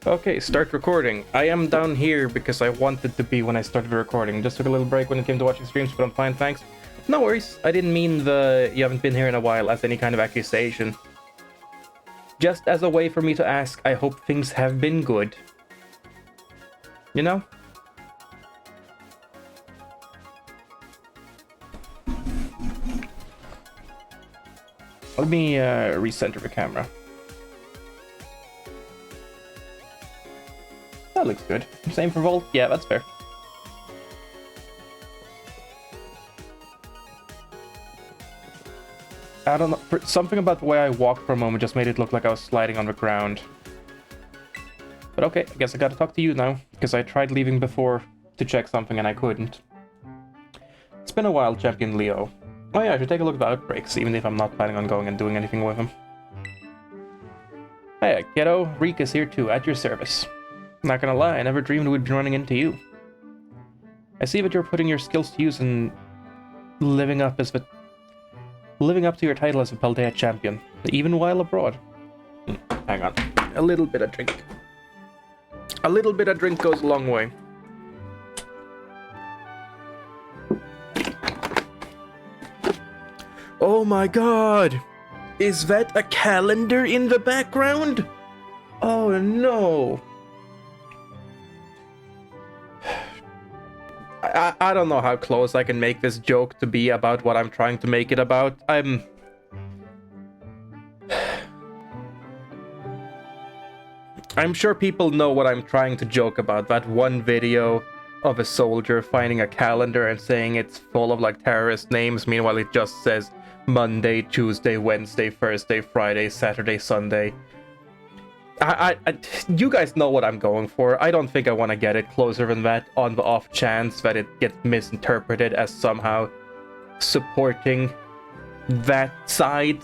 Okay, start recording. I am down here because I wanted to be when I started recording. Just took a little break when it came to watching streams, but I'm fine, thanks. No worries, I didn't mean the you haven't been here in a while as any kind of accusation. Just as a way for me to ask, I hope things have been good. You know? Let me recenter the camera. That looks good. Same for Volt? Yeah, that's fair. I don't know. Something about the way I walked for a moment just made it look like I was sliding on the ground. But okay, I guess I gotta talk to you now, because I tried leaving before to check something and I couldn't. It's been a while, Champion Leo. Oh yeah, I should take a look at the outbreaks, even if I'm not planning on going and doing anything with them. Hey, kiddo. Rika's here too, at your service. Not gonna lie, I never dreamed we'd be running into you. I see that you're putting your skills to use and living up to your title as a Paldea champion, even while abroad. Hang on. A little bit of drink. A little bit of drink goes a long way. Oh my god! Is that a calendar in the background? Oh no! I don't know how close I can make this joke to be about what I'm trying to make it about. I'm sure people know what I'm trying to joke about. That one video of a soldier finding a calendar and saying it's full of like terrorist names. Meanwhile, it just says Monday, Tuesday, Wednesday, Thursday, Friday, Saturday, Sunday. You guys know what I'm going for. I don't think I want to get it closer than that on the off chance that it gets misinterpreted as somehow supporting that side.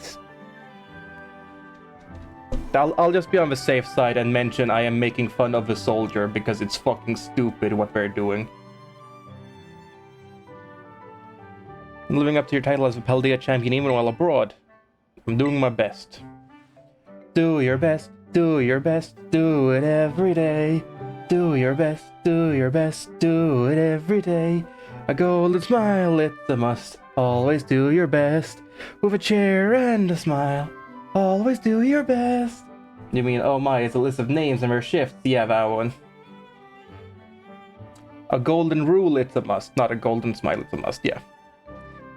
I'll just be on the safe side and mention I am making fun of the soldier because it's fucking stupid what they're doing. Living up to your title as a Paldea champion even while abroad. I'm doing my best. Do your best. Do your best, do it every day. Do your best, do your best, do it every day. A golden smile, it's a must. Always do your best. With a cheer and a smile. Always do your best. You mean, oh my, it's a list of names and their shifts. Yeah, that one. A golden rule, it's a must. Not a golden smile, it's a must, yeah.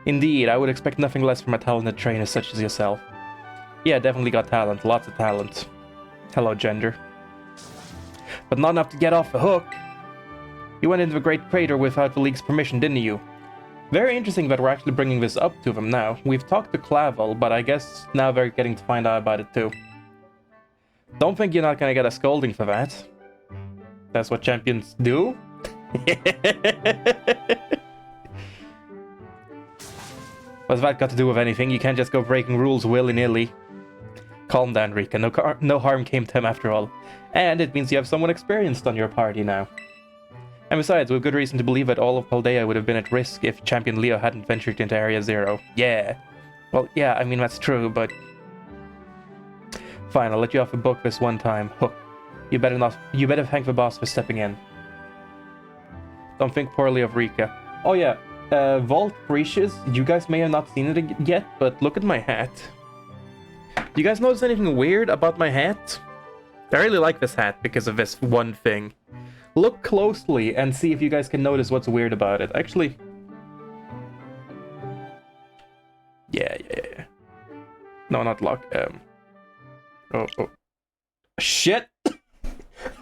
Indeed, I would expect nothing less from a talented trainer such as yourself. Yeah, definitely got talent, lots of talent. Hello, gender. But not enough to get off the hook. You went into the Great Crater without the League's permission, didn't you? Very interesting that we're actually bringing this up to them now. We've talked to Clavel, but I guess now they're getting to find out about it too. Don't think you're not gonna get a scolding for that. That's what champions do? What's that got to do with anything? You can't just go breaking rules willy-nilly. Calm down, Rika. No harm came to him after all. And it means you have someone experienced on your party now. And besides, we have good reason to believe that all of Paldea would have been at risk if Champion Leo hadn't ventured into Area Zero. Yeah. Well, yeah, I mean, that's true, but... Fine, I'll let you off the book this one time. Hook. You better thank the boss for stepping in. Don't think poorly of Rika. Oh yeah, Vault Precious, you guys may have not seen it yet, but look at my hat. Do you guys notice anything weird about my hat? I really like this hat because of this one thing. Look closely and see if you guys can notice what's weird about it. Actually... Yeah. No, not lock. Oh. Shit!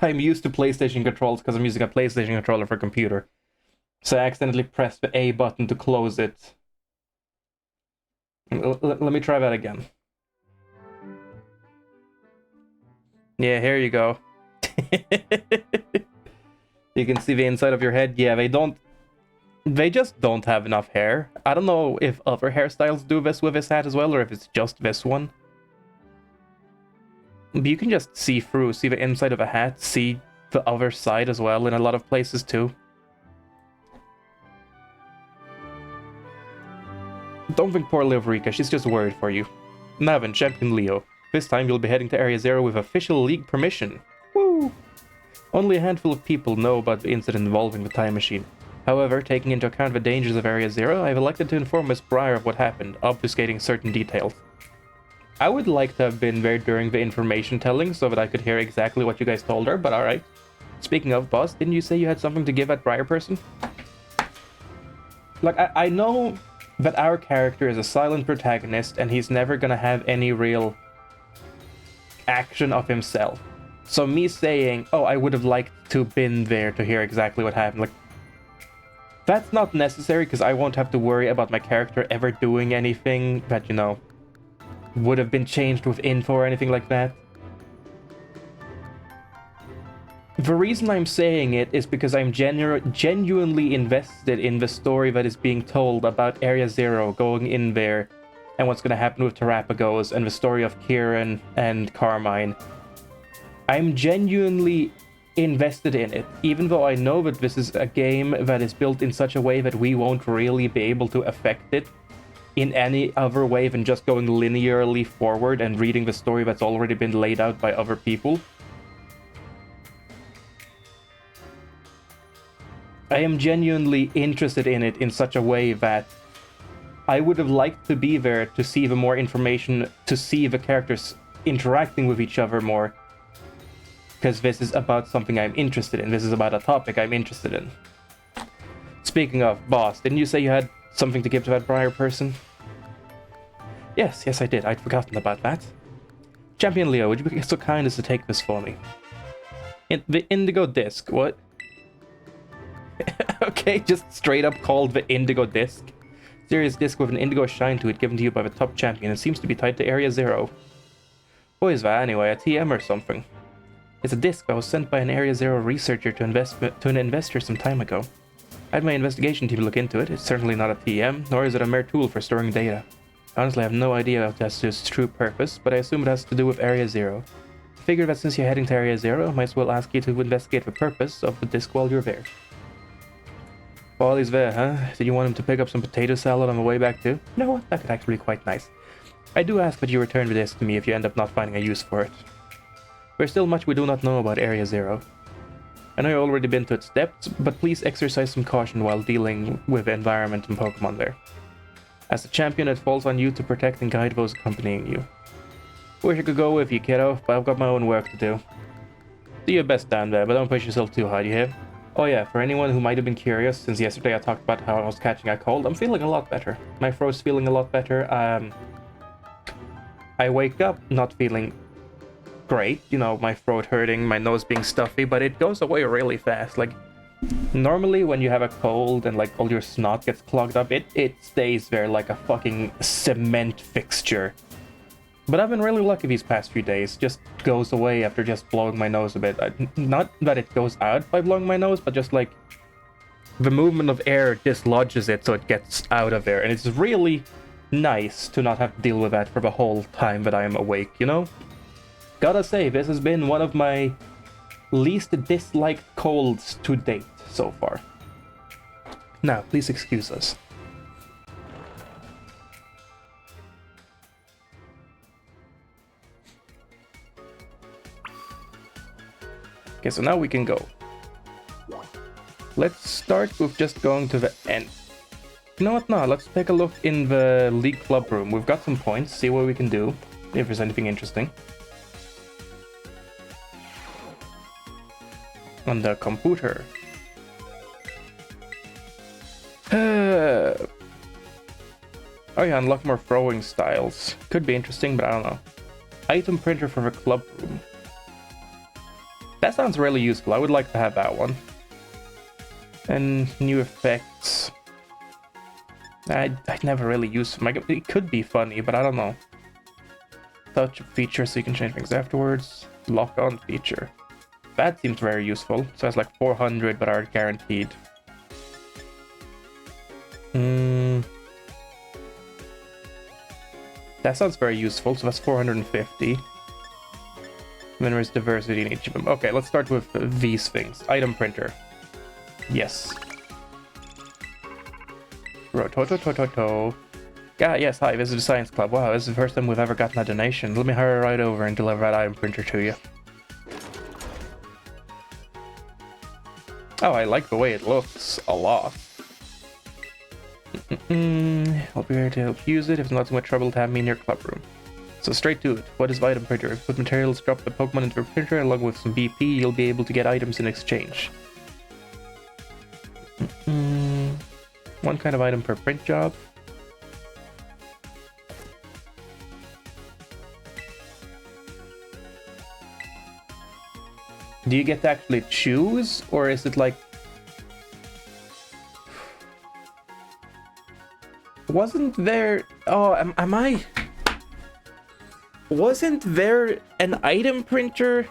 I'm used to PlayStation controls because I'm using a PlayStation controller for computer. So I accidentally pressed the A button to close it. Let me try that again. Yeah, here you go. You can see the inside of your head. Yeah, they just don't have enough hair. I don't know if other hairstyles do this with this hat as well, or if it's just this one. But you can just see through, see the inside of a hat, see the other side as well in a lot of places too. Don't think poorly of Rika, she's just worried for you. Now then, Champion Leo. This time you'll be heading to Area Zero with official League permission. Woo! Only a handful of people know about the incident involving the time machine. However, taking into account the dangers of Area Zero, I have elected to inform Miss Breyer of what happened, obfuscating certain details. I would like to have been there during the information telling so that I could hear exactly what you guys told her, but alright. Speaking of, boss, didn't you say you had something to give at Briar Person? Like, I know that our character is a silent protagonist and he's never gonna have any real action of himself. So me saying, oh, I would have liked to have been there to hear exactly what happened, like, that's not necessary because I won't have to worry about my character ever doing anything that, you know, would have been changed with info or anything like that. The reason I'm saying it is because I'm genuinely invested in the story that is being told about Area Zero going in there and what's going to happen with Terrapagos and the story of Kieran and Carmine. I'm genuinely invested in it, even though I know that this is a game that is built in such a way that we won't really be able to affect it in any other way than just going linearly forward and reading the story that's already been laid out by other people. I am genuinely interested in it in such a way that I would have liked to be there to see the more information, to see the characters interacting with each other more. Because this is about something I'm interested in. This is about a topic I'm interested in. Speaking of, boss, didn't you say you had something to give to that Briar person? Yes, I did. I'd forgotten about that. Champion Leo, would you be so kind as to take this for me? The Indigo disc, what? Okay, just straight up called the Indigo disc. Serious disc with an indigo shine to it given to you by the top champion. It seems to be tied to Area Zero. What is that anyway, a TM or something? It's a disc that was sent by an Area Zero researcher to an investor some time ago. I had my investigation team look into it. It's certainly not a TM, nor is it a mere tool for storing data. Honestly, I have no idea what that's its true purpose, but I assume it has to do with Area Zero. I figured that since you're heading to Area Zero, I might as well ask you to investigate the purpose of the disc while you're there. While he's there, huh? Did you want him to pick up some potato salad on the way back too? No, that could actually be quite nice. I do ask that you return the disc to me if you end up not finding a use for it. There's still much we do not know about Area Zero. I know you've already been to its depths, but please exercise some caution while dealing with the environment and Pokemon there. As the champion, it falls on you to protect and guide those accompanying you. Wish I could go with you, kiddo, but I've got my own work to do. Do your best down there, but don't push yourself too hard, you hear? Oh yeah, for anyone who might have been curious, since yesterday I talked about how I was catching a cold, I'm feeling a lot better. My throat's feeling a lot better. I wake up not feeling great, you know, my throat hurting, my nose being stuffy, but it goes away really fast. Like, normally when you have a cold and like all your snot gets clogged up, it stays there like a fucking cement fixture. But I've been really lucky these past few days. Just goes away after just blowing my nose a bit. Not that it goes out by blowing my nose, but just like the movement of air dislodges it so it gets out of there. And it's really nice to not have to deal with that for the whole time that I am awake, you know? Gotta say, this has been one of my least disliked colds to date so far. Now, please excuse us. Okay, so now we can go. Let's start with just going to the end. You know what, now let's take a look in the League Club room. We've got some points, see what we can do, if there's anything interesting. On the computer. Oh yeah, unlock more throwing styles. Could be interesting, but I don't know. Item printer for the club room. That sounds really useful. I would like to have that one. And new effects. I'd never really use them. It could be funny, but I don't know. Touch feature so you can change things afterwards. Lock on feature. That seems very useful. So it's like 400 but are guaranteed. That sounds very useful. So that's 450. Then there's diversity in each of them. Okay, let's start with these things. Item printer. Yes. Rotototototo. Yeah, yes, hi, this is the Science Club. Wow, this is the first time we've ever gotten a donation. Let me hurry right over and deliver that item printer to you. Oh, I like the way it looks a lot. I'll be here to help use it if it's not too much trouble to have me in your club room. So straight to it. What is item printer? If you put materials, drop the Pokemon into a printer along with some BP, you'll be able to get items in exchange. One kind of item per print job. Do you get to actually choose, or is it like... Wasn't there... Oh, am I... Wasn't there an item printer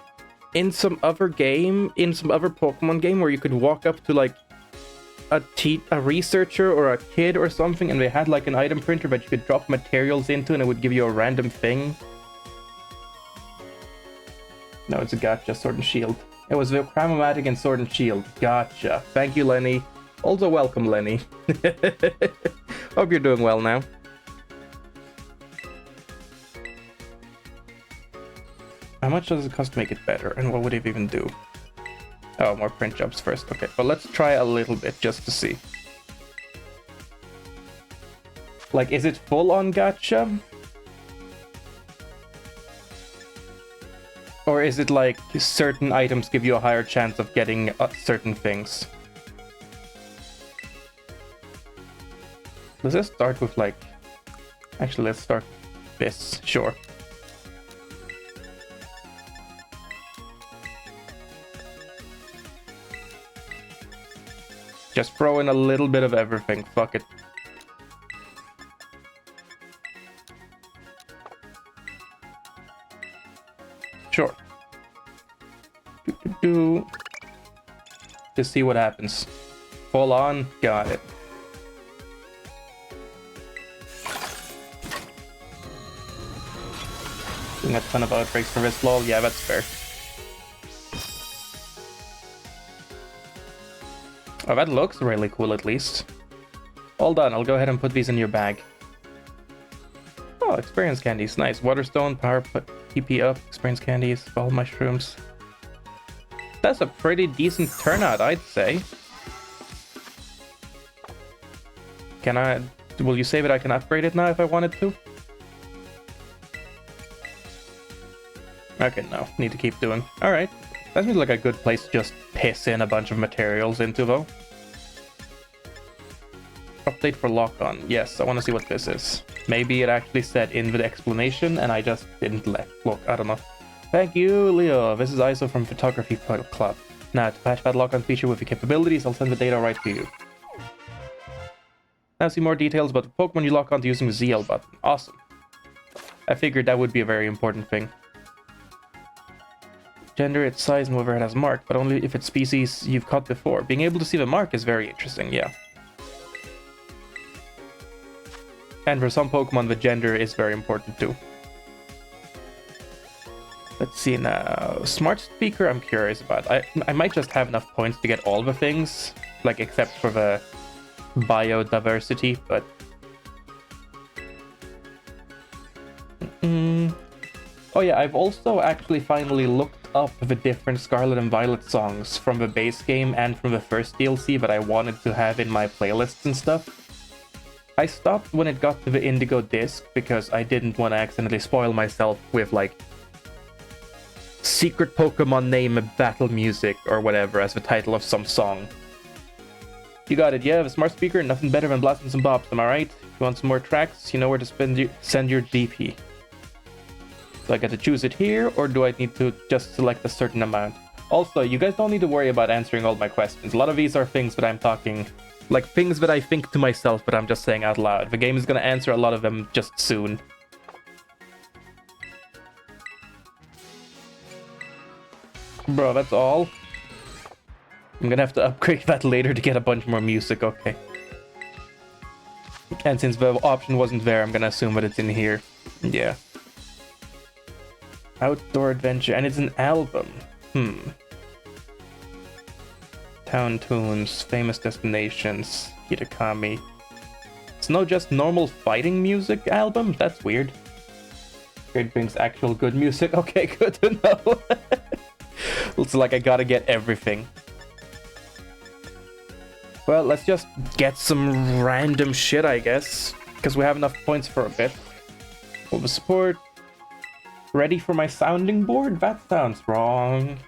in some other game, in some other Pokemon game, where you could walk up to like a researcher or a kid or something, and they had like an item printer that you could drop materials into and it would give you a random thing? No, it's a gotcha, Sword and Shield. It was the Chromomatic and Sword and Shield. Gotcha. Thank you, Lenny. Also welcome, Lenny. Hope you're doing well now. How much does it cost to make it better? And what would it even do? Oh, more print jobs first. Okay, but let's try a little bit just to see. Like, is it full on gacha? Or is it like certain items give you a higher chance of getting certain things? Let's just start with like... Actually, let's start with this. Sure. Just throw in a little bit of everything. Fuck it. Sure. Just see what happens. Full on. Got it. Doing a ton of outbreaks for this lol. Yeah, that's fair. Oh, that looks really cool, at least. All done. I'll go ahead and put these in your bag. Oh, experience candies. Nice. Waterstone, power PP up, experience candies, ball mushrooms. That's a pretty decent turnout, I'd say. Can I... Will you say that I can upgrade it now if I wanted to? Okay, no. Need to keep doing. Alright. That seems like a good place to just piss in a bunch of materials into, though. Update for lock-on. Yes, I want to see what this is. Maybe it actually said in the explanation, and I just didn't look. I don't know. Thank you, Leo. This is ISO from Photography Club. Now, to patch that lock-on feature with your capabilities, I'll send the data right to you. Now see more details about the Pokemon you lock onto using the ZL button. Awesome. I figured that would be a very important thing. Gender, its size, and whether it has a mark, but only if it's species you've caught before. Being able to see the mark is very interesting, yeah. And for some Pokemon, the gender is very important too. Let's see now. Smart speaker, I'm curious about. I might just have enough points to get all the things, like except for the biodiversity, but... Oh yeah, I've also actually finally looked up the different Scarlet and Violet songs from the base game and from the first DLC that I wanted to have in my playlists and stuff. I stopped when it got to the Indigo disc because I didn't want to accidentally spoil myself with like secret Pokemon name battle music or whatever as the title of some song. You got it, yeah, the smart speaker, nothing better than blasting some bops, am I right? If you want some more tracks, you know where to send your DP. Do I get to choose it here, or do I need to just select a certain amount? Also, you guys don't need to worry about answering all my questions. A lot of these are things that I'm talking, like things that I think to myself, but I'm just saying out loud. The game is gonna answer a lot of them just soon. Bro, that's all? I'm gonna have to upgrade that later to get a bunch more music, okay. And since the option wasn't there, I'm gonna assume that it's in here. Yeah. Outdoor adventure, and it's an album. Town tunes, famous destinations, Hitakami. It's not just normal fighting music album? That's weird. It brings actual good music. Okay, good to know. Looks like I gotta get everything. Well, let's just get some random shit, I guess. Because we have enough points for a bit. Over support. Ready for my sounding board? That sounds wrong.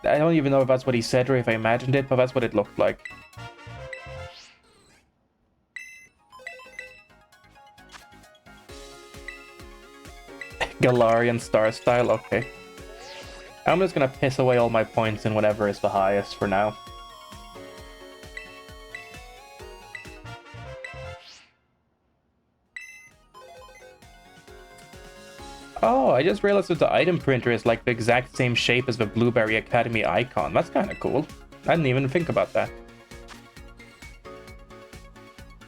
I don't even know if that's what he said or if I imagined it, but that's what it looked like. Galarian Star Style, okay. I'm just gonna piss away all my points in whatever is the highest for now. Oh, I just realized that the item printer is like the exact same shape as the Blueberry Academy icon. That's kind of cool. I didn't even think about that.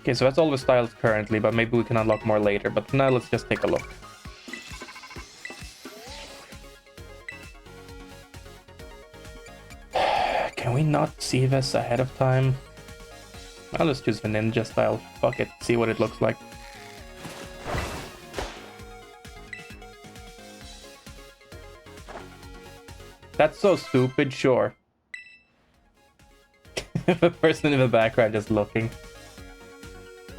Okay, so that's all the styles currently, but maybe we can unlock more later. But for now, let's just take a look. Can we not see this ahead of time? I'll just choose the ninja style. Fuck it, see what it looks like. That's so stupid, sure. The person in the background just looking.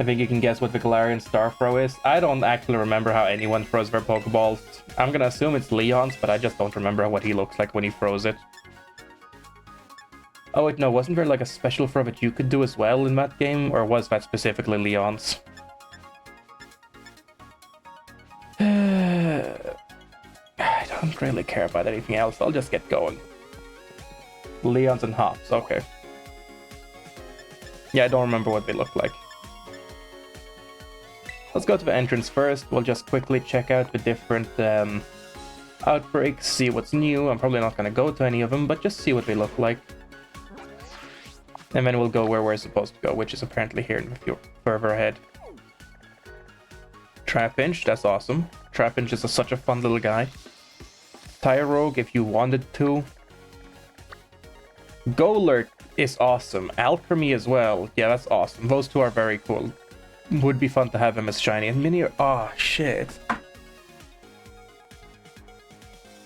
I think you can guess what the Galarian Star Throw is. I don't actually remember how anyone throws their Pokeballs. I'm gonna assume it's Leon's, but I just don't remember what he looks like when he throws it. Oh wait, no, wasn't there like a special throw that you could do as well in that game? Or was that specifically Leon's? I don't really care about anything else, I'll just get going. Leon's and Hops, okay. Yeah, I don't remember what they look like. Let's go to the entrance first. We'll just quickly check out the different outbreaks, see what's new. I'm probably not going to go to any of them, but just see what they look like. And then we'll go where we're supposed to go, which is apparently here in the field, further ahead. Trapinch, that's awesome. Trapinch is such a fun little guy. Tyrogue, if you wanted to. Golurt is awesome. Alchemy as well. Yeah, that's awesome. Those two are very cool. Would be fun to have them as shiny. And Mini... Oh, shit.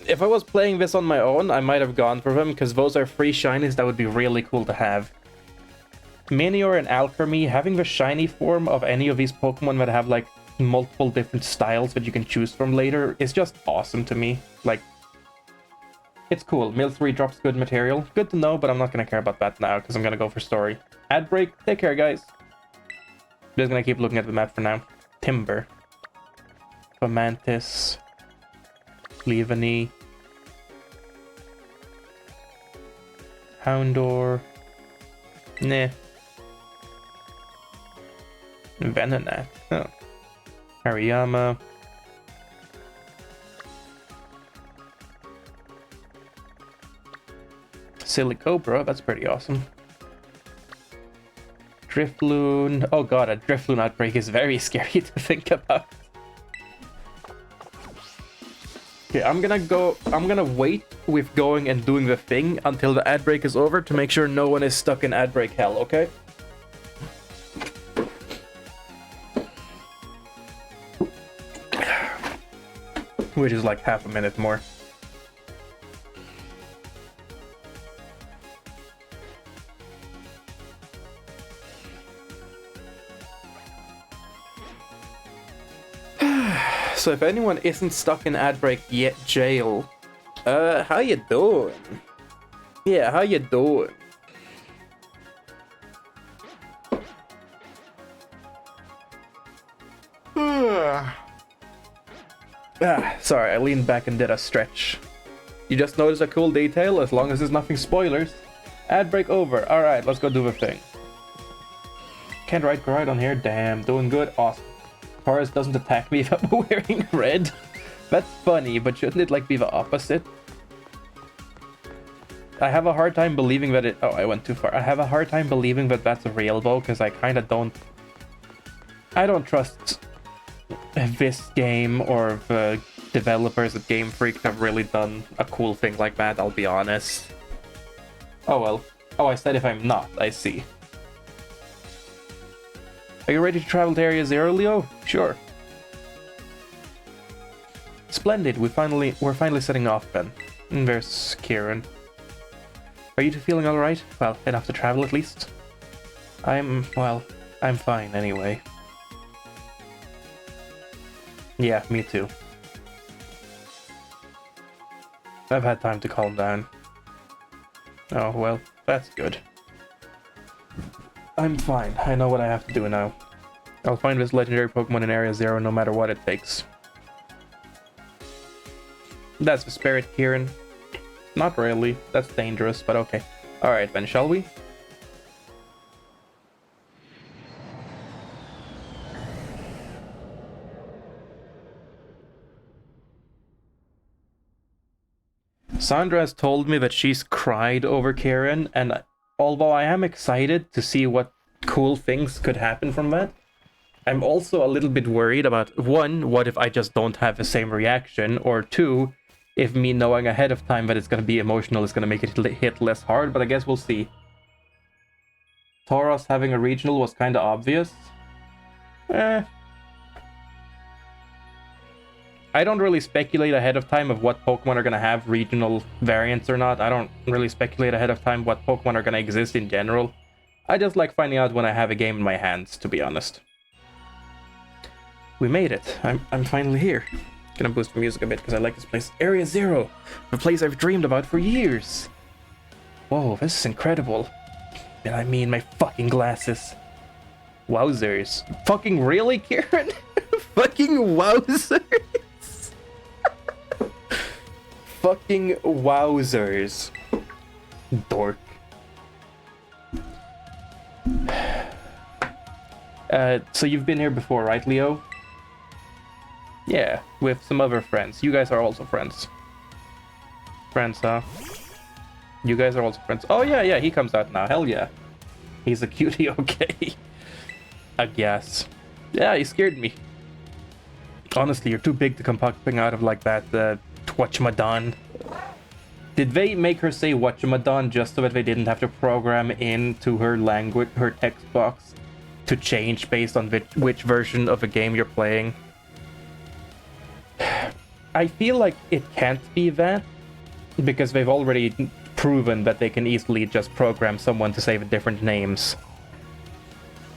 If I was playing this on my own, I might have gone for them, because those are free shinies that would be really cool to have. Minior and Alchemy, having the shiny form of any of these Pokemon that have, like, multiple different styles that you can choose from later is just awesome to me. Like, it's cool. Mill 3 drops good material. Good to know, but I'm not going to care about that now, because I'm going to go for story. Ad break. Take care, guys. Just going to keep looking at the map for now. Timber. Fomantis. Leaveney. Houndour. Nah. Venonat. Oh. Hariyama. Silicobra, that's pretty awesome. Drifloon. Oh god, a Drifloon outbreak is very scary to think about. Okay, I'm gonna wait with going and doing the thing until the ad break is over to make sure no one is stuck in ad break hell, okay? Which is like half a minute more. So if anyone isn't stuck in ad break yet, jail. How you doing? Yeah, how you doing? Sorry, I leaned back and did a stretch. You just noticed a cool detail, as long as there's nothing spoilers. Ad break over. Alright, let's go do the thing. Can't ride on here. Damn, doing good. Awesome. Taurus doesn't attack me if I'm wearing red. That's funny, but shouldn't it like be the opposite? I have a hard time believing that it... Oh, I went too far. I have a hard time believing that that's a real though, because I kind of don't... I don't trust this game or the developers at Game Freak have really done a cool thing like that, I'll be honest. Oh well. Oh, I said if I'm not, I see. Are you ready to travel to Area Zero, Leo? Sure. Splendid, we're finally setting off then. And there's Kieran. Are you two feeling alright? Well, enough to travel at least? I'm fine anyway. Yeah, me too. I've had time to calm down. Oh, well, that's good. I'm fine. I know what I have to do now. I'll find this legendary Pokemon in Area 0 no matter what it takes. That's the spirit, Kieran. Not really. That's dangerous, but okay. Alright then, shall we? Sandra has told me that she's cried over Kieran, and although I am excited to see what cool things could happen from that, I'm also a little bit worried about, one, what if I just don't have the same reaction, or two, if me knowing ahead of time that it's going to be emotional is going to make it hit less hard, but I guess we'll see. Tauros having a regional was kind of obvious. I don't really speculate ahead of time of what Pokemon are going to have regional variants or not. I don't really speculate ahead of time what Pokemon are going to exist in general. I just like finding out when I have a game in my hands, to be honest. We made it. I'm finally here. Gonna boost the music a bit because I like this place. Area 0! The place I've dreamed about for years! Whoa, this is incredible. And I mean my fucking glasses. Wowzers. Fucking really, Kieran? Fucking wowzers! Fucking wowzers. Dork. So you've been here before, right, Leo? Yeah, with some other friends. You guys are also friends. Friends, huh? You guys are also friends. Oh, yeah, he comes out now. Hell yeah. He's a cutie, okay. I guess. Yeah, he scared me. Honestly, you're too big to come popping out of like that, whatchamadon. Did they make her say whatchamadon just so that they didn't have to program into her language, her text box, to change based on which version of the game you're playing? I feel like it can't be that, because they've already proven that they can easily just program someone to say the different names.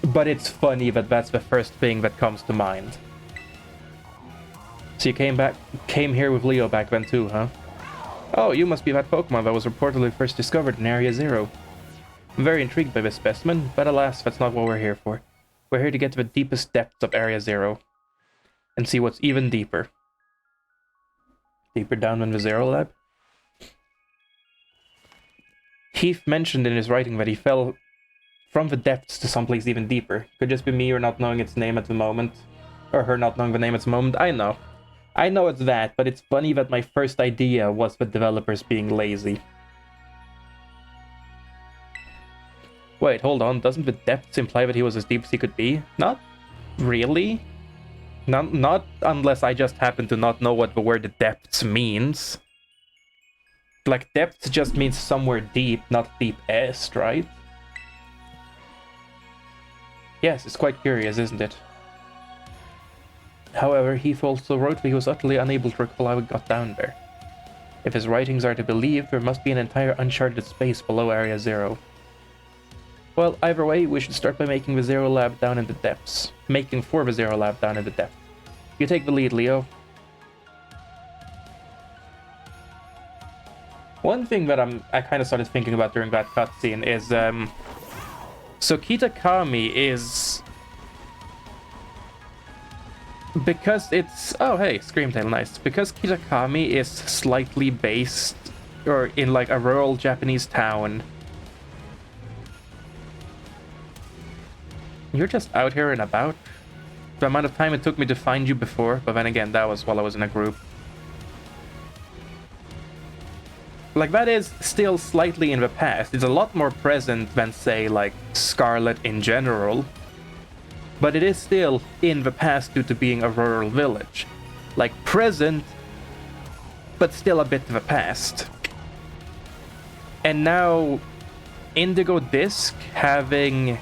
But it's funny that that's the first thing that comes to mind. So you came here with Leo back then too, huh? Oh, you must be that Pokemon that was reportedly first discovered in Area 0. I'm very intrigued by this specimen, but alas, that's not what we're here for. We're here to get to the deepest depths of Area 0. And see what's even deeper. Deeper down in the Zero Lab? Heath mentioned in his writing that he fell from the depths to someplace even deeper. Could just be me or not knowing its name at the moment. Or her not knowing the name at the moment. I know. I know it's that, but it's funny that my first idea was the developers being lazy. Wait, hold on. Doesn't the depths imply that he was as deep as he could be? Not really. Not unless I just happen to not know what the word depths means. Like, depths just means somewhere deep, not deepest, right? Yes, it's quite curious, isn't it? However, Heath also wrote that he was utterly unable to recall how he got down there. If his writings are to be believed, there must be an entire uncharted space below Area 0. Well, either way, we should start by making the Zero Lab down in the depths. Making for the Zero Lab down in the depths. You take the lead, Leo. One thing that I kind of started thinking about during that cutscene is, so Kitakami is... Because it's... Oh, hey, Screamtail, nice. Because Kitakami is slightly based, or in like a rural Japanese town... You're just out here and about? The amount of time it took me to find you before, but then again, that was while I was in a group. Like, that is still slightly in the past. It's a lot more present than, say, like, Scarlet in general. But it is still in the past due to being a rural village. Like, present, but still a bit of the past. And now, Indigo Disc having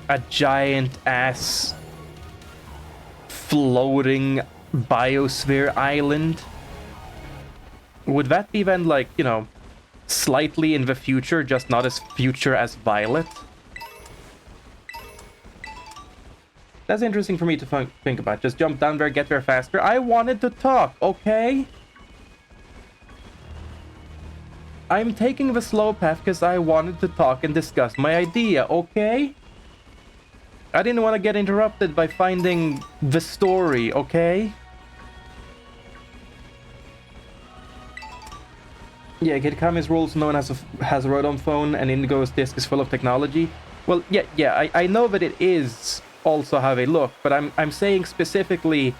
a giant-ass floating biosphere island. Would that be then, like, you know, slightly in the future, just not as future as Violet. That's interesting for me to think about. Just jump down there, get there faster. I wanted to talk, okay? I'm taking the slow path because I wanted to talk and discuss my idea, okay? I didn't want to get interrupted by finding the story, okay? Yeah, Kid Kami's rules, no one has a Rodon phone, and Indigo's disk is full of technology. Well, yeah, I know that it is also how they look, but I'm saying specifically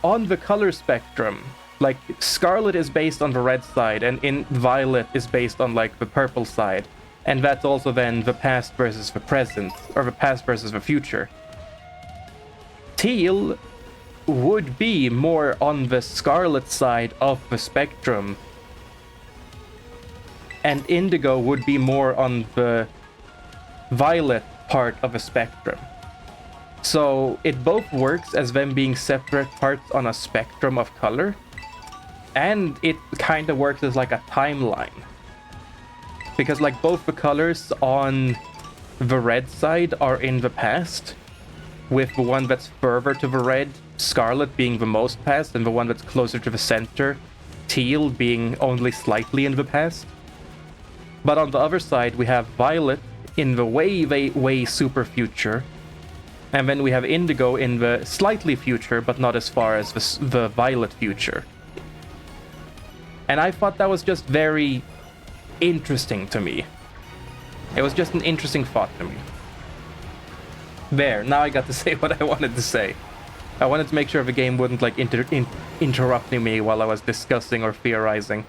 on the color spectrum. Like, Scarlet is based on the red side, and in Violet is based on, like, the purple side. And that's also then the past versus the present, or the past versus the future. Teal would be more on the Scarlet side of the spectrum, and Indigo would be more on the Violet part of the spectrum. So it both works as them being separate parts on a spectrum of color, and it kind of works as like a timeline. Because like both the colors on the red side are in the past, with the one that's further to the red, Scarlet, being the most past, and the one that's closer to the center, Teal, being only slightly in the past. But on the other side, we have Violet in the way super future, and then we have Indigo in the slightly future, but not as far as the Violet future. And I thought that was just very interesting to me. It was just an interesting thought to me. There, now I got to say what I wanted to say. I wanted to make sure the game wouldn't like interrupting me while I was discussing or theorizing.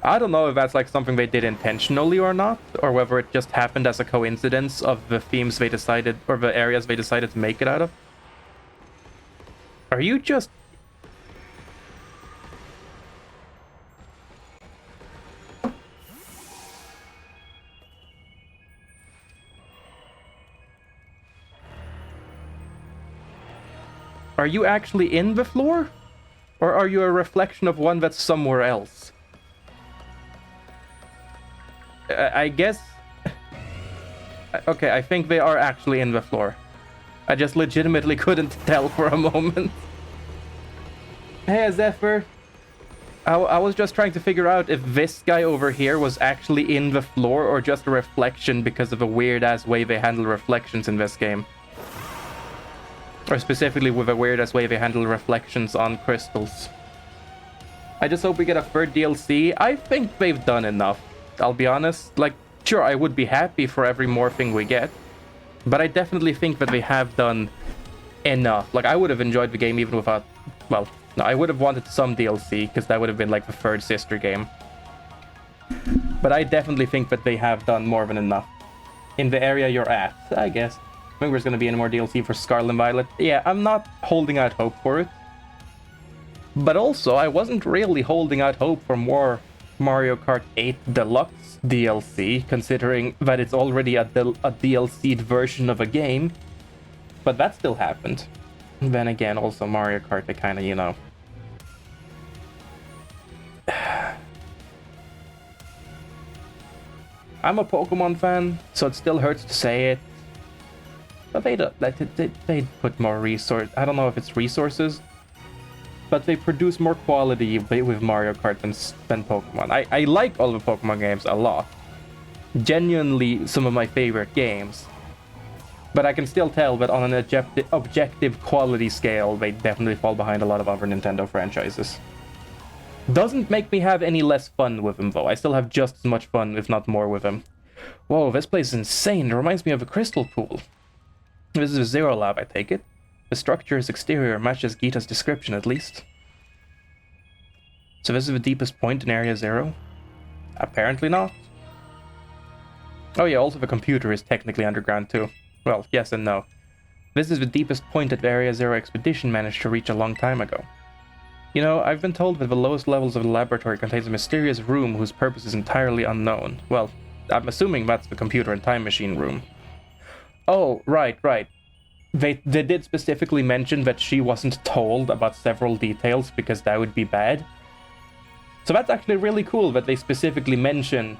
I don't know if that's like something they did intentionally or not, or whether it just happened as a coincidence of the themes they decided, or the areas they decided to make it out of. Are you just... Are you actually in the floor? Or are you a reflection of one that's somewhere else? I guess... Okay, I think they are actually in the floor. I just legitimately couldn't tell for a moment. Hey, Zephyr. I was just trying to figure out if this guy over here was actually in the floor or just a reflection because of the weird-ass way they handle reflections in this game. Or specifically with a weird-ass way they handle reflections on crystals. I just hope we get a third DLC. I think they've done enough, I'll be honest. Like, sure, I would be happy for every more thing we get, but I definitely think that they have done enough. Like, I would have enjoyed the game even without... Well, no, I would have wanted some DLC, because that would have been like the third sister game. But I definitely think that they have done more than enough. In the area you're at, I guess. I think there's going to be any more DLC for Scarlet and Violet. Yeah, I'm not holding out hope for it. But also, I wasn't really holding out hope for more Mario Kart 8 Deluxe DLC, considering that it's already a DLC'd version of a game. But that still happened. And then again, also Mario Kart, they kind of, you know... I'm a Pokemon fan, so it still hurts to say it. But they put more resource. I don't know if it's resources, but they produce more quality with Mario Kart than Pokemon. I like all the Pokemon games a lot. Genuinely some of my favorite games. But I can still tell that on an objective quality scale, they definitely fall behind a lot of other Nintendo franchises. Doesn't make me have any less fun with them, though. I still have just as much fun, if not more, with them. Whoa, this place is insane. It reminds me of a crystal pool. This is a Zero Lab, I take it. The structure's exterior matches Gita's description, at least. So this is the deepest point in Area Zero? Apparently not. Oh yeah, also the computer is technically underground too. Well, yes and no. This is the deepest point that the Area Zero expedition managed to reach a long time ago. You know, I've been told that the lowest levels of the laboratory contains a mysterious room whose purpose is entirely unknown. Well, I'm assuming that's the computer and time machine room. Oh, right. They did specifically mention that she wasn't told about several details because that would be bad. So that's actually really cool that they specifically mention,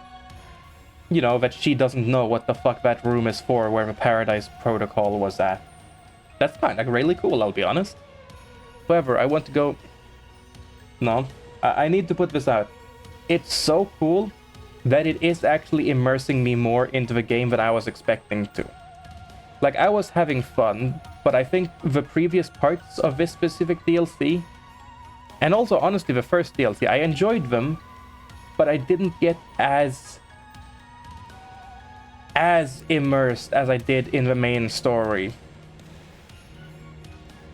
you know, that she doesn't know what the fuck that room is for, where the Paradise Protocol was at. That's kind of really cool, I'll be honest. However, I want to go... No, I need to put this out. It's so cool that it is actually immersing me more into the game than I was expecting to. Like, I was having fun, but I think the previous parts of this specific DLC, and also honestly the first DLC, I enjoyed them, but I didn't get as immersed as I did in the main story.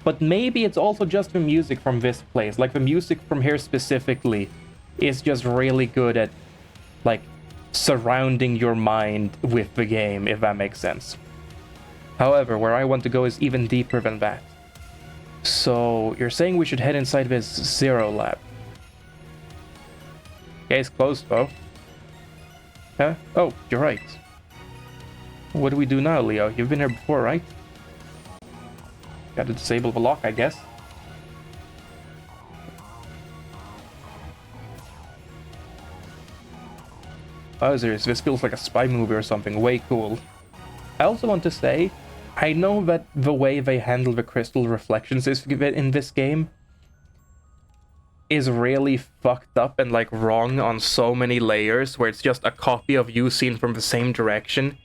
But maybe it's also just the music from this place. Like, the music from here specifically is just really good at, like, surrounding your mind with the game, if that makes sense. However, where I want to go is even deeper than that. So, you're saying we should head inside this Zero Lab. Yeah, it's closed though. Huh? Oh, you're right. What do we do now, Leo? You've been here before, right? Gotta disable the lock, I guess. Buzzers, this feels like a spy movie or something. Way cool. I also want to say, I know that the way they handle the crystal reflections in this game is really fucked up and like wrong on so many layers, where it's just a copy of you seen from the same direction.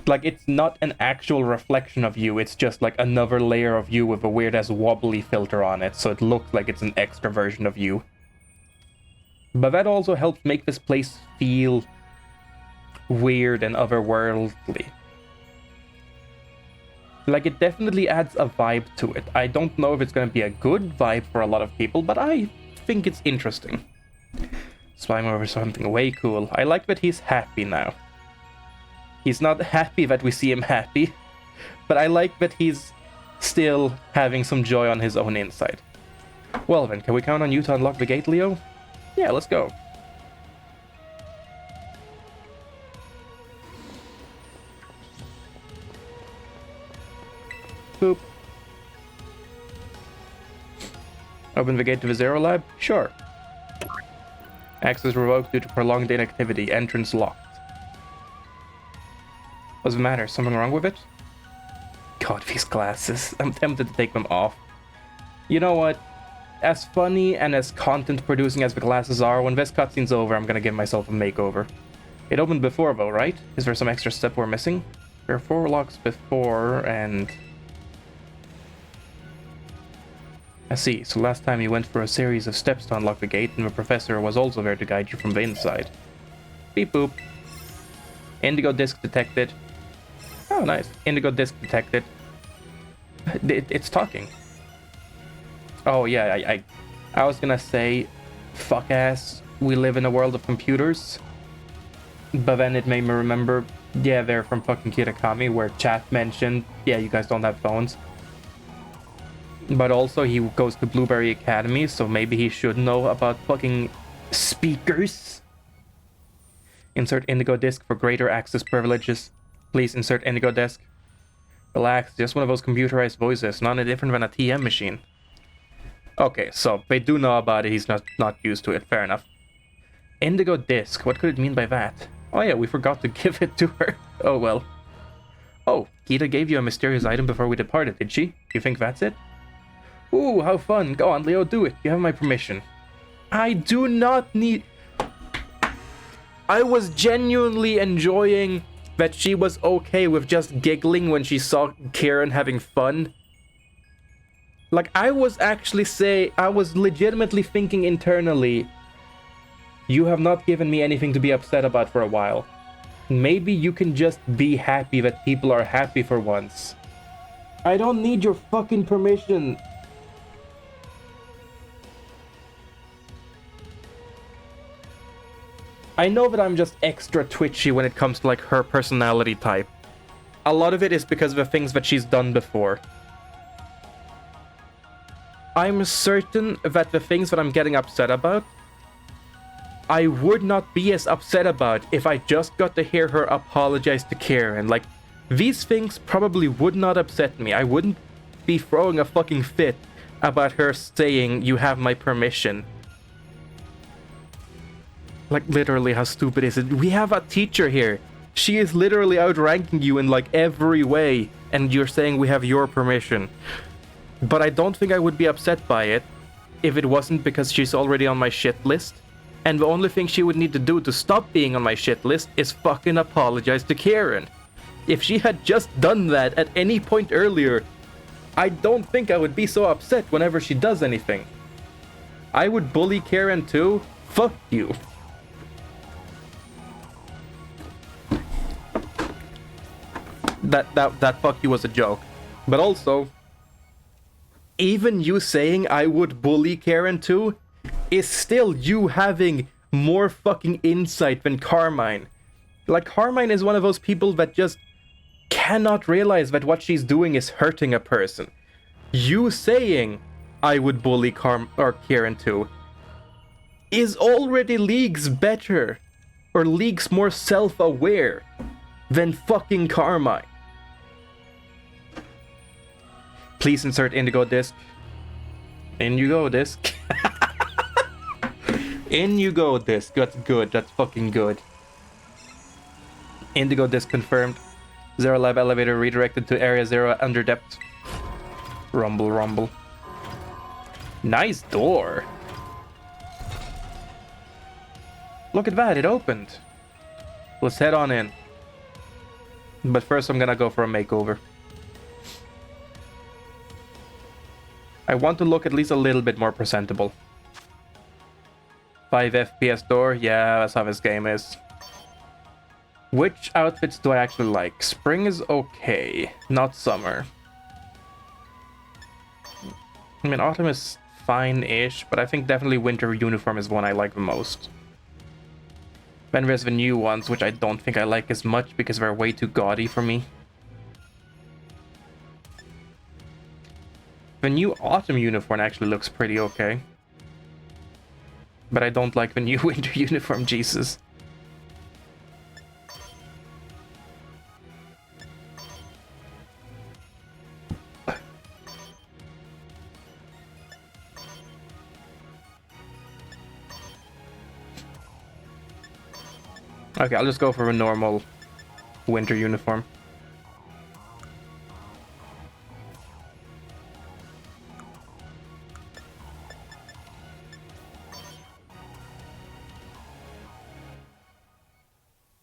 Like, it's not an actual reflection of you, it's just like another layer of you with a weird ass wobbly filter on it, so it looks like it's an extra version of you. But that also helps make this place feel weird and otherworldly. Like, it definitely adds a vibe to it. I don't know if it's gonna be a good vibe for a lot of people, but I think it's interesting. Slime over something way cool. I like that he's happy now. He's not happy that we see him happy, but I like that he's still having some joy on his own inside. Well then, can we count on you to unlock the gate, Leo? Yeah, let's go. Boop. Open the gate to the Zero Lab? Sure. Access revoked due to prolonged inactivity. Entrance locked. What's the matter? Something wrong with it? God, these glasses. I'm tempted to take them off. You know what? As funny and as content-producing as the glasses are, when this cutscene's over, I'm gonna give myself a makeover. It opened before, though, right? Is there some extra step we're missing? There are 4 locks before, and... I see. So last time you went for a series of steps to unlock the gate, and the professor was also there to guide you from the inside. Beep boop. Indigo disc detected. Oh, nice. Indigo disc detected. It's talking. Oh, yeah, I was gonna say, fuck ass, we live in a world of computers. But then it made me remember, yeah, they're from fucking Kitakami, where chat mentioned, yeah, you guys don't have phones. But also, he goes to Blueberry Academy, so maybe he should know about fucking speakers. Insert Indigo disc for greater access privileges. Please insert Indigo disc. Relax, just one of those computerized voices, not any different than a TM machine. Okay, so they do know about it, he's not used to it, fair enough. Indigo disc, what could it mean by that? Oh yeah, we forgot to give it to her. Oh well. Oh, Gita gave you a mysterious item before we departed, did she? You think that's it? Ooh, how fun. Go on, Leo, do it. You have my permission. I do not need... I was genuinely enjoying that she was okay with just giggling when she saw Kieran having fun. Like, I was legitimately thinking internally, you have not given me anything to be upset about for a while. Maybe you can just be happy that people are happy for once. I don't need your fucking permission. I know that I'm just extra twitchy when it comes to, like, her personality type. A lot of it is because of the things that she's done before. I'm certain that the things that I'm getting upset about, I would not be as upset about if I just got to hear her apologize to Kieran. Like, these things probably would not upset me. I wouldn't be throwing a fucking fit about her saying, you have my permission. Like, literally, how stupid is it? We have a teacher here. She is literally outranking you in, like, every way. And you're saying we have your permission. But I don't think I would be upset by it if it wasn't because she's already on my shit list. And the only thing she would need to do to stop being on my shit list is fucking apologize to Karen. If she had just done that at any point earlier, I don't think I would be so upset whenever she does anything. I would bully Karen too. Fuck you. That fuck you was a joke. But also, even you saying I would bully Karen too is still you having more fucking insight than Carmine. Like, Carmine is one of those people that just cannot realize that what she's doing is hurting a person. You saying I would bully Karen too is already leagues better or leagues more self-aware than fucking Carmine. Please insert Indigo disc. In you go, disc. In you go, disc. That's good. That's fucking good. Indigo disc confirmed. Zero Lab elevator redirected to area 0 under depth. Rumble, rumble. Nice door. Look at that, it opened. Let's head on in. But first I'm gonna go for a makeover. I want to look at least a little bit more presentable. 5 FPS door, yeah, that's how this game is. Which outfits do I actually like? Spring is okay, not summer. I mean, autumn is fine-ish, but I think definitely winter uniform is one I like the most. Then there's the new ones, which I don't think I like as much because they're way too gaudy for me. The new autumn uniform actually looks pretty okay. But I don't like the new winter uniform, Jesus. Okay, I'll just go for a normal winter uniform.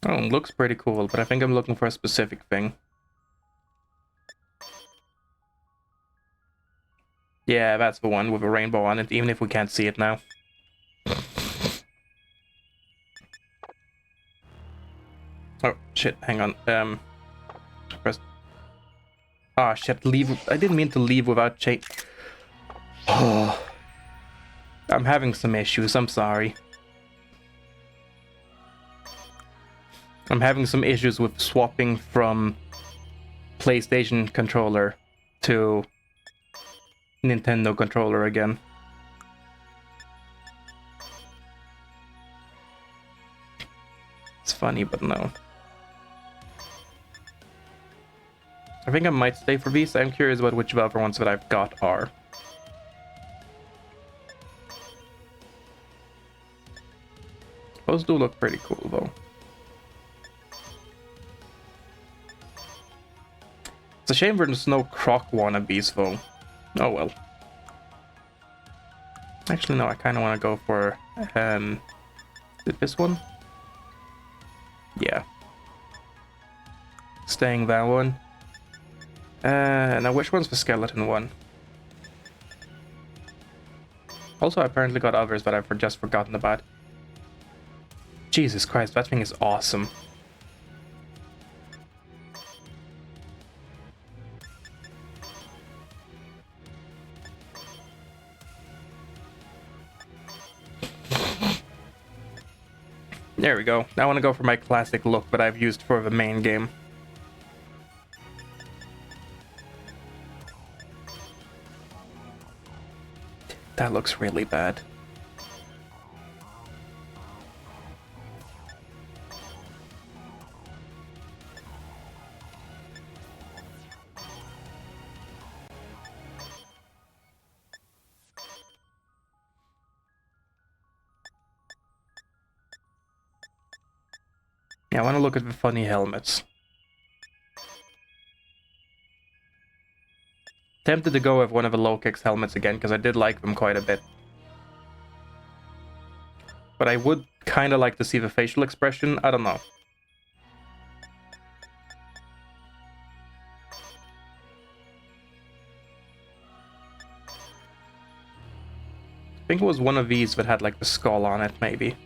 Oh, looks pretty cool, but I think I'm looking for a specific thing. Yeah, that's the one with a rainbow on it, even if we can't see it now. Oh, shit, hang on. Press... Ah, shit, leave... I didn't mean to leave without change... Oh. I'm having some issues, I'm sorry. I'm having some issues with swapping from PlayStation controller to Nintendo controller again. It's funny, but no. I think I might stay for these. I'm curious about which of the other ones that I've got are. Those do look pretty cool, though. It's a shame there's no Croc wannabes, though. Oh well. Actually, no, I kind of want to go for... is it this one? Yeah. Staying that one. Now which one's the skeleton one? Also, I apparently got others that I've just forgotten about. Jesus Christ, that thing is awesome. There we go. Now I want to go for my classic look that I've used for the main game. That looks really bad. Yeah, I want to look at the funny helmets. Tempted to go with one of the low kicks helmets again, because I did like them quite a bit. But I would kind of like to see the facial expression. I don't know. I think it was one of these that had like the skull on it, maybe.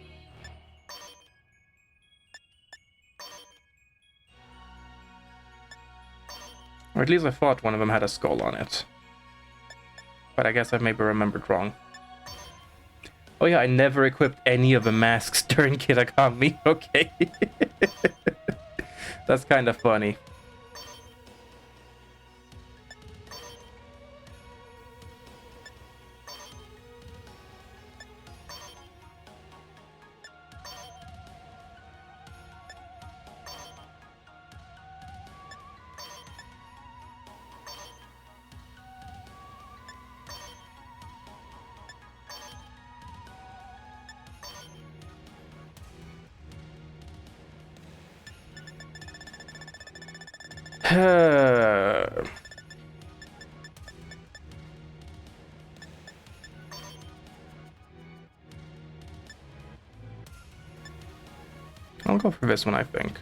Or at least I thought one of them had a skull on it. But I guess I maybe remembered wrong. Oh yeah, I never equipped any of the masks during Kitakami. Okay. That's kind of funny. I'll go for this one, I think.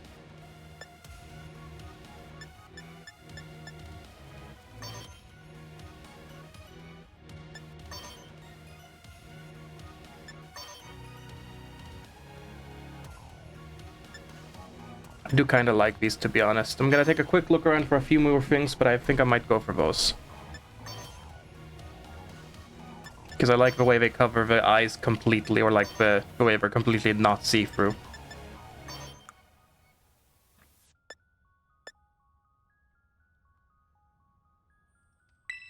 I do kind of like these, to be honest. I'm gonna take a quick look around for a few more things, but I think I might go for those. Because I like the way they cover the eyes completely, or like the way they're completely not see-through.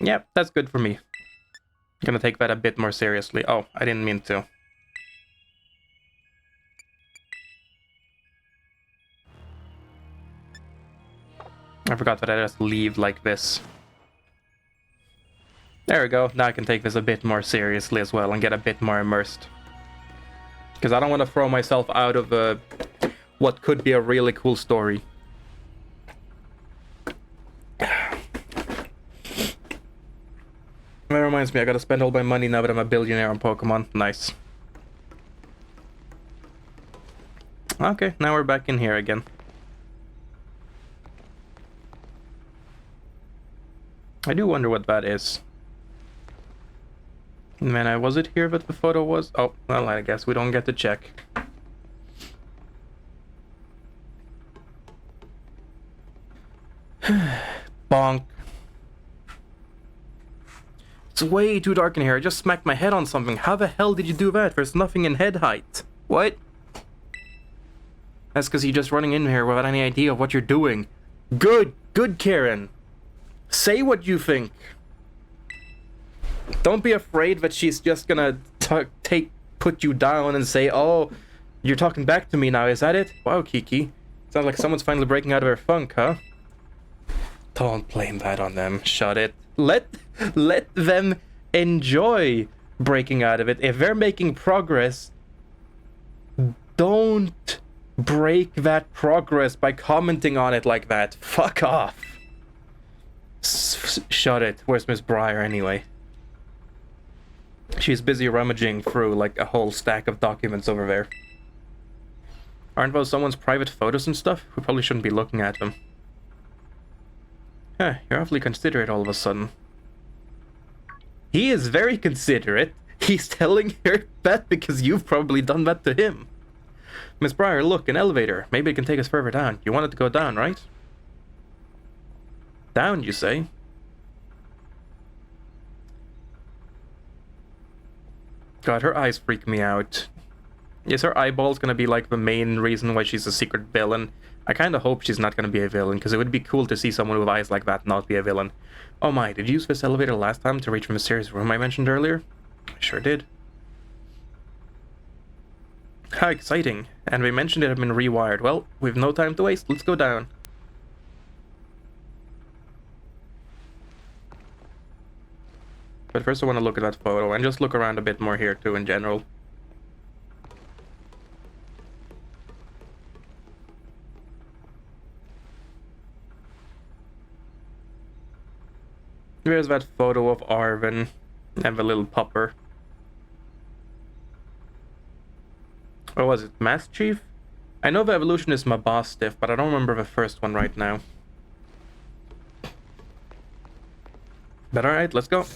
Yep, that's good for me. I'm gonna take that a bit more seriously. Oh, I didn't mean to. I forgot that I just leave like this. There we go. Now I can take this a bit more seriously as well and get a bit more immersed. Because I don't want to throw myself out of what could be a really cool story. That reminds me, I gotta spend all my money now that I'm a billionaire on Pokemon. Nice. Okay, now we're back in here again. I do wonder what that is. Man, was it here that the photo was? Oh, well, I guess we don't get to check. Bonk. It's way too dark in here. I just smacked my head on something. How the hell did you do that? There's nothing in head height. What? That's because you're just running in here without any idea of what you're doing. Good. Good, Karen. Say what you think. Don't be afraid that she's just gonna put you down and say, oh, you're talking back to me now, is that it? Wow, Kiki. Sounds like someone's finally breaking out of their funk, huh? Don't blame that on them. Shut it. Let them enjoy breaking out of it. If they're making progress, don't break that progress by commenting on it like that. Fuck off. Shut it. Where's Miss Briar anyway? She's busy rummaging through like a whole stack of documents over there. Aren't those someone's private photos and stuff? We probably shouldn't be looking at them. Huh, you're awfully considerate all of a sudden. He is very considerate. He's telling her that because you've probably done that to him. Miss Briar, look, an elevator. Maybe it can take us further down. You want it to go down, right? Down, you say? God, her eyes freak me out. Is her eyeball's gonna be like the main reason why she's a secret villain? I kinda hope she's not gonna be a villain, because it would be cool to see someone with eyes like that not be a villain. Oh my, did you use this elevator last time to reach the mysterious room I mentioned earlier? I sure did. How exciting. And we mentioned it had been rewired. Well, we've no time to waste. Let's go down. But first I want to look at that photo and just look around a bit more here too in general. There's that photo of Arvin and the little pupper. Or was it Master Chief? I know the evolution is Mabastiff, but I don't remember the first one right now. But alright, let's go.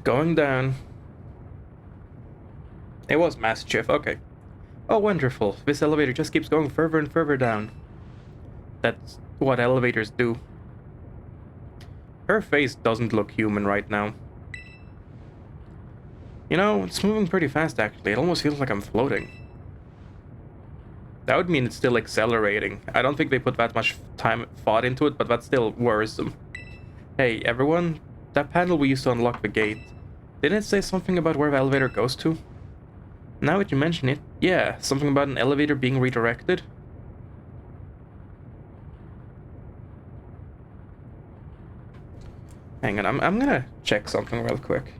Going down. It was Master Chief, okay. Oh, wonderful. This elevator just keeps going further and further down. That's what elevators do. Her face doesn't look human right now. You know, it's moving pretty fast actually. It almost feels like I'm floating. That would mean it's still accelerating. I don't think they put that much thought into it, but that's still worrisome. Hey, everyone, that panel we used to unlock the gate, didn't it say something about where the elevator goes to? Now that you mention it, yeah, something about an elevator being redirected. Hang on, I'm gonna check something real quick.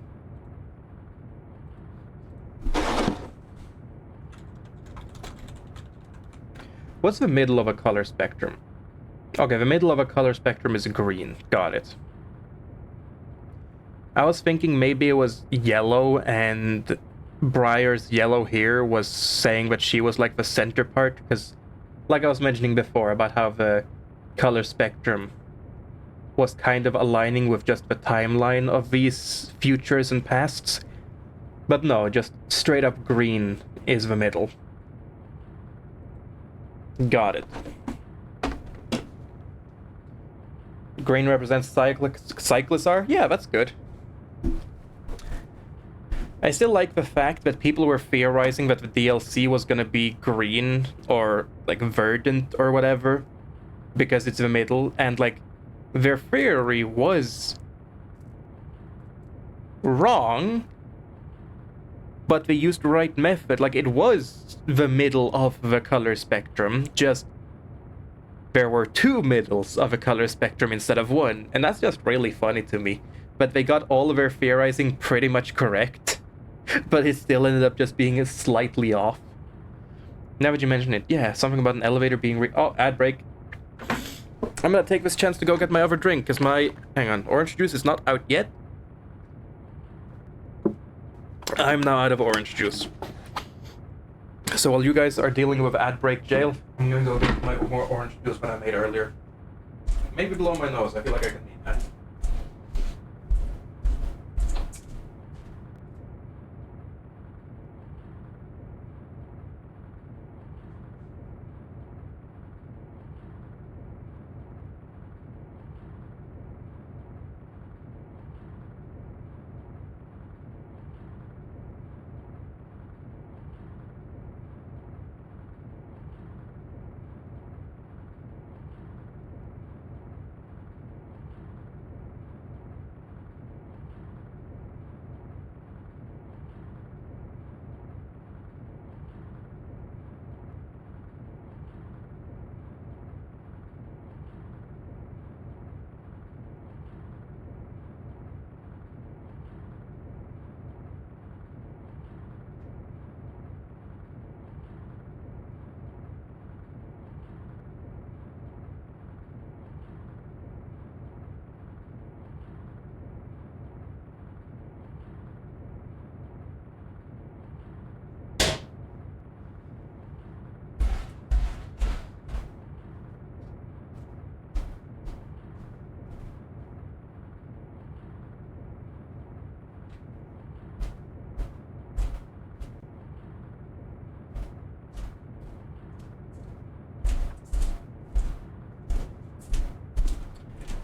What's the middle of a color spectrum? Okay, the middle of a color spectrum is green. Got it. I was thinking maybe it was yellow and Briar's yellow here was saying that she was like the center part, because like I was mentioning before about how the color spectrum was kind of aligning with just the timeline of these futures and pasts. But no, just straight up green is the middle. Got it. Green represents cyclists are? Yeah, that's good. I still like the fact that people were theorizing that the DLC was gonna be green or like verdant or whatever because it's the middle, and like their theory was wrong, but they used the right method. Like it was the middle of the color spectrum, just there were two middles of a color spectrum instead of one, and that's just really funny to me. But they got all of their theorizing pretty much correct, but it still ended up just being slightly off. Now that you mention it, yeah, something about an elevator being oh, ad break. I'm gonna take this chance to go get my other drink, because my... hang on, orange juice is not out yet. I'm now out of orange juice. So while you guys are dealing with ad break jail, I'm gonna go get my more orange juice that I made earlier. Maybe below my nose, I feel like I can need that.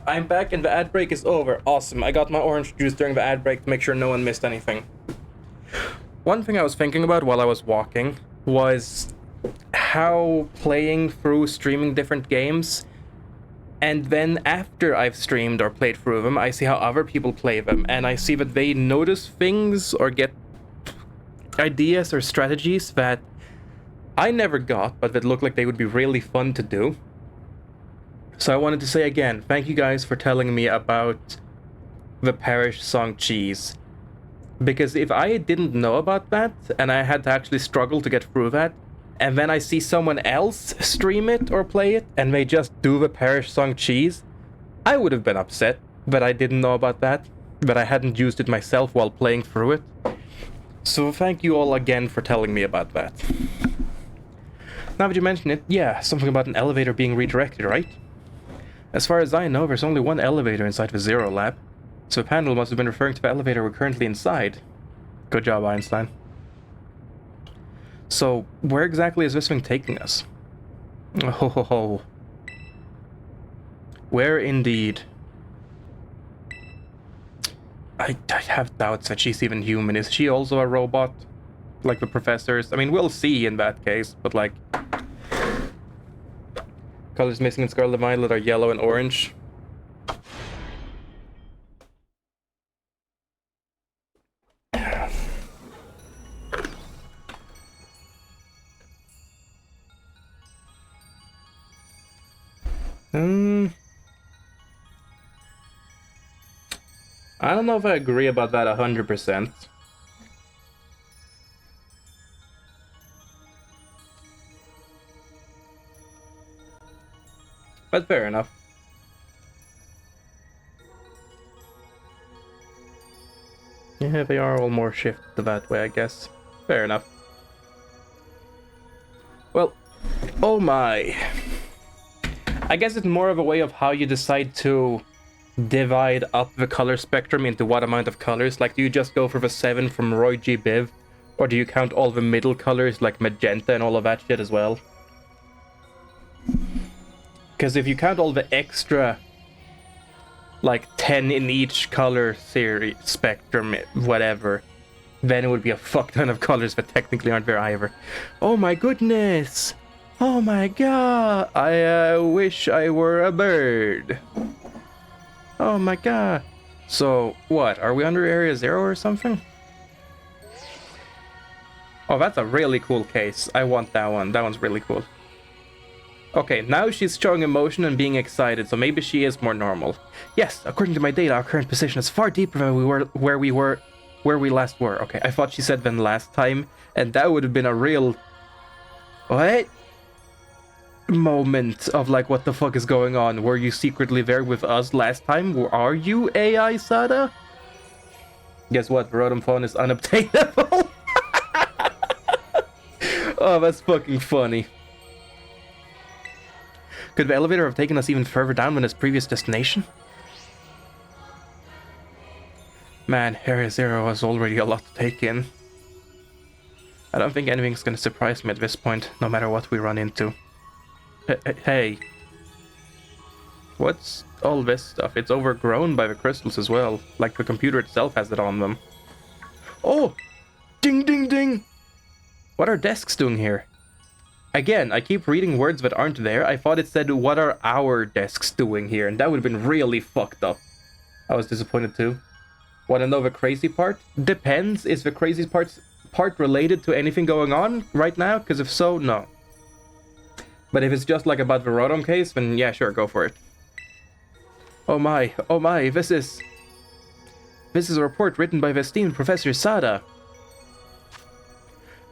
I'm back and the ad break is over. Awesome. I got my orange juice during the ad break to make sure no one missed anything. One thing I was thinking about while I was walking was how playing through streaming different games, and then after I've streamed or played through them, I see how other people play them, and I see that they notice things or get ideas or strategies that I never got, but that look like they would be really fun to do. So I wanted to say again, thank you guys for telling me about the Parish song Cheese. Because if I didn't know about that, and I had to actually struggle to get through that, and then I see someone else stream it or play it, and they just do the Parish Song Cheese, I would have been upset that I didn't know about that, that I hadn't used it myself while playing through it. So thank you all again for telling me about that. Now that you mention it, yeah, something about an elevator being redirected, right? As far as I know, there's only one elevator inside the Zero Lab, so the panel must have been referring to the elevator we're currently inside. Good job, Einstein. So, where exactly is this thing taking us? Oh ho ho ho. Where indeed? I have doubts that she's even human. Is she also a robot? Like the professors? I mean, we'll see in that case, but like... Colors missing in Scarlet and Violet are yellow and orange. I don't know if I agree about that 100%. But fair enough. Yeah, they are all more shifted that way, I guess. Fair enough. Well, oh my. I guess it's more of a way of how you decide to divide up the color spectrum into what amount of colors. Like, do you just go for the 7 from Roy G. Biv? Or do you count all the middle colors like magenta and all of that shit as well? Because if you count all the extra, like 10 in each color series, spectrum, whatever, then it would be a fuck ton of colors that technically aren't there either. Oh my goodness! Oh my god! I wish I were a bird. Oh my god. So, what? Are we under Area 0 or something? Oh, that's a really cool case. I want that one. That one's really cool. Okay, now she's showing emotion and being excited, so maybe she is more normal. Yes, according to my data, our current position is far deeper than where we last were. Okay, I thought she said than last time, and that would have been a real... What? Moment of like, what the fuck is going on? Were you secretly there with us last time? Are you AI Sada? Guess what? Rotom phone is unobtainable. Oh, that's fucking funny. Could the elevator have taken us even further down than its previous destination? Man, Area 0 was already a lot to take in. I don't think anything's gonna surprise me at this point, no matter what we run into. Hey. What's all this stuff? It's overgrown by the crystals as well. Like the computer itself has it on them. Oh! Ding ding ding! What are desks doing here? Again, I keep reading words that aren't there. I thought it said, what are our desks doing here? And that would have been really fucked up. I was disappointed too. Wanna know the crazy part? Depends. Is the crazy part related to anything going on right now? Because if so, no. But if it's just like about the Rotom case, then yeah, sure, go for it. Oh my, this is a report written by the esteemed Professor Sada.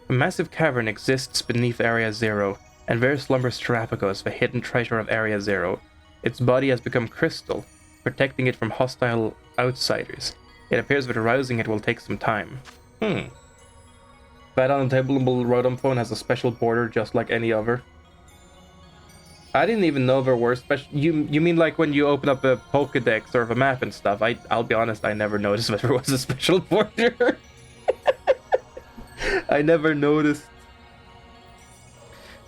A massive cavern exists beneath Area 0, and there slumbers Terapagos, the hidden treasure of Area 0. Its body has become crystal, protecting it from hostile outsiders. It appears that arousing it will take some time. That unattainable Rotom phone has a special border just like any other. I didn't even know there were special... You mean like when you open up a Pokedex or a map and stuff? I'll be honest, I never noticed that there was a special border. I never noticed.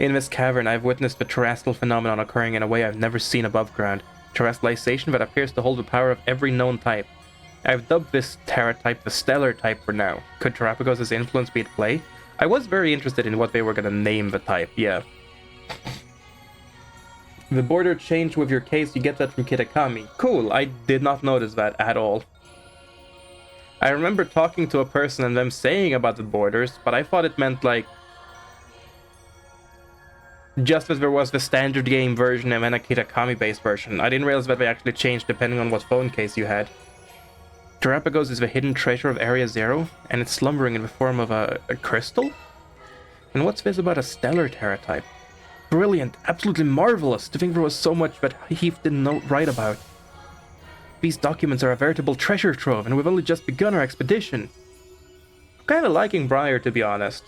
In this cavern, I've witnessed the terrestrial phenomenon occurring in a way I've never seen above ground. Terrestrialization that appears to hold the power of every known type. I've dubbed this Terra type the Stellar type for now. Could Terapagos' influence be at play? I was very interested in what they were gonna name the type, yeah. The border changed with your case, you get that from Kitakami. Cool, I did not notice that at all. I remember talking to a person and them saying about the borders, but I thought it meant like... just as there was the standard game version and then a Kitakami based version. I didn't realize that they actually changed depending on what phone case you had. Terapagos is the hidden treasure of Area Zero, and it's slumbering in the form of a crystal? And what's this about a stellar Terra type? Brilliant, absolutely marvelous. To think there was so much that Heath didn't write about. These documents are a veritable treasure trove, and we've only just begun our expedition. I'm kind of liking Briar, to be honest.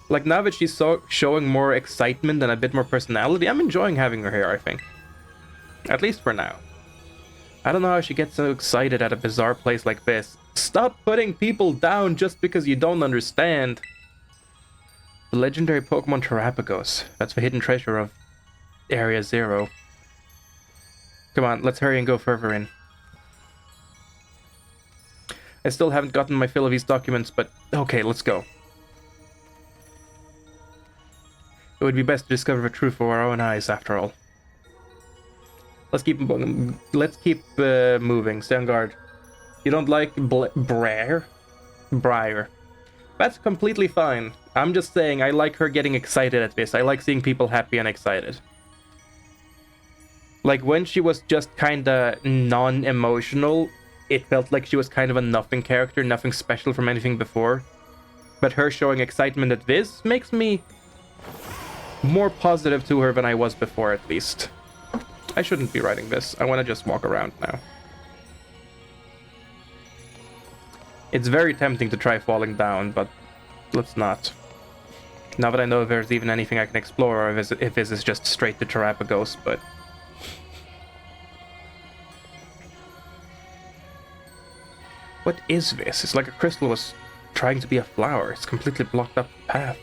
Like, now that she's showing more excitement and a bit more personality, I'm enjoying having her here, I think. At least for now. I don't know how she gets so excited at a bizarre place like this. Stop putting people down just because you don't understand. The legendary Pokemon Terapagos. That's the hidden treasure of Area Zero. Come on, let's hurry and go further in. I still haven't gotten my fill of these documents, but okay, let's go. It would be best to discover the truth for our own eyes, after all. Let's keep moving. Stay on guard. You don't like Briar? That's completely fine. I'm just saying I like her getting excited at this. I like seeing people happy and excited. Like, when she was just kinda non-emotional, it felt like she was kind of a nothing character, nothing special from anything before. But her showing excitement at this makes me more positive to her than I was before, at least. I shouldn't be writing this. I want to just walk around now. It's very tempting to try falling down, but let's not. Now that I know if there's even anything I can explore, or if this is just straight to Terapagos, but... What is this? It's like a crystal was trying to be a flower. It's completely blocked up the path.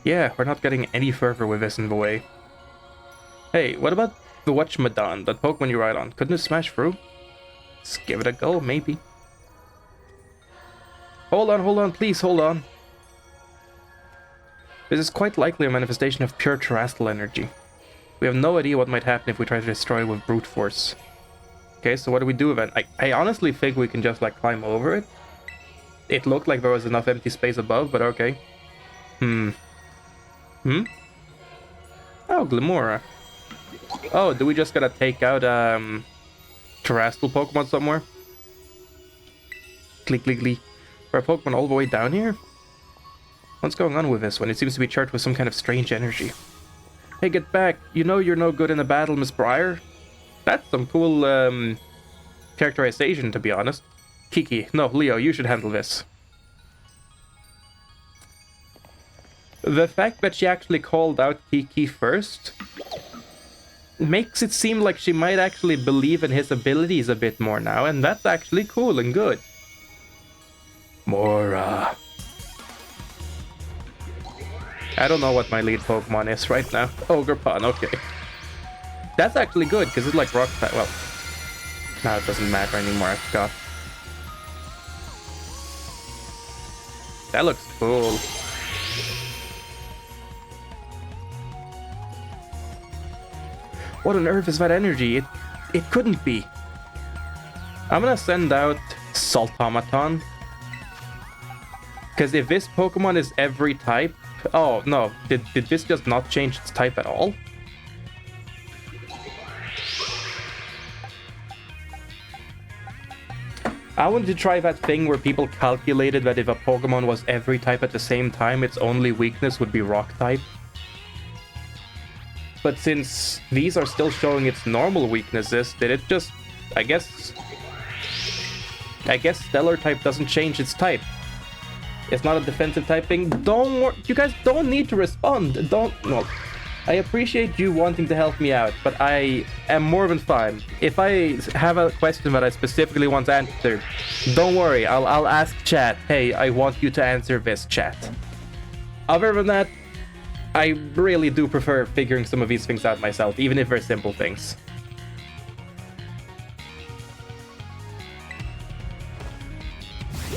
Yeah, we're not getting any further with this in the way. Hey, what about the Whatchmadon, that Pokemon you ride on? Couldn't it smash through? Let's give it a go, maybe. Hold on, please, hold on. This is quite likely a manifestation of pure terrestrial energy. We have no idea what might happen if we try to destroy it with brute force. Okay, so what do we do with it? I honestly think we can just, like, climb over it. It looked like there was enough empty space above, but okay. Oh, Glimora. Oh, do we just gotta take out, terrestrial Pokemon somewhere? Click, click, click. Are our Pokemon all the way down here? What's going on with this one? It seems to be charged with some kind of strange energy. Hey, get back! You know you're no good in a battle, Miss Briar. That's some cool, characterization, to be honest. Kiki, no, Leo, you should handle this. The fact that she actually called out Kiki first makes it seem like she might actually believe in his abilities a bit more now, and that's actually cool and good. Mora. I don't know what my lead Pokemon is right now. Ogerpon, okay. That's actually good, because it's like rock type. Well, now it doesn't matter anymore, I forgot. That looks cool. What on earth is that energy? It couldn't be. I'm gonna send out Saltomaton. Because if this Pokemon is every type... Oh, no. Did this just not change its type at all? I wanted to try that thing where people calculated that if a Pokemon was every type at the same time, its only weakness would be Rock type. But since these are still showing its normal weaknesses, did it just... I guess Stellar type doesn't change its type. It's not a defensive typing. You guys don't need to respond. No. I appreciate you wanting to help me out, but I am more than fine. If I have a question that I specifically want answered, don't worry, I'll ask chat. Hey, I want you to answer this, chat. Other than that, I really do prefer figuring some of these things out myself, even if they're simple things.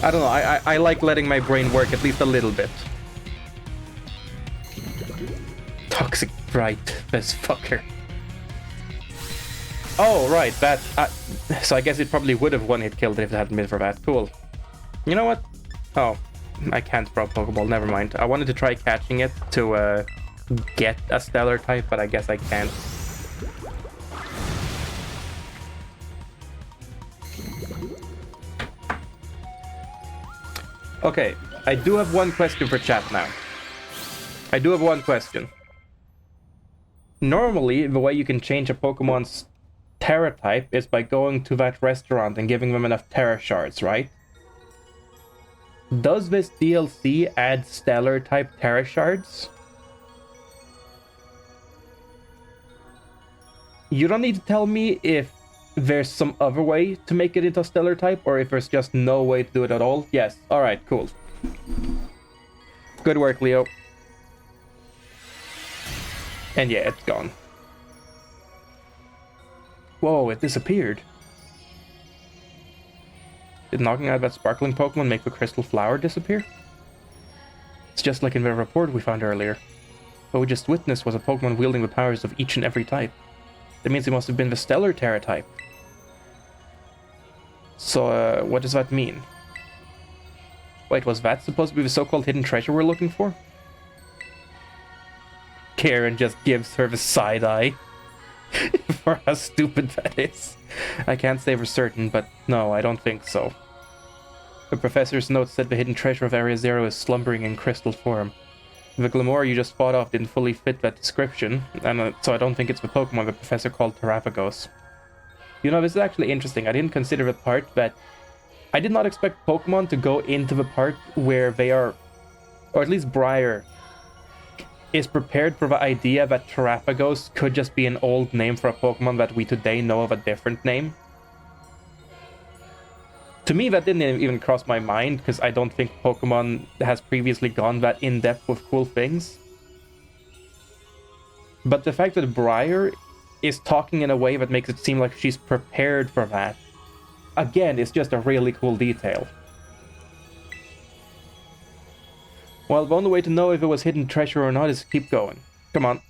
I don't know, I like letting my brain work at least a little bit. Toxic Bright, this fucker. Oh, right, that... so I guess it probably would have one-hit killed it if it hadn't been for that. Cool. You know what? Oh, I can't throw Pokeball, never mind. I wanted to try catching it to get a Stellar type, but I guess I can't. Okay, I do have one question for chat now. I do have one question. Normally, the way you can change a Pokemon's Terra type is by going to that restaurant and giving them enough Terra shards, right? Does this DLC add Stellar type Terra shards? You don't need to tell me if there's some other way to make it into Stellar type or if there's just no way to do it at all. Yes, alright, cool. Good work, Leo. And yeah, it's gone. Whoa, it disappeared. Did knocking out that sparkling Pokemon make the crystal flower disappear? It's just like in the report we found earlier. What we just witnessed was a Pokemon wielding the powers of each and every type. That means it must have been the Stellar Terra type. So, what does that mean? Wait, was that supposed to be the so-called hidden treasure we're looking for? Karen just gives her the side-eye. For how stupid that is. I can't say for certain, but no, I don't think so. The professor's note said the hidden treasure of Area Zero is slumbering in crystal form. The Glamour you just fought off didn't fully fit that description, and so I don't think it's the Pokemon the professor called Terrapagos. You know, this is actually interesting. I didn't consider the part that... I did not expect Pokemon to go into the part where they are... Or at least Briar is prepared for the idea that Terrapagos could just be an old name for a Pokemon that we today know of a different name. To me, that didn't even cross my mind, because I don't think Pokemon has previously gone that in-depth with cool things. But the fact that Briar is talking in a way that makes it seem like she's prepared for that, again, is just a really cool detail. Well, the only way to know if it was hidden treasure or not is to keep going. Come on.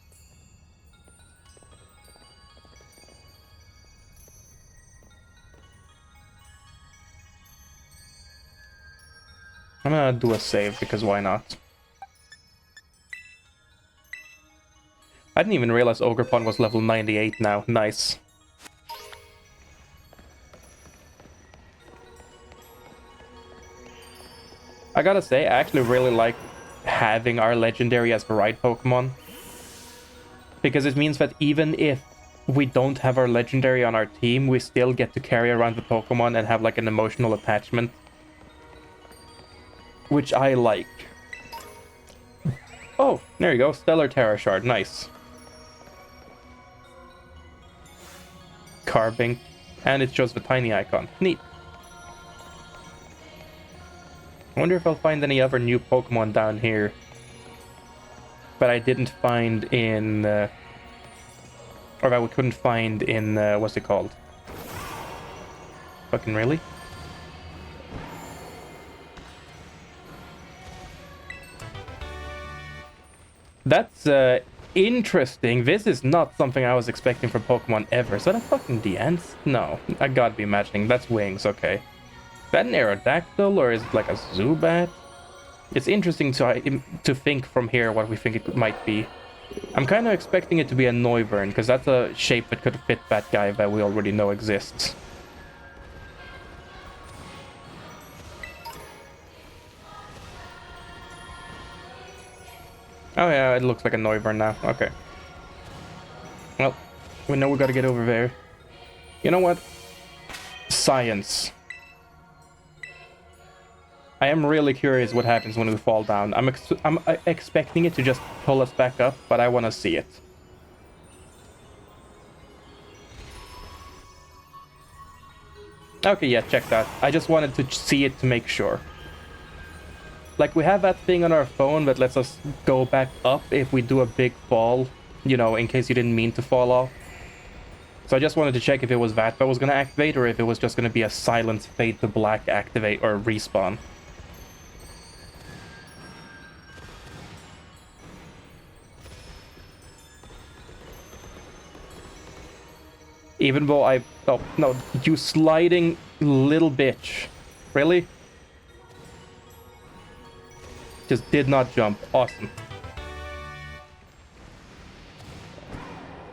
I'm gonna do a save, because why not? I didn't even realize Ogerpon was level 98 now. Nice. I gotta say, I actually really like having our legendary as the right Pokemon. Because it means that even if we don't have our legendary on our team, we still get to carry around the Pokemon and have like an emotional attachment. Which I like. Oh, there you go. Stellar Terra Shard. Nice. Carbink. And it shows the tiny icon. Neat. I wonder if I'll find any other new Pokemon down here that I didn't find in... or that we couldn't find in... what's it called? Fucking really? That's interesting. This is not something I was expecting from Pokemon ever. Is that a fucking Deance? No, I gotta be imagining. That's wings, okay. Is that an Aerodactyl or is it like a Zubat? It's interesting to think from here what we think it might be. I'm kind of expecting it to be a Noivern, because that's a shape that could fit that guy that we already know exists. Oh yeah, it looks like a Noivern now. Okay. Well, we know we gotta get over there. You know what? Science. I am really curious what happens when we fall down. I'm expecting it to just pull us back up, but I want to see it. Okay, yeah, check that. I just wanted to see it to make sure. Like, we have that thing on our phone that lets us go back up if we do a big fall, you know, in case you didn't mean to fall off. So I just wanted to check if it was that was going to activate, or if it was just going to be a silent fade to black activate or respawn. Even though I... Oh, no, you sliding little bitch. Really? Just did not jump. Awesome.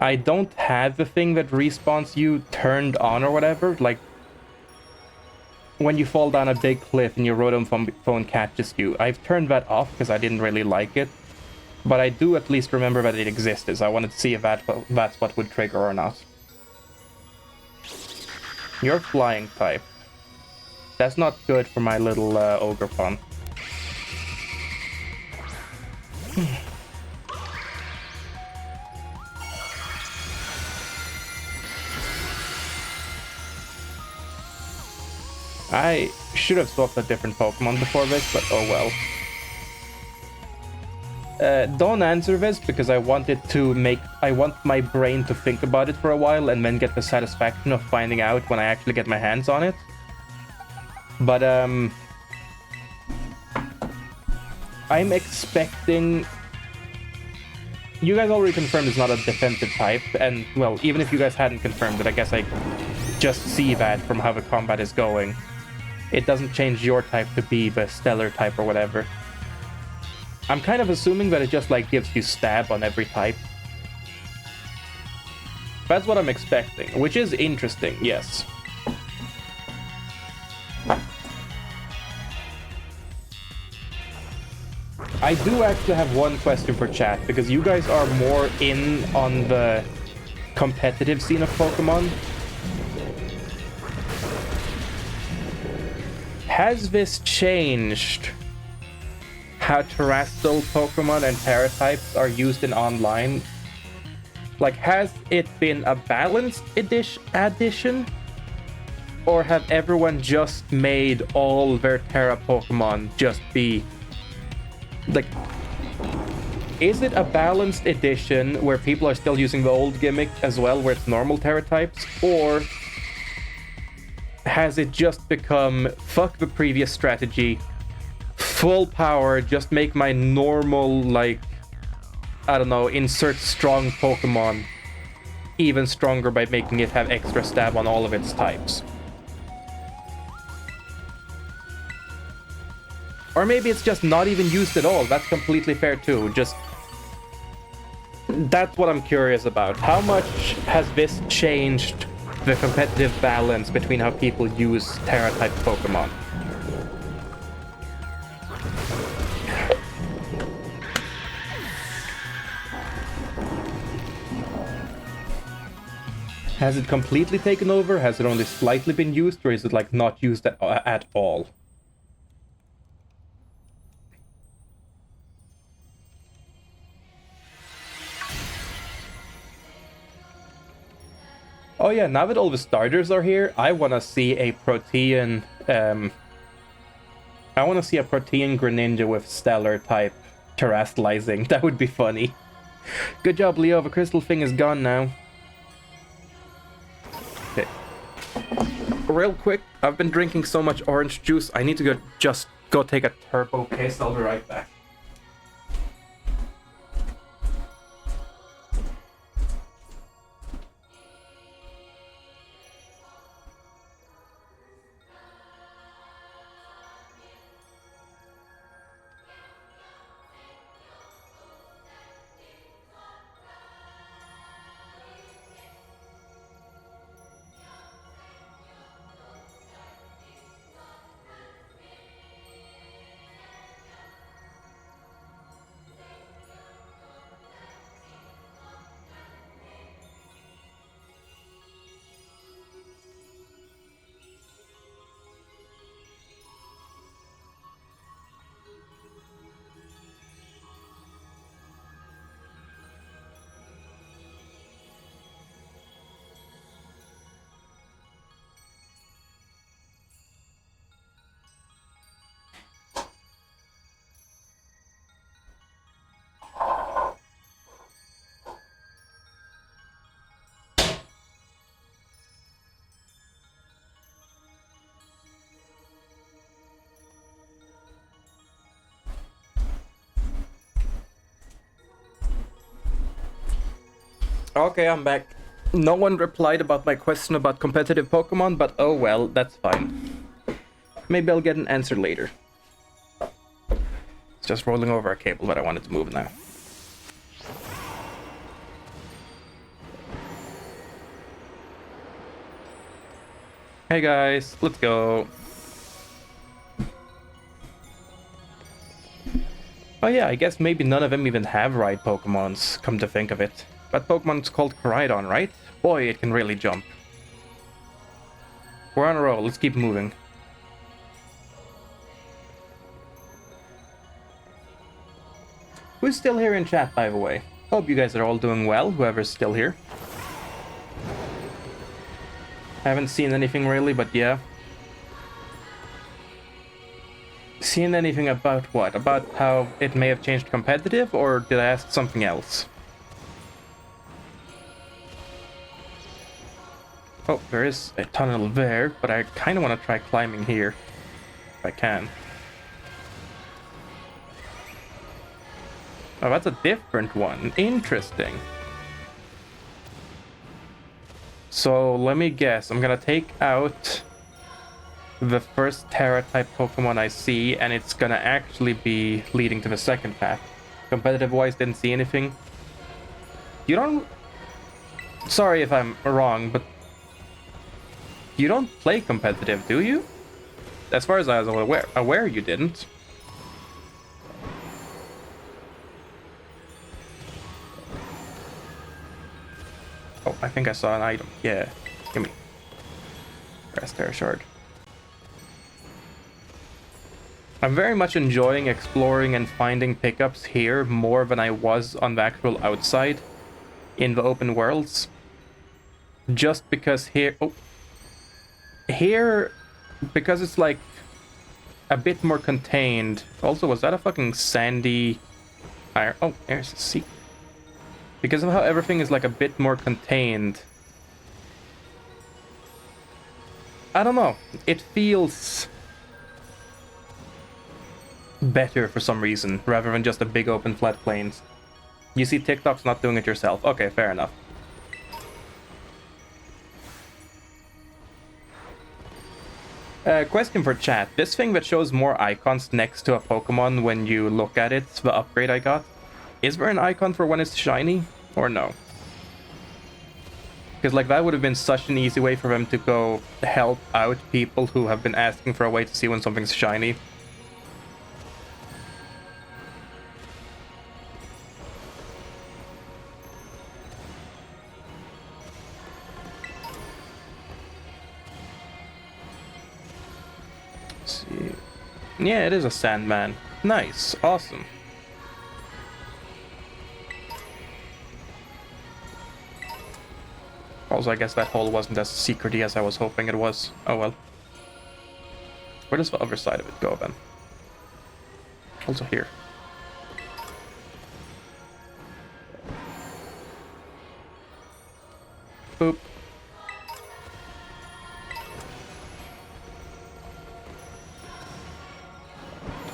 I don't have the thing that respawns you turned on or whatever. Like, when you fall down a big cliff and your Rotom phone catches you. I've turned that off because I didn't really like it. But I do at least remember that it existed, so I wanted to see if that's what would trigger or not. You're flying type. That's not good for my little ogre pun. I should have swapped a different Pokemon before this, but oh well. Don't answer this because I want my brain to think about it for a while and then get the satisfaction of finding out when I actually get my hands on it. But I'm expecting. You guys already confirmed it's not a defensive type, and well, even if you guys hadn't confirmed it, I guess I just see that from how the combat is going. It doesn't change your type to be the stellar type or whatever. I'm kind of assuming that it just like gives you stab on every type. That's what I'm expecting, which is interesting, yes. I do actually have one question for chat, because you guys are more in on the competitive scene of Pokemon. Has this changed how terrestrial Pokemon and Terra types are used in online? Like, has it been a balanced addition? Or have everyone just made all their Terra Pokemon just be... Like, is it a balanced edition where people are still using the old gimmick as well, where it's normal Terra types? Or has it just become, fuck the previous strategy, full power, just make my normal, like, I don't know, insert strong Pokemon even stronger by making it have extra stab on all of its types? Or maybe it's just not even used at all. That's completely fair too. Just... that's what I'm curious about. How much has this changed the competitive balance between how people use Terra-type Pokemon? Has it completely taken over? Has it only slightly been used? Or is it like not used at all? Oh yeah, now that all the starters are here, I want to see a Protean... I want to see a Protean Greninja with Stellar type terrestrializing. That would be funny. Good job, Leo. The crystal thing is gone now. Okay. Real quick, I've been drinking so much orange juice, I need to just go take a turbo piss. I'll be right back. Okay, I'm back. No one replied about my question about competitive Pokemon, but oh well, that's fine. Maybe I'll get an answer later. It's just rolling over a cable, but I wanted to move now. Hey guys, let's go. Oh yeah, I guess maybe none of them even have ride Pokemons, come to think of it. That Pokemon's called Koraidon, right? Boy, it can really jump. We're on a roll, let's keep moving. Who's still here in chat, by the way? Hope you guys are all doing well, whoever's still here. Haven't seen anything really, but yeah. Seen anything about what? About how it may have changed competitive, or did I ask something else? Oh, there is a tunnel there, but I kind of want to try climbing here. If I can. Oh, that's a different one. Interesting. So, let me guess. I'm gonna take out the first Terra-type Pokemon I see, and it's gonna actually be leading to the second path. Competitive-wise, didn't see anything. You don't... Sorry if I'm wrong, but... You don't play competitive, do you? As far as I was aware you didn't. Oh, I think I saw an item. Yeah, gimme. Rest Terra Shard. I'm very much enjoying exploring and finding pickups here more than I was on the actual outside in the open worlds. Just because here... Oh. Here, because it's like a bit more contained. Also, was that a fucking sandy iron? Oh, there's a secret. Because of how everything is like a bit more contained. I don't know. It feels better for some reason, rather than just a big open flat plains. You see TikTok's not doing it yourself. Okay, fair enough. Question for chat. This thing that shows more icons next to a Pokemon when you look at it, the upgrade I got, is there an icon for when it's shiny, or no? Because like that would have been such an easy way for them to go help out people who have been asking for a way to see when something's shiny. Let's see. Yeah, it is a Sandman. Nice, awesome. Also, I guess that hole wasn't as secrety as I was hoping it was. Oh well. Where does the other side of it go then? Also here. Boop.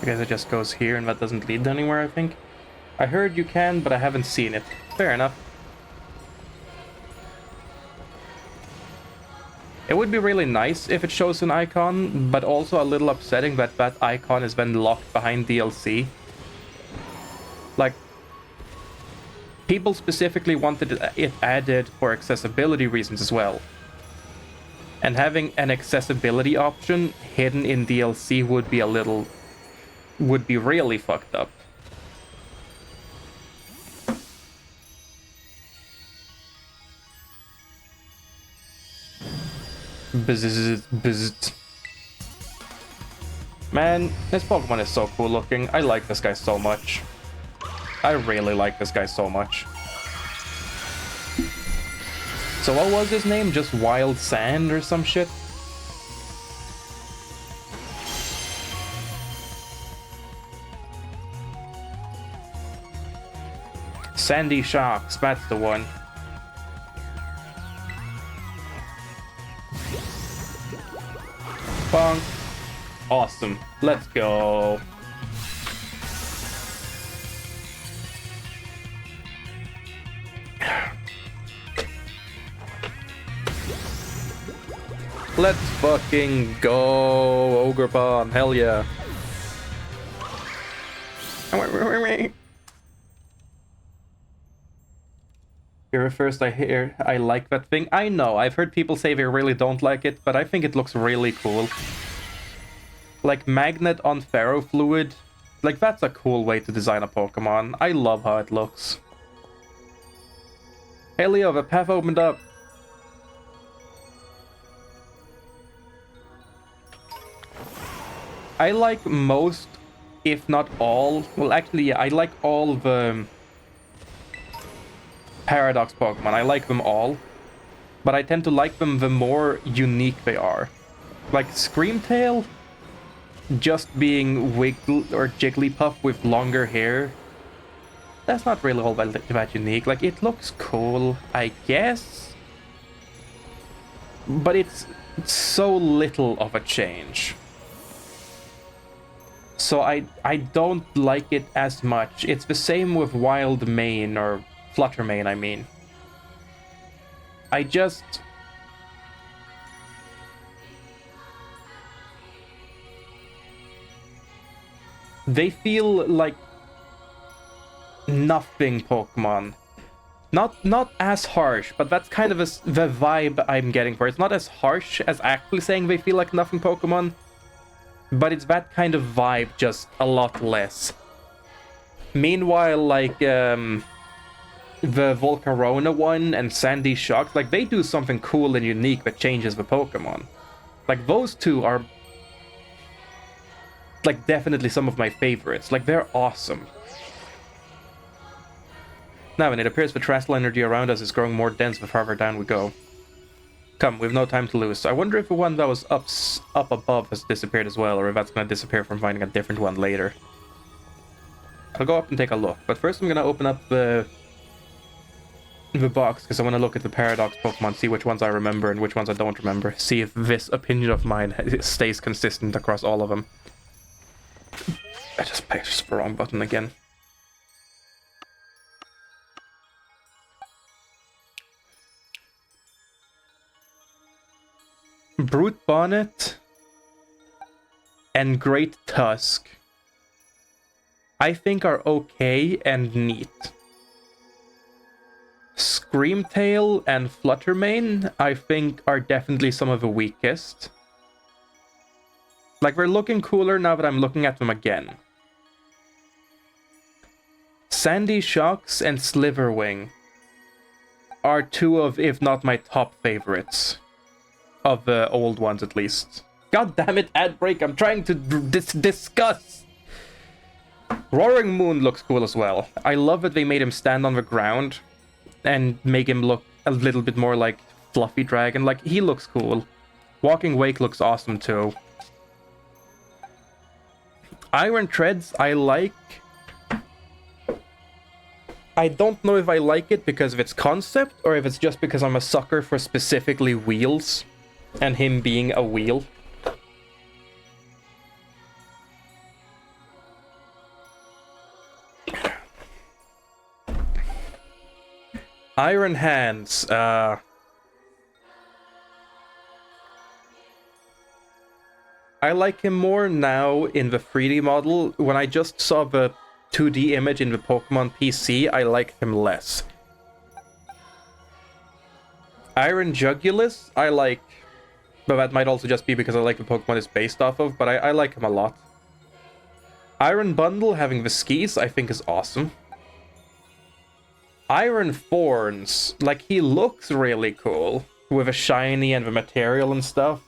I guess it just goes here and that doesn't lead anywhere, I think. I heard you can, but I haven't seen it. Fair enough. It would be really nice if it shows an icon, but also a little upsetting that that icon is then locked behind DLC. Like, people specifically wanted it added for accessibility reasons as well. And having an accessibility option hidden in DLC would be would be really fucked up. Bzzzt. Man, this Pokemon is so cool looking. I like this guy so much. I really like this guy so much. So what was his name? Just Wild Sand or some shit? Sandy Sharks, that's the one. Bonk. Awesome. Let's go. Let's fucking go, Ogre Bomb. Hell yeah. Here first I like that thing. I know, I've heard people say they really don't like it, but I think it looks really cool. Like Magnet on Ferrofluid Like, that's a cool way to design a Pokemon. I love how it looks. Hey Leo, the path opened up. I like most, if not all, well actually yeah, I like all the Paradox Pokemon. I like them all, but I tend to like them the more unique they are. Like Screamtail, just being Wiggle or Jigglypuff with longer hair, that's not really all that unique. Like, it looks cool, I guess, but it's so little of a change. So I don't like it as much. It's the same with Wild Mane, or Flutter Mane, I mean. I just... They feel like nothing Pokemon. Not as harsh, but that's kind of the vibe I'm getting for it. It's not as harsh as actually saying they feel like nothing Pokemon, but it's that kind of vibe, just a lot less. Meanwhile, like, the Volcarona one and Sandy Shock, like, they do something cool and unique that changes the Pokemon. Like, those two are, like, definitely some of my favorites. Like, they're awesome. Now, when it appears the terrestrial energy around us is growing more dense the farther down we go. Come, we've no time to lose. I wonder if the one that was up above has disappeared as well, or if that's going to disappear from finding a different one later. I'll go up and take a look, but first I'm going to open up the box, because I want to look at the Paradox Pokemon, see which ones I remember and which ones I don't remember. See if this opinion of mine stays consistent across all of them. I just pressed the wrong button again. Brute Bonnet and Great Tusk, I think, are okay and neat. Screamtail and Fluttermane, I think, are definitely some of the weakest. Like, they're looking cooler now that I'm looking at them again. Sandy Shocks and Sliverwing are two of, if not my top favorites. Of the old ones, at least. God damn it, ad break, I'm trying to discuss! Roaring Moon looks cool as well. I love that they made him stand on the ground and make him look a little bit more like Fluffy Dragon. Like, he looks cool. Walking Wake looks awesome too. Iron Treads, I like. I don't know if I like it because of its concept, or if it's just because I'm a sucker for specifically wheels, and him being a wheel. Iron Hands, I like him more now in the 3D model. When I just saw the 2D image in the Pokemon PC, I liked him less. Iron Jugulus, I like, but that might also just be because I like the Pokemon it's based off of, but I like him a lot. Iron Bundle having the skis, I think, is awesome. Iron Thorns, like, he looks really cool with a shiny and the material and stuff.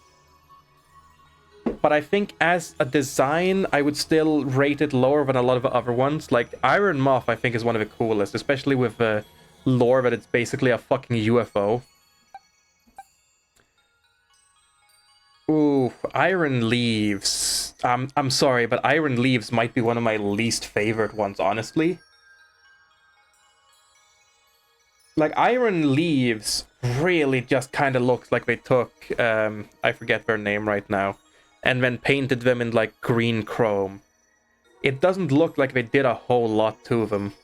But I think as a design, I would still rate it lower than a lot of the other ones. Like, Iron Moth, I think, is one of the coolest, especially with the lore that it's basically a fucking UFO. Ooh, Iron Leaves. I'm sorry, but Iron Leaves might be one of my least favorite ones, honestly. Like, Iron Leaves really just kind of looks like they took, I forget their name right now, and then painted them in, like, green chrome. It doesn't look like they did a whole lot to them.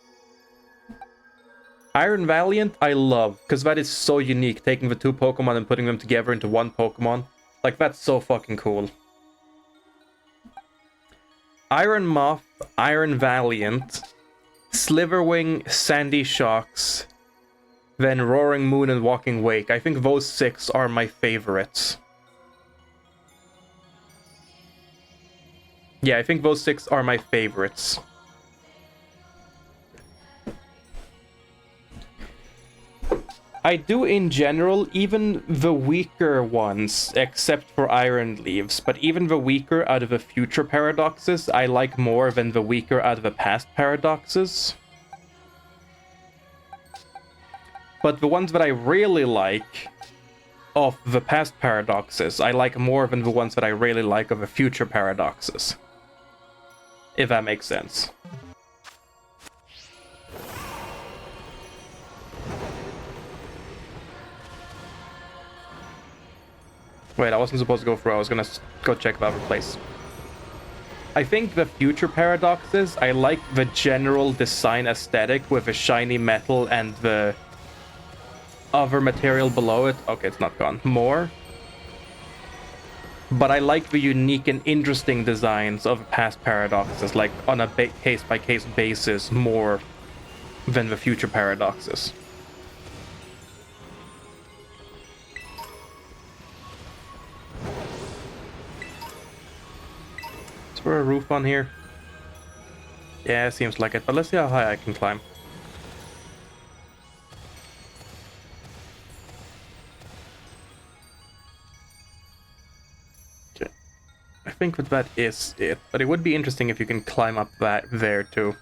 Iron Valiant, I love, because that is so unique, taking the two Pokemon and putting them together into one Pokemon. Like, that's so fucking cool. Iron Moth, Iron Valiant, Sliverwing, Sandy Shocks, then Roaring Moon and Walking Wake. I think those 6 are my favorites. Yeah, I think those 6 are my favorites. I do in general, even the weaker ones, except for Iron Leaves, but even the weaker out of the future paradoxes, I like more than the weaker out of the past paradoxes. But the ones that I really like of the past paradoxes, I like more than the ones that I really like of the future paradoxes. If that makes sense. Wait, I wasn't supposed to go through. I was gonna go check the other place. I think the future paradoxes, I like the general design aesthetic with the shiny metal and the other material below it. Okay, it's not gone. More. But I like the unique and interesting designs of past paradoxes, like on a case-by-case basis, more than the future paradoxes. Is there a roof on here? Yeah, it seems like it, but let's see how high I can climb. Okay. I think that is it, but it would be interesting if you can climb up that there too.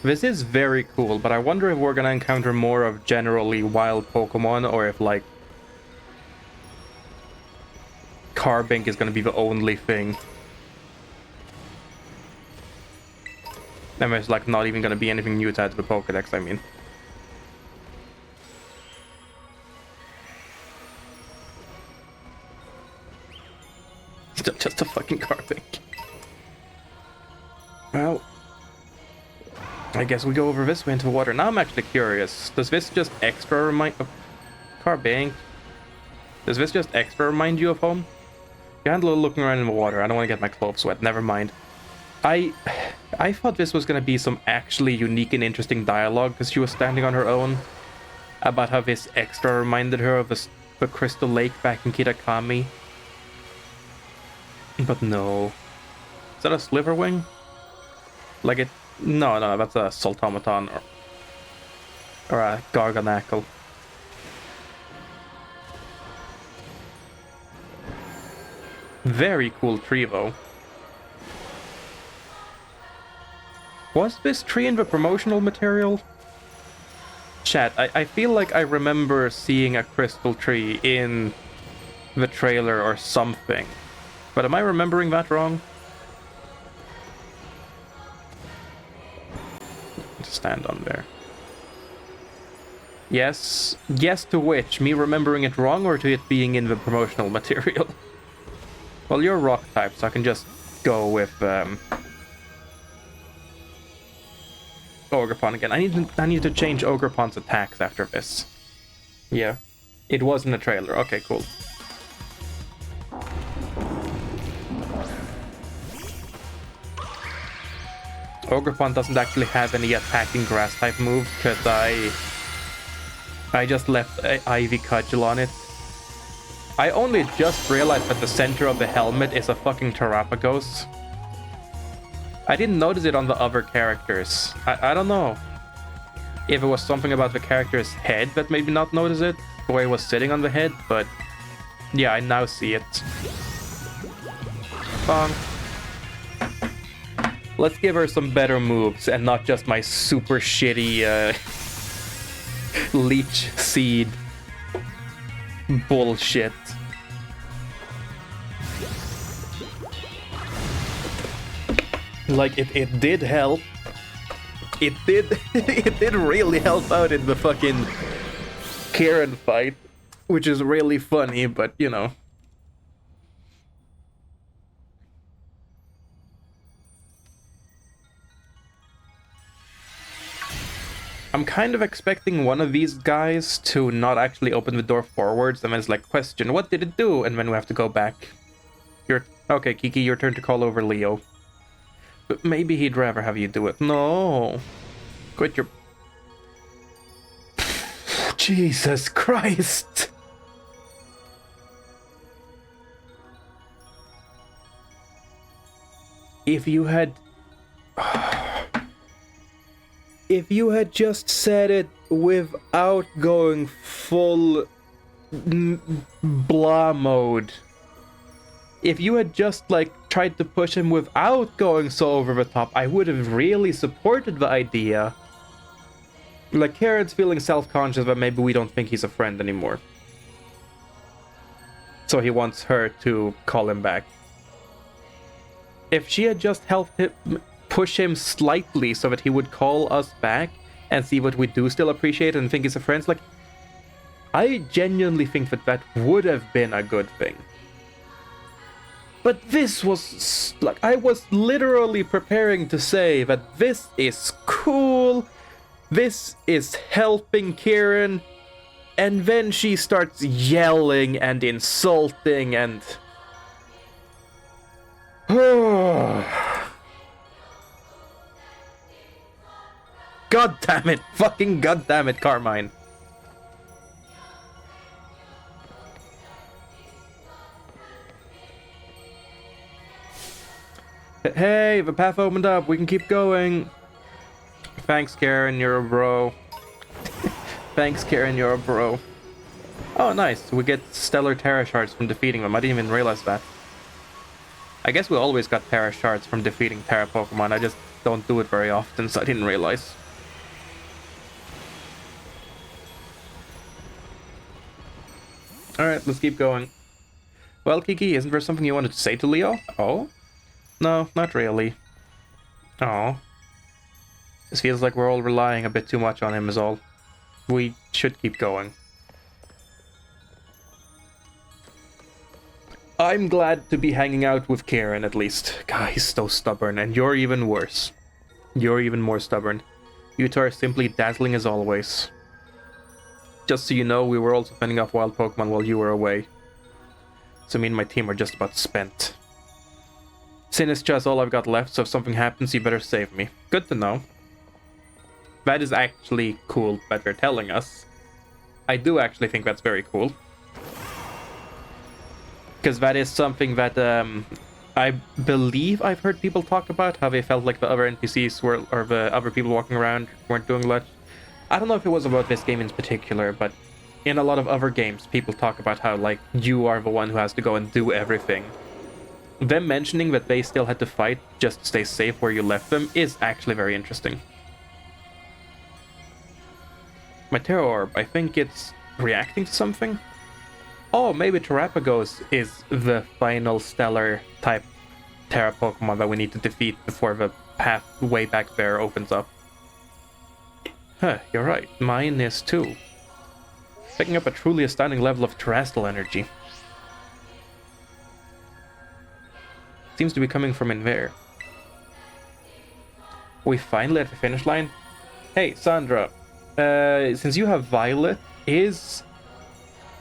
This is very cool, but I wonder if we're gonna encounter more of generally wild Pokemon, or if, like, Carbink is gonna be the only thing. And there's, like, not even gonna be anything new to add to the Pokedex, I mean. Just a fucking Carbink. Well, I guess we go over this way into the water. Now I'm actually curious. Does this just extra remind... Oh, Carbink. Does this just extra remind you of home? You had a little looking around in the water. I don't want to get my clothes wet. Never mind. I thought this was going to be some actually unique and interesting dialogue because she was standing on her own. About how this extra reminded her of the Crystal Lake back in Kitakami. But no. Is that a Sliverwing? Like it... No, that's a Sultomaton or a Garganackle. Very cool tree, though. Was this tree in the promotional material? Chat, I feel like I remember seeing a crystal tree in the trailer or something. But am I remembering that wrong? Stand on there. Yes. Yes to which? Me remembering it wrong or to it being in the promotional material? Well, you're rock type, so I can just go with Ogerpon again. I need to change Ogerpon's attacks after this. Yeah. It was in the trailer. Okay, cool. Ogerpon doesn't actually have any attacking grass type move because I just left Ivy Cudgel on it. I only just realized that the center of the helmet is a fucking Terrapagos. I didn't notice it on the other characters. I don't know if it was something about the character's head that made me not notice it, the way it was sitting on the head, but yeah, I now see it. Bonk. Let's give her some better moves and not just my super shitty Leech Seed bullshit. Like, it did help. It did really help out in the fucking Karen fight, which is really funny, but you know. I'm kind of expecting one of these guys to not actually open the door forwards, and then it's like, question, what did it do? And then we have to go back. Okay, Kiki, your turn to call over Leo. But maybe he'd rather have you do it. No. Quit your... Jesus Christ! If you had... If you had just said it without going full... blah mode. If you had just, like, tried to push him without going so over the top, I would have really supported the idea. Like, Karen's feeling self-conscious that maybe we don't think he's a friend anymore. So he wants her to call him back. If she had just helped him push him slightly so that he would call us back and see what we do still appreciate and think he's a friend, like, I genuinely think that that would have been a good thing. But this was, like, I was literally preparing to say that this is cool, this is helping Kieran, and then she starts yelling and insulting and... God damn it, fucking god damn it, Carmine. Hey, the path opened up. We can keep going. Thanks, Karen. You're a bro. Thanks, Karen. You're a bro. Oh, nice. We get stellar Terra shards from defeating them. I didn't even realize that. I guess we always got Terra shards from defeating Terra Pokemon. I just don't do it very often, so I didn't realize. Alright, let's keep going. Well, Kiki, isn't there something you wanted to say to Leo? Oh? No, not really. Oh. This feels like we're all relying a bit too much on him is all. We should keep going. I'm glad to be hanging out with Karen, at least. God, he's so stubborn, and you're even worse. You're even more stubborn. You two are simply dazzling as always. Just so you know, we were also fending off wild Pokemon while you were away. So me and my team are just about spent. Sinistra is all I've got left, so if something happens, you better save me. Good to know. That is actually cool that they're telling us. I do actually think that's very cool. Because that is something that I believe I've heard people talk about, how they felt like the other NPCs were, or the other people walking around weren't doing much. I don't know if it was about this game in particular, but in a lot of other games, people talk about how, like, you are the one who has to go and do everything. Them mentioning that they still had to fight just to stay safe where you left them is actually very interesting. My Terra Orb, I think it's reacting to something? Oh, maybe Terrapagos is the final stellar type Terra Pokemon that we need to defeat before the path way back there opens up. Huh, you're right. Mine is too. Picking up a truly astounding level of terrestrial energy. Seems to be coming from in there. We finally at the finish line? Hey, Sandra. Since you have Violet, is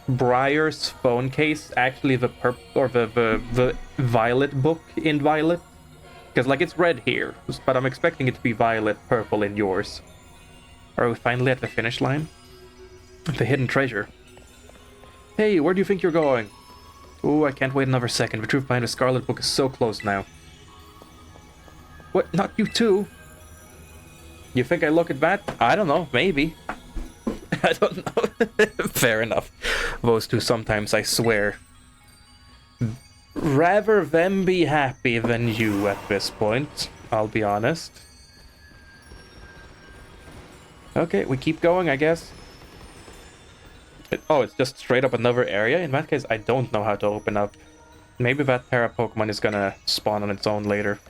Briar's phone case actually the the Violet book in Violet? Because, like, it's red here, but I'm expecting it to be Violet purple in yours. Are we finally at the finish line? The hidden treasure. Hey, where do you think you're going? Ooh, I can't wait another second. The truth behind the Scarlet book is so close now. What? Not you too? You think I look at that? I don't know. Maybe. I don't know. Fair enough. Those two sometimes, I swear. Rather them be happy than you at this point. I'll be honest. Okay, we keep going, I guess. Oh, it's just straight up another area? In that case, I don't know how to open up. Maybe that Terra Pokemon is gonna spawn on its own later.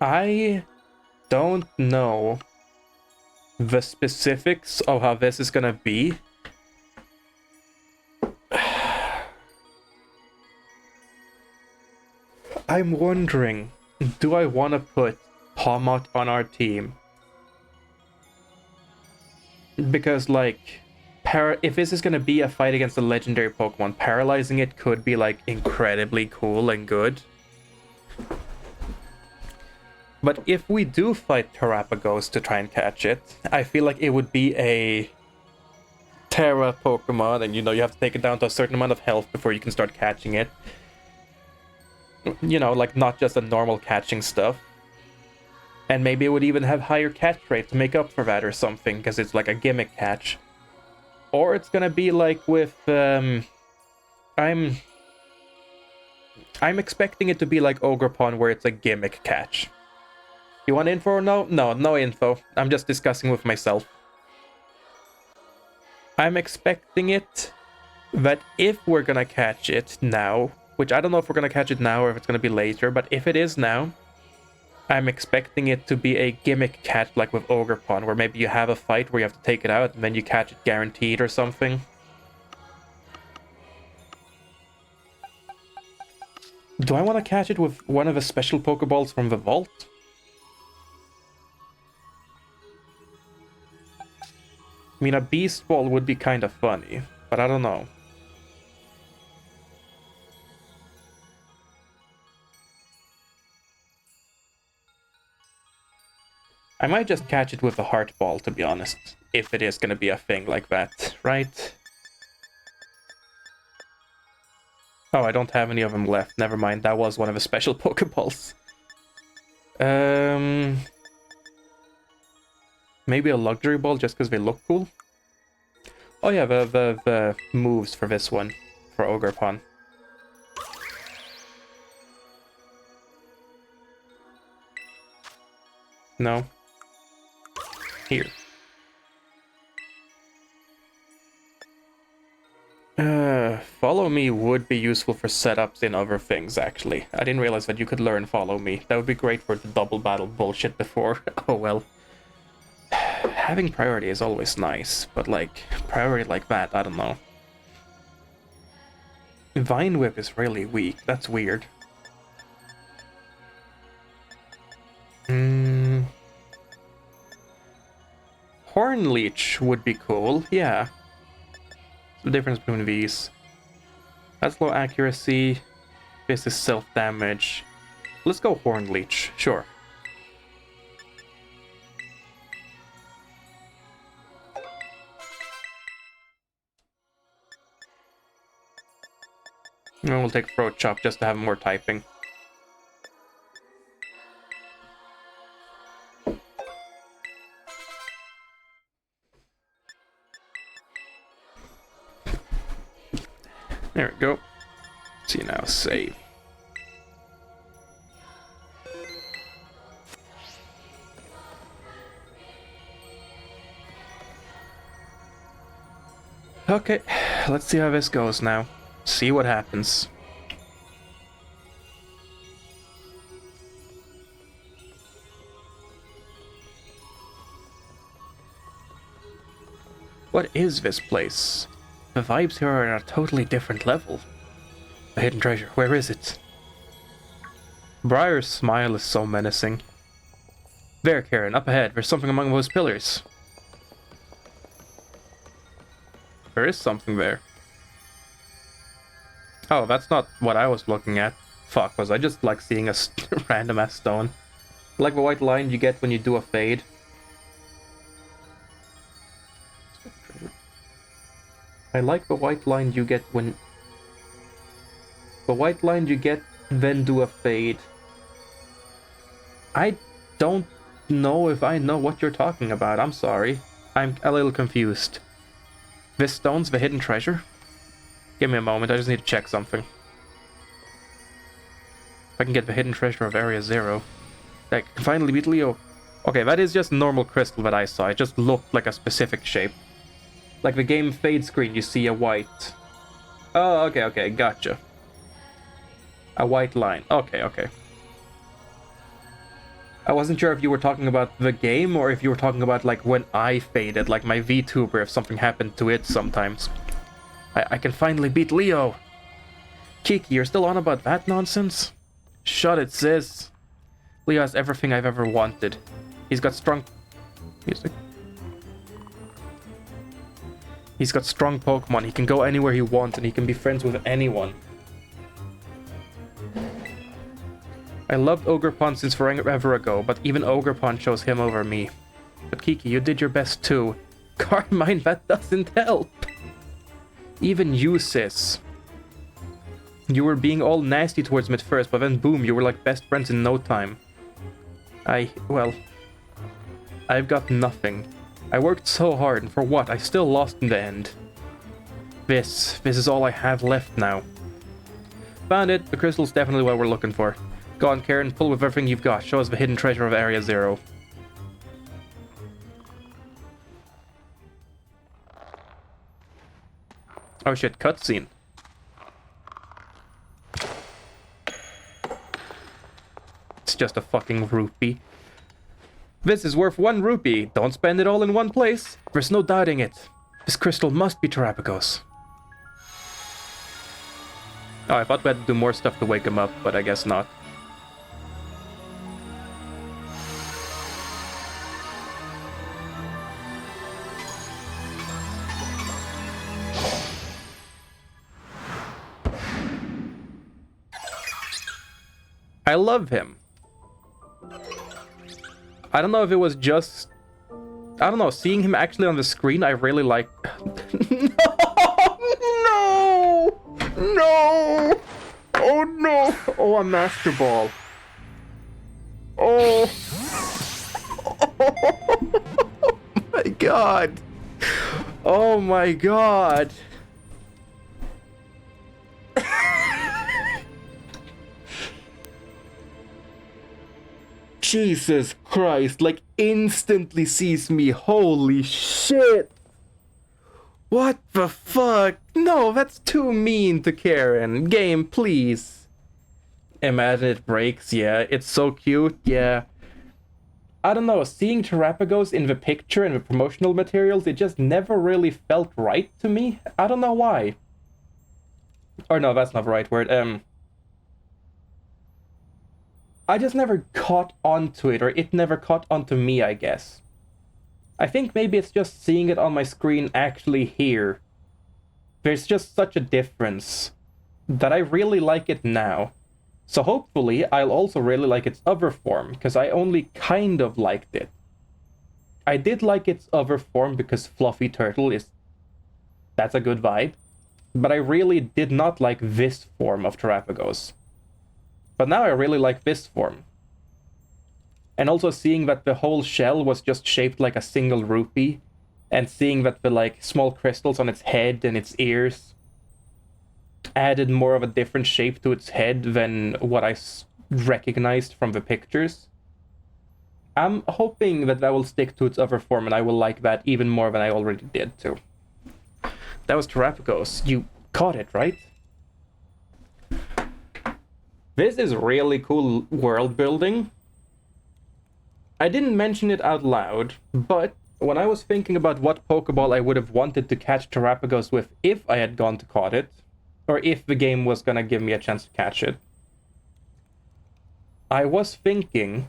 I don't know the specifics of how this is gonna be. I'm wondering, do I want to put Palmot on our team? Because, like, if this is gonna be a fight against a legendary Pokemon, paralyzing it could be like incredibly cool and good. But if we do fight Terrapagos to try and catch it, I feel like it would be a Terra Pokemon, and you know, you have to take it down to a certain amount of health before you can start catching it. You know, like not just a normal catching stuff. And maybe it would even have higher catch rate to make up for that or something, because it's like a gimmick catch. Or it's gonna be like with, I'm expecting it to be like Ogerpon, where it's a gimmick catch. You want info or no? No, no info. I'm just discussing with myself. I'm expecting it that if we're gonna catch it now, which I don't know if we're gonna catch it now or if it's gonna be later, but if it is now, I'm expecting it to be a gimmick catch like with Ogerpon, where maybe you have a fight where you have to take it out and then you catch it guaranteed or something. Do I want to catch it with one of the special Pokeballs from the vault? I mean, a Beast Ball would be kind of funny, but I don't know. I might just catch it with a Heart Ball, to be honest, if it is going to be a thing like that, right? Oh, I don't have any of them left. Never mind, that was one of the special Pokeballs. Maybe a Luxury Ball just because they look cool? Oh yeah, the moves for this one, for Ogerpon. No. Here. Follow Me would be useful for setups in other things, actually. I didn't realize that you could learn Follow Me. That would be great for the double battle bullshit before. Oh well. Having priority is always nice, but like, priority like that, I don't know. Vine Whip is really weak, that's weird. Horn Leech would be cool, yeah. The difference between these. That's low accuracy. This is self-damage. Let's go Horn Leech, sure. And we'll take Throat Chop just to have more typing. There we go. See now, save. Okay, let's see how this goes now. See what happens. What is this place? The vibes here are at a totally different level. The hidden treasure, where is it? Briar's smile is so menacing. There, Karen, up ahead, there's something among those pillars. There is something there. Oh, that's not what I was looking at. Fuck, was I just like seeing a random ass stone? Like the white line you get when you do a fade. I like the white line you get when... The white line you get, then do a fade. I don't know if I know what you're talking about, I'm sorry. I'm a little confused. This stone's the hidden treasure? Give me a moment, I just need to check something. If I can get the hidden treasure of Area 0. I can finally beat Leo. Okay, that is just normal crystal that I saw, it just looked like a specific shape. Like the game fade screen, you see a white... Oh, okay, gotcha. A white line, okay. I wasn't sure if you were talking about the game or if you were talking about like when I faded, like my VTuber, if something happened to it sometimes. I can finally beat Leo! Kiki, you're still on about that nonsense? Shut it, sis. Leo has everything I've ever wanted. He's got strong... Music. He's got strong Pokemon. He can go anywhere he wants and he can be friends with anyone. I loved Ogerpon since forever ago, but even Ogerpon chose him over me. But Kiki, you did your best too. Carmine, that doesn't help. Even you, sis. You were being all nasty towards me at first, but then boom, you were like best friends in no time. Well, I've got nothing. I worked so hard, and for what? I still lost in the end. This is all I have left now. Found it. The crystal's definitely what we're looking for. Go on, Karen, pull with everything you've got. Show us the hidden treasure of Area Zero. Oh shit, cutscene. It's just a fucking rupee. This is worth 1 rupee. Don't spend it all in one place. There's no doubting it. This crystal must be Terapagos. Oh, I thought we had to do more stuff to wake him up, but I guess not. I love him. I don't know if it was just... I don't know, seeing him actually on the screen, I really like... No! No! Oh no! Oh, a Master Ball. Oh! Oh my god! Oh my god! Jesus Christ, like instantly sees me. Holy shit. What the fuck? No, that's too mean to Karen. Game, please. Imagine it breaks, yeah. It's so cute, yeah. I don't know, seeing Terapagos in the picture and the promotional materials, it just never really felt right to me. I don't know why. Or no, that's not the right word. I just never caught onto it, or it never caught onto me, I guess. I think maybe it's just seeing it on my screen actually here. There's just such a difference that I really like it now. So hopefully I'll also really like its other form, because I only kind of liked it. I did like its other form because Fluffy Turtle is... that's a good vibe. But I really did not like this form of Terapagos. But now I really like this form. And also seeing that the whole shell was just shaped like a single rupee, and seeing that the like small crystals on its head and its ears added more of a different shape to its head than what I recognized from the pictures. I'm hoping that that will stick to its other form, and I will like that even more than I already did too. That was Terapagos. You caught it, right? This is really cool world building. I didn't mention it out loud, but when I was thinking about what Pokeball I would have wanted to catch Terapagos with if I had gone to caught it, or if the game was gonna give me a chance to catch it, I was thinking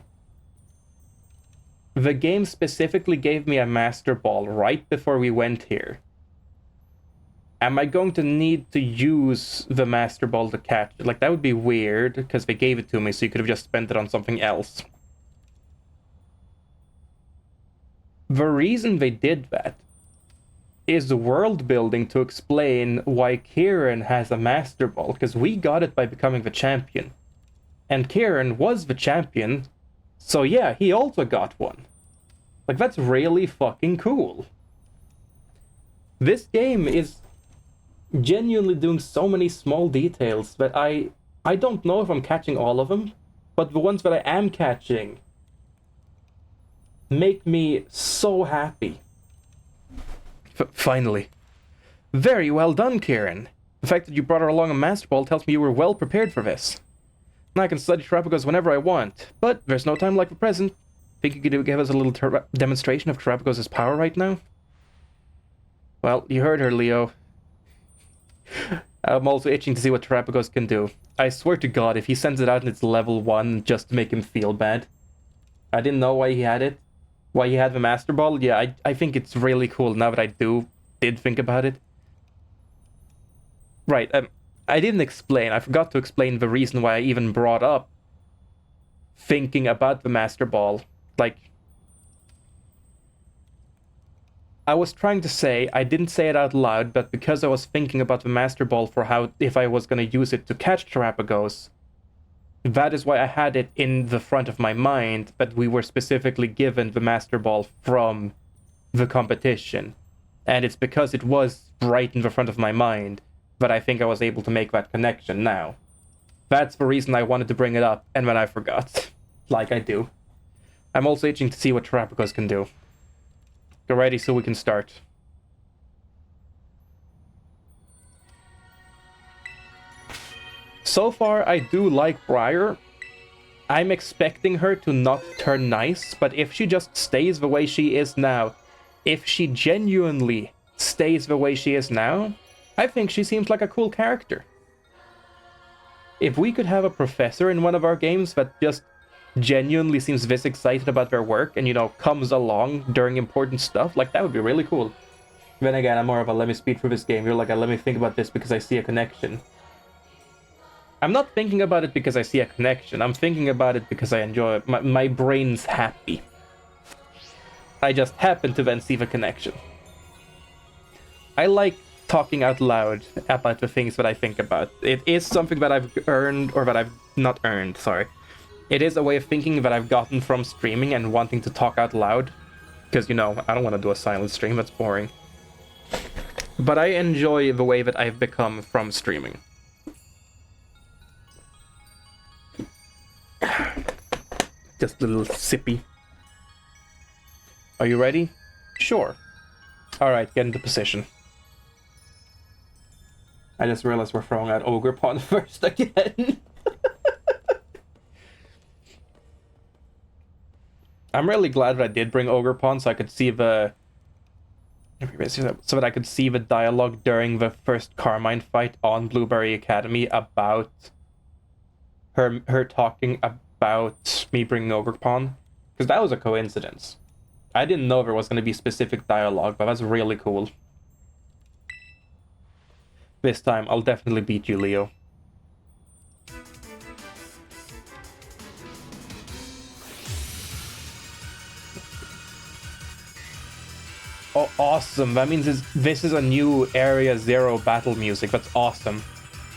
the game specifically gave me a Master Ball right before we went here. Am I going to need to use the Master Ball to catch it? Like, that would be weird, because they gave it to me, so you could have just spent it on something else. The reason they did that is world building to explain why Kieran has a Master Ball, because we got it by becoming the champion. And Kieran was the champion, so yeah, he also got one. Like, that's really fucking cool. This game is genuinely doing so many small details that I don't know if I'm catching all of them, but the ones that I am catching make me so happy. Finally. Very well done, Kieran. The fact that you brought her along a Master Ball tells me you were well prepared for this. Now I can study Terapagos whenever I want, but there's no time like the present. Think you could give us a little demonstration of Terapagos' power right now? Well, you heard her, Leo. I'm also itching to see what Terapagos can do. I swear to God, if he sends it out and it's level 1 just to make him feel bad. I didn't know why he had it. Why he had the Master Ball. Yeah, I think it's really cool now that I do. did think about it. Right, I didn't explain. I forgot to explain the reason why I even brought up thinking about the Master Ball. Like, I was trying to say, I didn't say it out loud, but because I was thinking about the Master Ball for how, if I was going to use it to catch Terrapagos, that is why I had it in the front of my mind, that we were specifically given the Master Ball from the competition. And it's because it was right in the front of my mind that I think I was able to make that connection now. That's the reason I wanted to bring it up, and then I forgot. Like I do. I'm also itching to see what Terrapagos can do. Get ready so we can start. So far, I do like Briar. I'm expecting her to not turn nice, but if she just stays the way she is now, if she genuinely stays the way she is now, I think she seems like a cool character. If we could have a professor in one of our games that just genuinely seems this excited about their work and, you know, comes along during important stuff, like, that would be really cool. Then again, I'm more of a let me speed through this game. You're like a let me think about this because I see a connection. I'm not thinking about it because I see a connection. I'm thinking about it because I enjoy it. My brain's happy. I just happen to then see the connection. I like talking out loud about the things that I think about. It is something that I've earned, or that I've not earned, sorry. It is a way of thinking that I've gotten from streaming and wanting to talk out loud. Because, you know, I don't want to do a silent stream, that's boring. But I enjoy the way that I've become from streaming. Just a little sippy. Are you ready? Sure. Alright, get into position. I just realized we're throwing out Ogre Pawn first again. I'm really glad that I did bring Ogre Pawn so I could see the... so that I could see the dialogue during the first Carmine fight on Blueberry Academy about her talking about me bringing Ogre Pawn. Because that was a coincidence. I didn't know there was going to be specific dialogue, but that's really cool. This time, I'll definitely beat you, Leo. Oh, awesome. That means this is a new Area Zero battle music. That's awesome.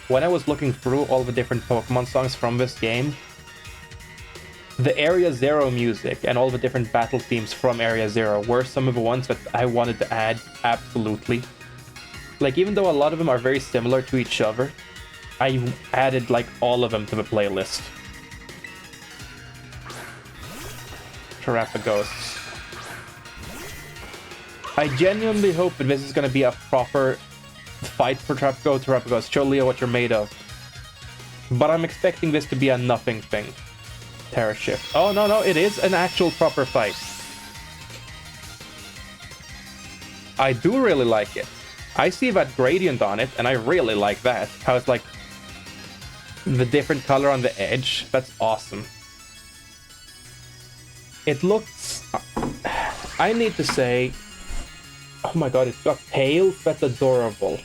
When I was looking through all the different Pokemon songs from this game, the Area Zero music and all the different battle themes from Area Zero were some of the ones that I wanted to add, absolutely. Like, even though a lot of them are very similar to each other, I added, like, all of them to the playlist. Terrapagos. I genuinely hope that this is going to be a proper fight for Terrapagos. Show Leo what you're made of. But I'm expecting this to be a nothing thing. Terra Shift. Oh, no, it is an actual proper fight. I do really like it. I see that gradient on it, and I really like that. How it's like the different color on the edge. That's awesome. It looks... I need to say... Oh my god, it's got tails? That's adorable.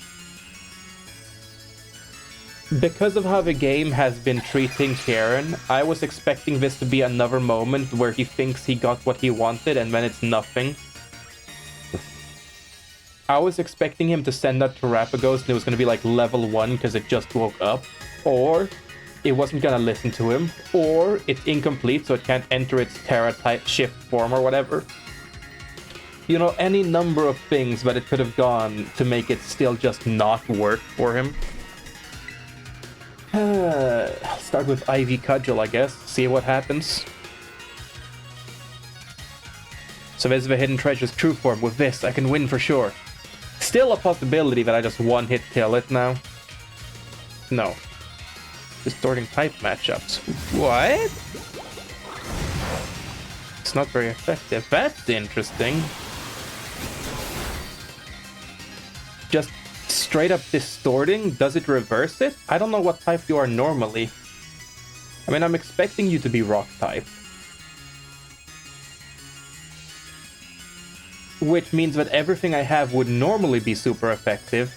Because of how the game has been treating Kieran, I was expecting this to be another moment where he thinks he got what he wanted and then it's nothing. I was expecting him to send out Terrapagos and it was going to be like level 1 because it just woke up. Or it wasn't going to listen to him. Or it's incomplete so it can't enter its Terra type shift form or whatever. You know, any number of things that it could have gone to make it still just not work for him. I'll start with Ivy Cudgel, I guess. See what happens. So there's the Hidden Treasure's true form. With this, I can win for sure. Still a possibility that I just one-hit kill it now. No. Distorting type matchups. What? It's not very effective. That's interesting. Just straight up distorting? Does it reverse it? I don't know what type you are normally. I mean, I'm expecting you to be rock type. which means that everything I have would normally be super effective,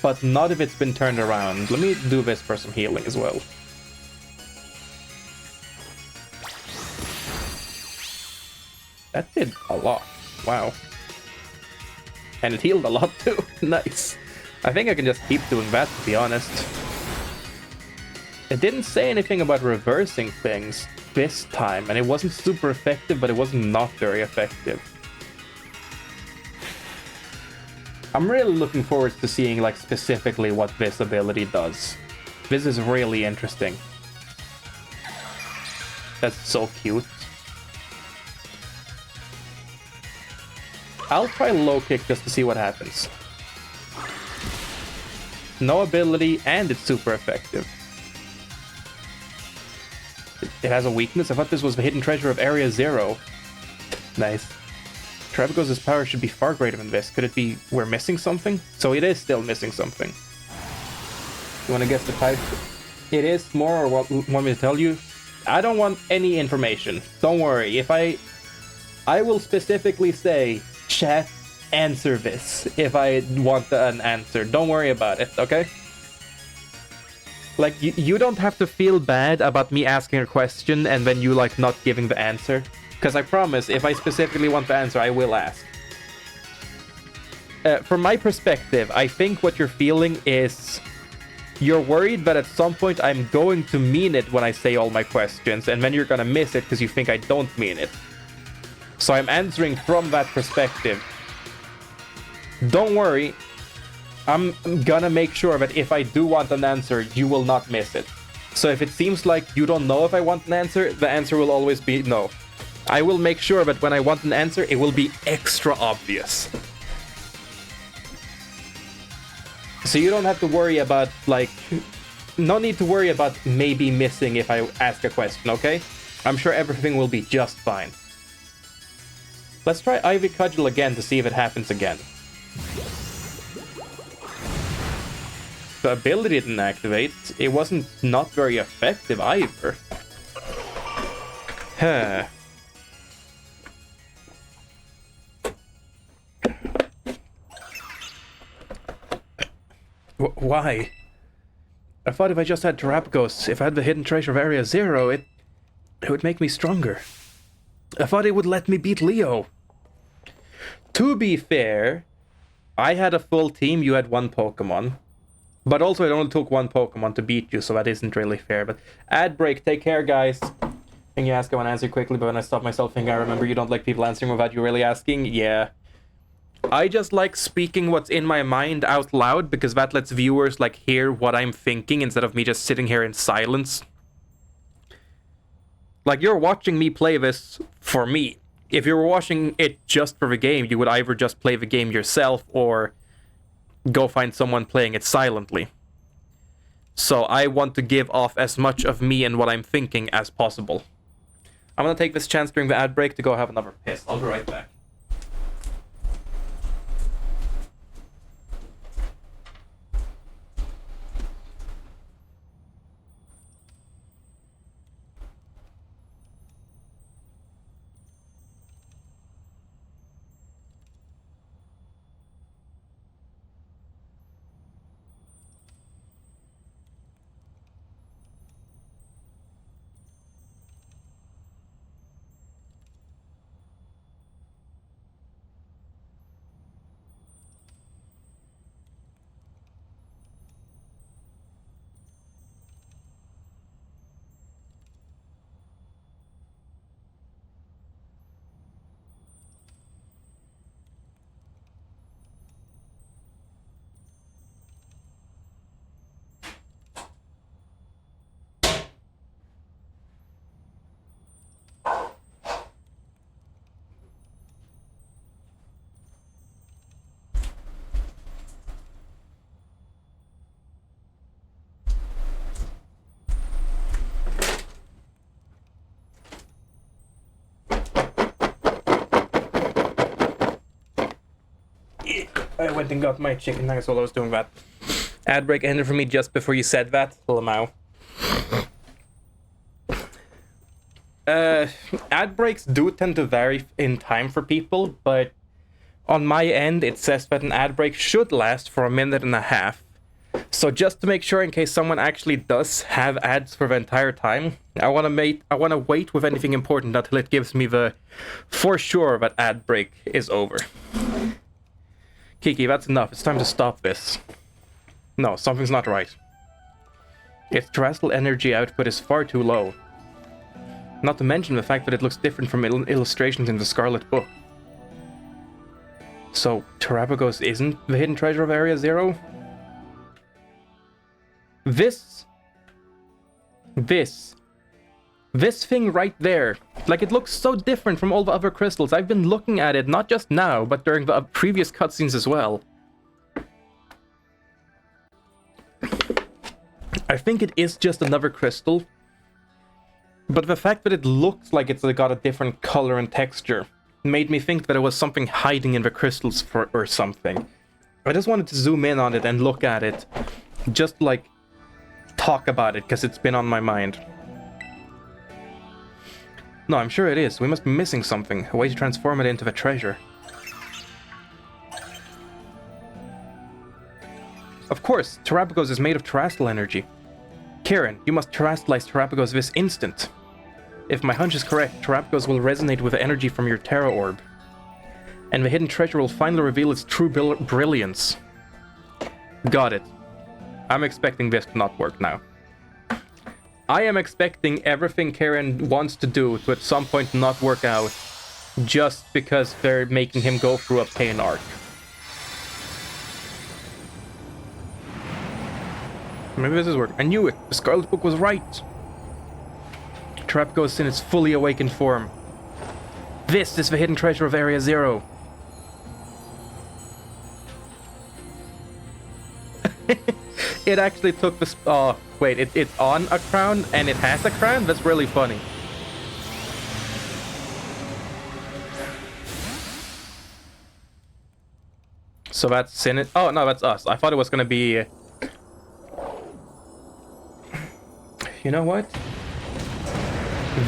but not if it's been turned around. Let me do this for some healing as well. That did a lot. Wow. And it healed a lot too. Nice. I think I can just keep doing that, to be honest. It didn't say anything about reversing things this time, and it wasn't super effective, but it wasn't not very effective. I'm really looking forward to seeing, like, specifically what this ability does. This is really interesting. That's so cute. I'll try low kick just to see what happens. No ability, and it's super effective. It has a weakness? I thought this was the hidden treasure of Area 0. Nice. Trebekos' power should be far greater than this. Could it be we're missing something? So it is still missing something. You want to guess the type? It is more, or what want me to tell you? I don't want any information. Don't worry. If I will specifically say, chat, answer this if I want an answer. Don't worry about it, okay? Like, you don't have to feel bad about me asking a question and then you, like, not giving the answer. Because I promise, if I specifically want the answer, I will ask. From my perspective, I think what you're feeling is you're worried that at some point I'm going to mean it when I say all my questions, and then you're gonna miss it because you think I don't mean it. So I'm answering from that perspective. Don't worry. I'm gonna make sure that if I do want an answer, you will not miss it. So if it seems like you don't know if I want an answer, the answer will always be no. I will make sure that when I want an answer, it will be extra obvious. So you don't have to worry about, like... No need to worry about maybe missing if I ask a question, okay? I'm sure everything will be just fine. Let's try Ivy Cudgel again to see if it happens again. The ability didn't activate. It wasn't not very effective either. Huh. Why? I thought if I just had Terapagos, if I had the hidden treasure of Area 0, it would make me stronger. I thought it would let me beat Leo. To be fair, I had a full team, you had one Pokemon. But also it only took one Pokemon to beat you, so that isn't really fair. But ad break, take care, guys. Can you ask? I want to answer quickly, but when I stop myself thinking, I remember you don't like people answering without you really asking. Yeah. I just like speaking what's in my mind out loud, because that lets viewers, like, hear what I'm thinking instead of me just sitting here in silence. Like, you're watching me play this for me. If you were watching it just for the game, you would either just play the game yourself or go find someone playing it silently. So I want to give off as much of me and what I'm thinking as possible. I'm gonna take this chance during the ad break to go have another piss. I'll be right back. I went and got my chicken nuggets while I was doing that. Ad break ended for me just before you said that. Lamau. Ad breaks do tend to vary in time for people, but On my end, it says that an ad break should last for 1.5 minutes. So just to make sure, in case someone actually does have ads for the entire time, I want to wait with anything important until it gives me the for sure that ad break is over. Kiki, that's enough. It's time to stop this. No, something's not right. Its terrestrial energy output is far too low. Not to mention the fact that it looks different from illustrations in the Scarlet book. So, Terrapagos isn't the hidden treasure of Area Zero? This thing right there, like, it looks so different from all the other crystals. I've been looking at it not just now, but during the previous cutscenes as well. I think it is just another crystal, but the fact that it looks like it's got a different color and texture made me think that it was something hiding in the crystals or something. I just wanted to zoom in on it and look at it, just like talk about it, because it's been on my mind. No, I'm sure it is. We must be missing something, a way to transform it into the treasure. Of course, Terrapagos is made of terrestrial energy. Karen, you must terrestrialize Terrapagos this instant. If my hunch is correct, Terrapagos will resonate with the energy from your Terra Orb, and the hidden treasure will finally reveal its true brilliance. Got it. I'm expecting this to not work now. I am expecting everything Karen wants to do to at some point not work out, just because they're making him go through a pain arc. Maybe this is working. I knew it! The Scarlet book was right! Terrapagos in its fully awakened form. This is the hidden treasure of Area Zero. It actually took the... Oh, wait, it's on a crown and it has a crown? That's really funny. So that's Sin... Oh, no, that's us. I thought it was gonna be... You know what?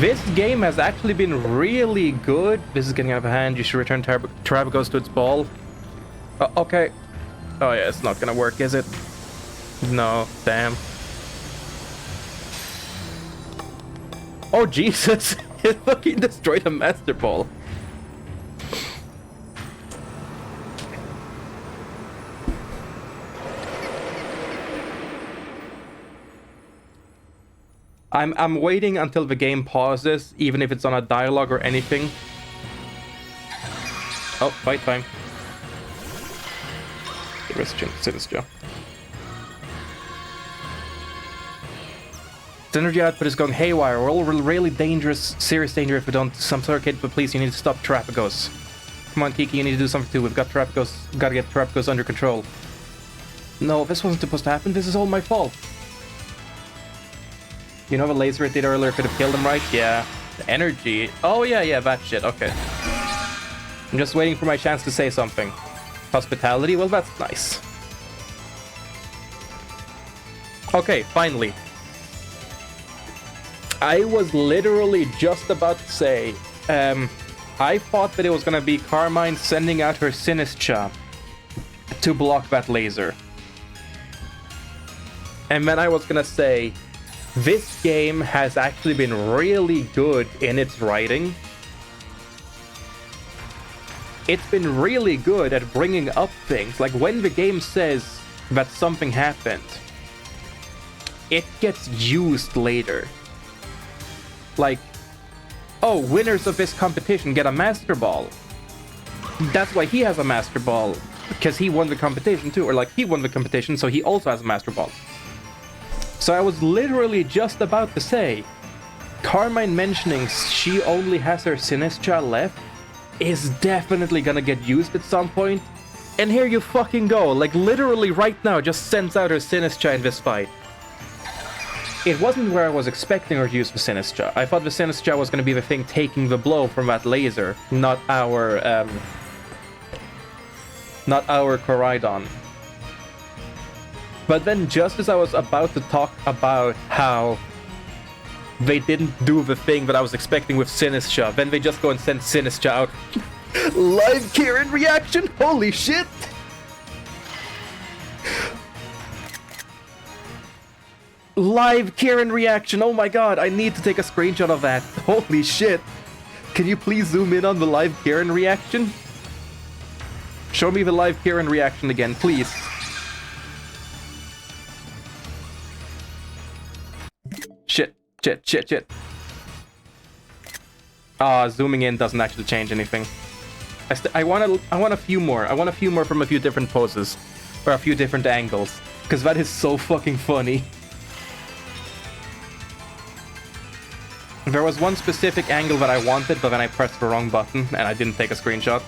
This game has actually been really good. This is getting out of hand. You should return Terrapagos to its ball. Okay. Oh yeah, it's not gonna work, is it? No, damn. Oh Jesus! It fucking destroyed a Master Ball. I'm waiting until the game pauses, even if it's on a dialogue or anything. Oh, fight time. Its energy output is going haywire. We're all really dangerous, serious danger if we don't some sort of kid, but please, you need to stop Terrapagos. Come on, Kiki, you need to do something too. We've got Terrapagos, gotta get Terrapagos under control. No, this wasn't supposed to happen. This is all my fault. You know the laser it did earlier could have killed him, right? Yeah. The energy. Oh, yeah, that shit. Okay. I'm just waiting for my chance to say something. Hospitality? Well, that's nice. Okay, finally. I was literally just about to say, I thought that it was gonna be Carmine sending out her Sinistra to block that laser. And then I was gonna say, this game has actually been really good in its writing. It's been really good at bringing up things. Like, when the game says that something happened, it gets used later. Like, oh, winners of this competition get a Master Ball. That's why he has a Master Ball, because he won the competition too. Or, like, he won the competition, so he also has a Master Ball. So I was literally just about to say, Carmine mentioning she only has her Sinistra left is definitely gonna get used at some point. And here you fucking go, like literally right now just sends out her Sinistra in this fight. It wasn't where I was expecting her to use the Sinistra. I thought the Sinistra was gonna be the thing taking the blow from that laser, not our Koraidon. But then just as I was about to talk about how they didn't do the thing that I was expecting with Sinistra, then they just go and send Sinistra out Live Kieran reaction? Holy shit! Live Kieran reaction, oh my god, I need to take a screenshot of that. Holy shit. Can you please zoom in on the live Kieran reaction? Show me the live Kieran reaction again, please. Shit. Ah, zooming in doesn't actually change anything. I want a few more. I want a few more from a few different poses. Or a few different angles. Because that is so fucking funny. There was one specific angle that I wanted, but then I pressed the wrong button and I didn't take a screenshot.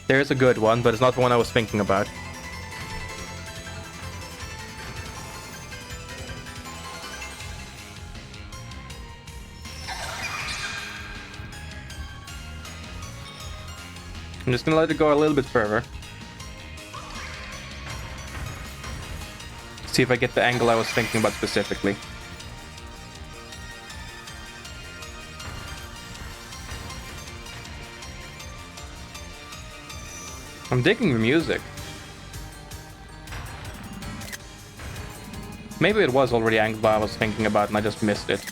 There's a good one, but it's not the one I was thinking about. I'm just gonna let it go a little bit further. See if I get the angle I was thinking about specifically. I'm digging the music. Maybe it was already angled I was thinking about and I just missed it.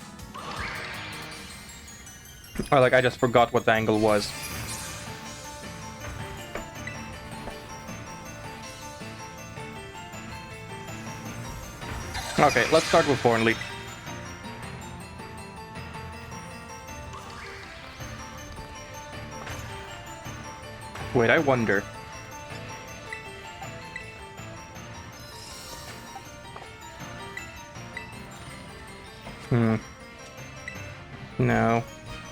Or like I just forgot what the angle was. Okay, let's start with Thornley. Wait, I wonder. No.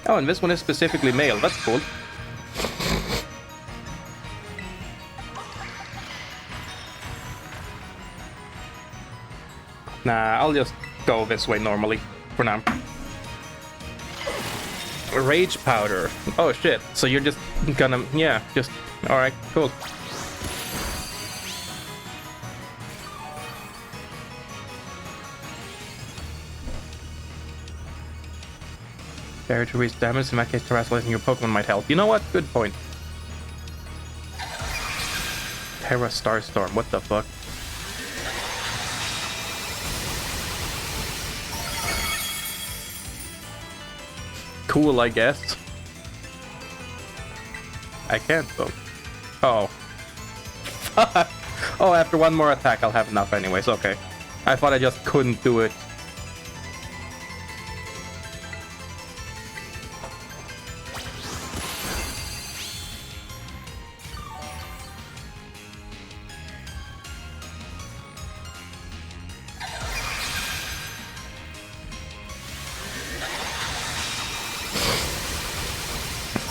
Oh, and this one is specifically male. That's cool. Nah, I'll just go this way normally for now. Rage powder. Oh shit. So you're just gonna... Yeah, just... Alright, cool. Fair to reach damage, in that case terrestrializing your Pokemon might help. You know what? Good point. Terra Starstorm, what the fuck? Cool, I guess. I can't though. Oh. Fuck. Oh, after one more attack I'll have enough anyways, okay. I thought I just couldn't do it.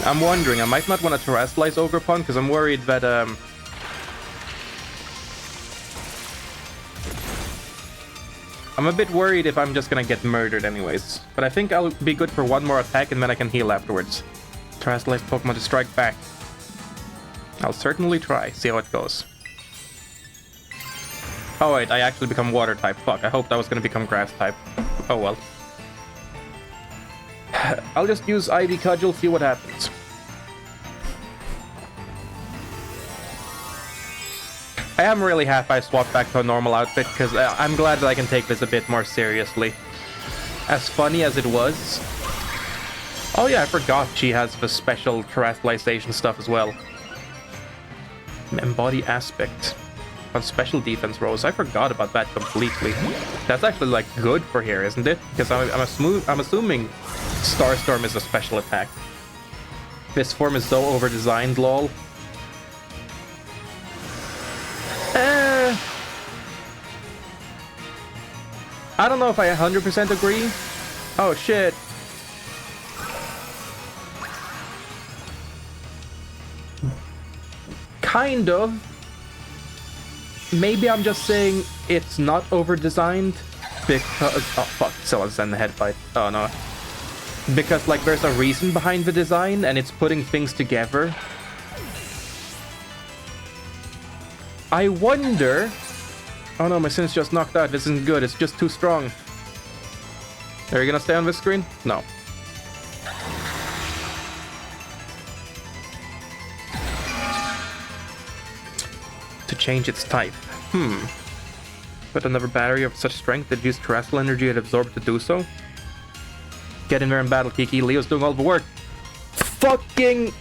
I'm wondering, I might not want to terrestrialize Ogerpon because I'm worried that I'm a bit worried if I'm just gonna get murdered anyways. But I think I'll be good for one more attack and then I can heal afterwards. Terrestrialize Pokemon to strike back. I'll certainly try, see how it goes. Oh wait, I actually become water type. Fuck, I hoped I was gonna become grass type. Oh well. I'll just use Ivy Cudgel, see what happens. I am really happy I swapped back to a normal outfit, because I'm glad that I can take this a bit more seriously. As funny as it was... Oh yeah, I forgot she has the special terrestrialization stuff as well. Embody Aspect. On special defense rolls. I forgot about that completely. That's actually like good for here, isn't it? Because I'm assuming Starstorm is a special attack. This form is so over-designed, lol. I don't know if I 100% agree. Oh shit. Kind of. Maybe I'm just saying it's not over-designed because... Oh, fuck. Someone's in the head fight. Oh, no. Because, like, there's a reason behind the design, and it's putting things together. I wonder... Oh, no, my Sin's just knocked out. This isn't good. It's just too strong. Are you gonna stay on this screen? No. change its type. But another battery of such strength that used terrestrial energy had absorbed to do so? Get in there and battle, Kiki. Leo's doing all the work. Fucking...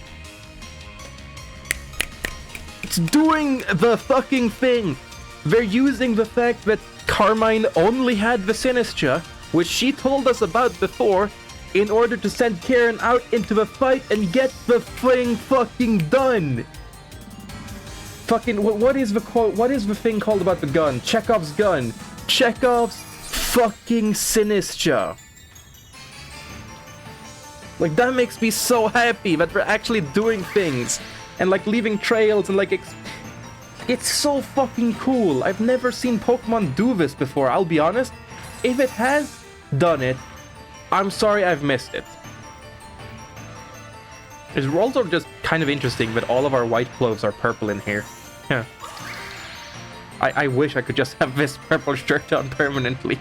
It's doing the fucking thing! They're using the fact that Carmine only had the Sinistra, which she told us about before, in order to send Karen out into the fight and get the thing fucking done! Fucking, what is the quote? What is the thing called about the gun? Chekhov's gun. Chekhov's fucking Sinistra. Like, that makes me so happy that we're actually doing things. And, like, leaving trails and, like, it's so fucking cool. I've never seen Pokemon do this before, I'll be honest. If it has done it, I'm sorry I've missed it. It's also just kind of interesting that all of our white clothes are purple in here. Yeah. I wish I could just have this purple shirt on permanently.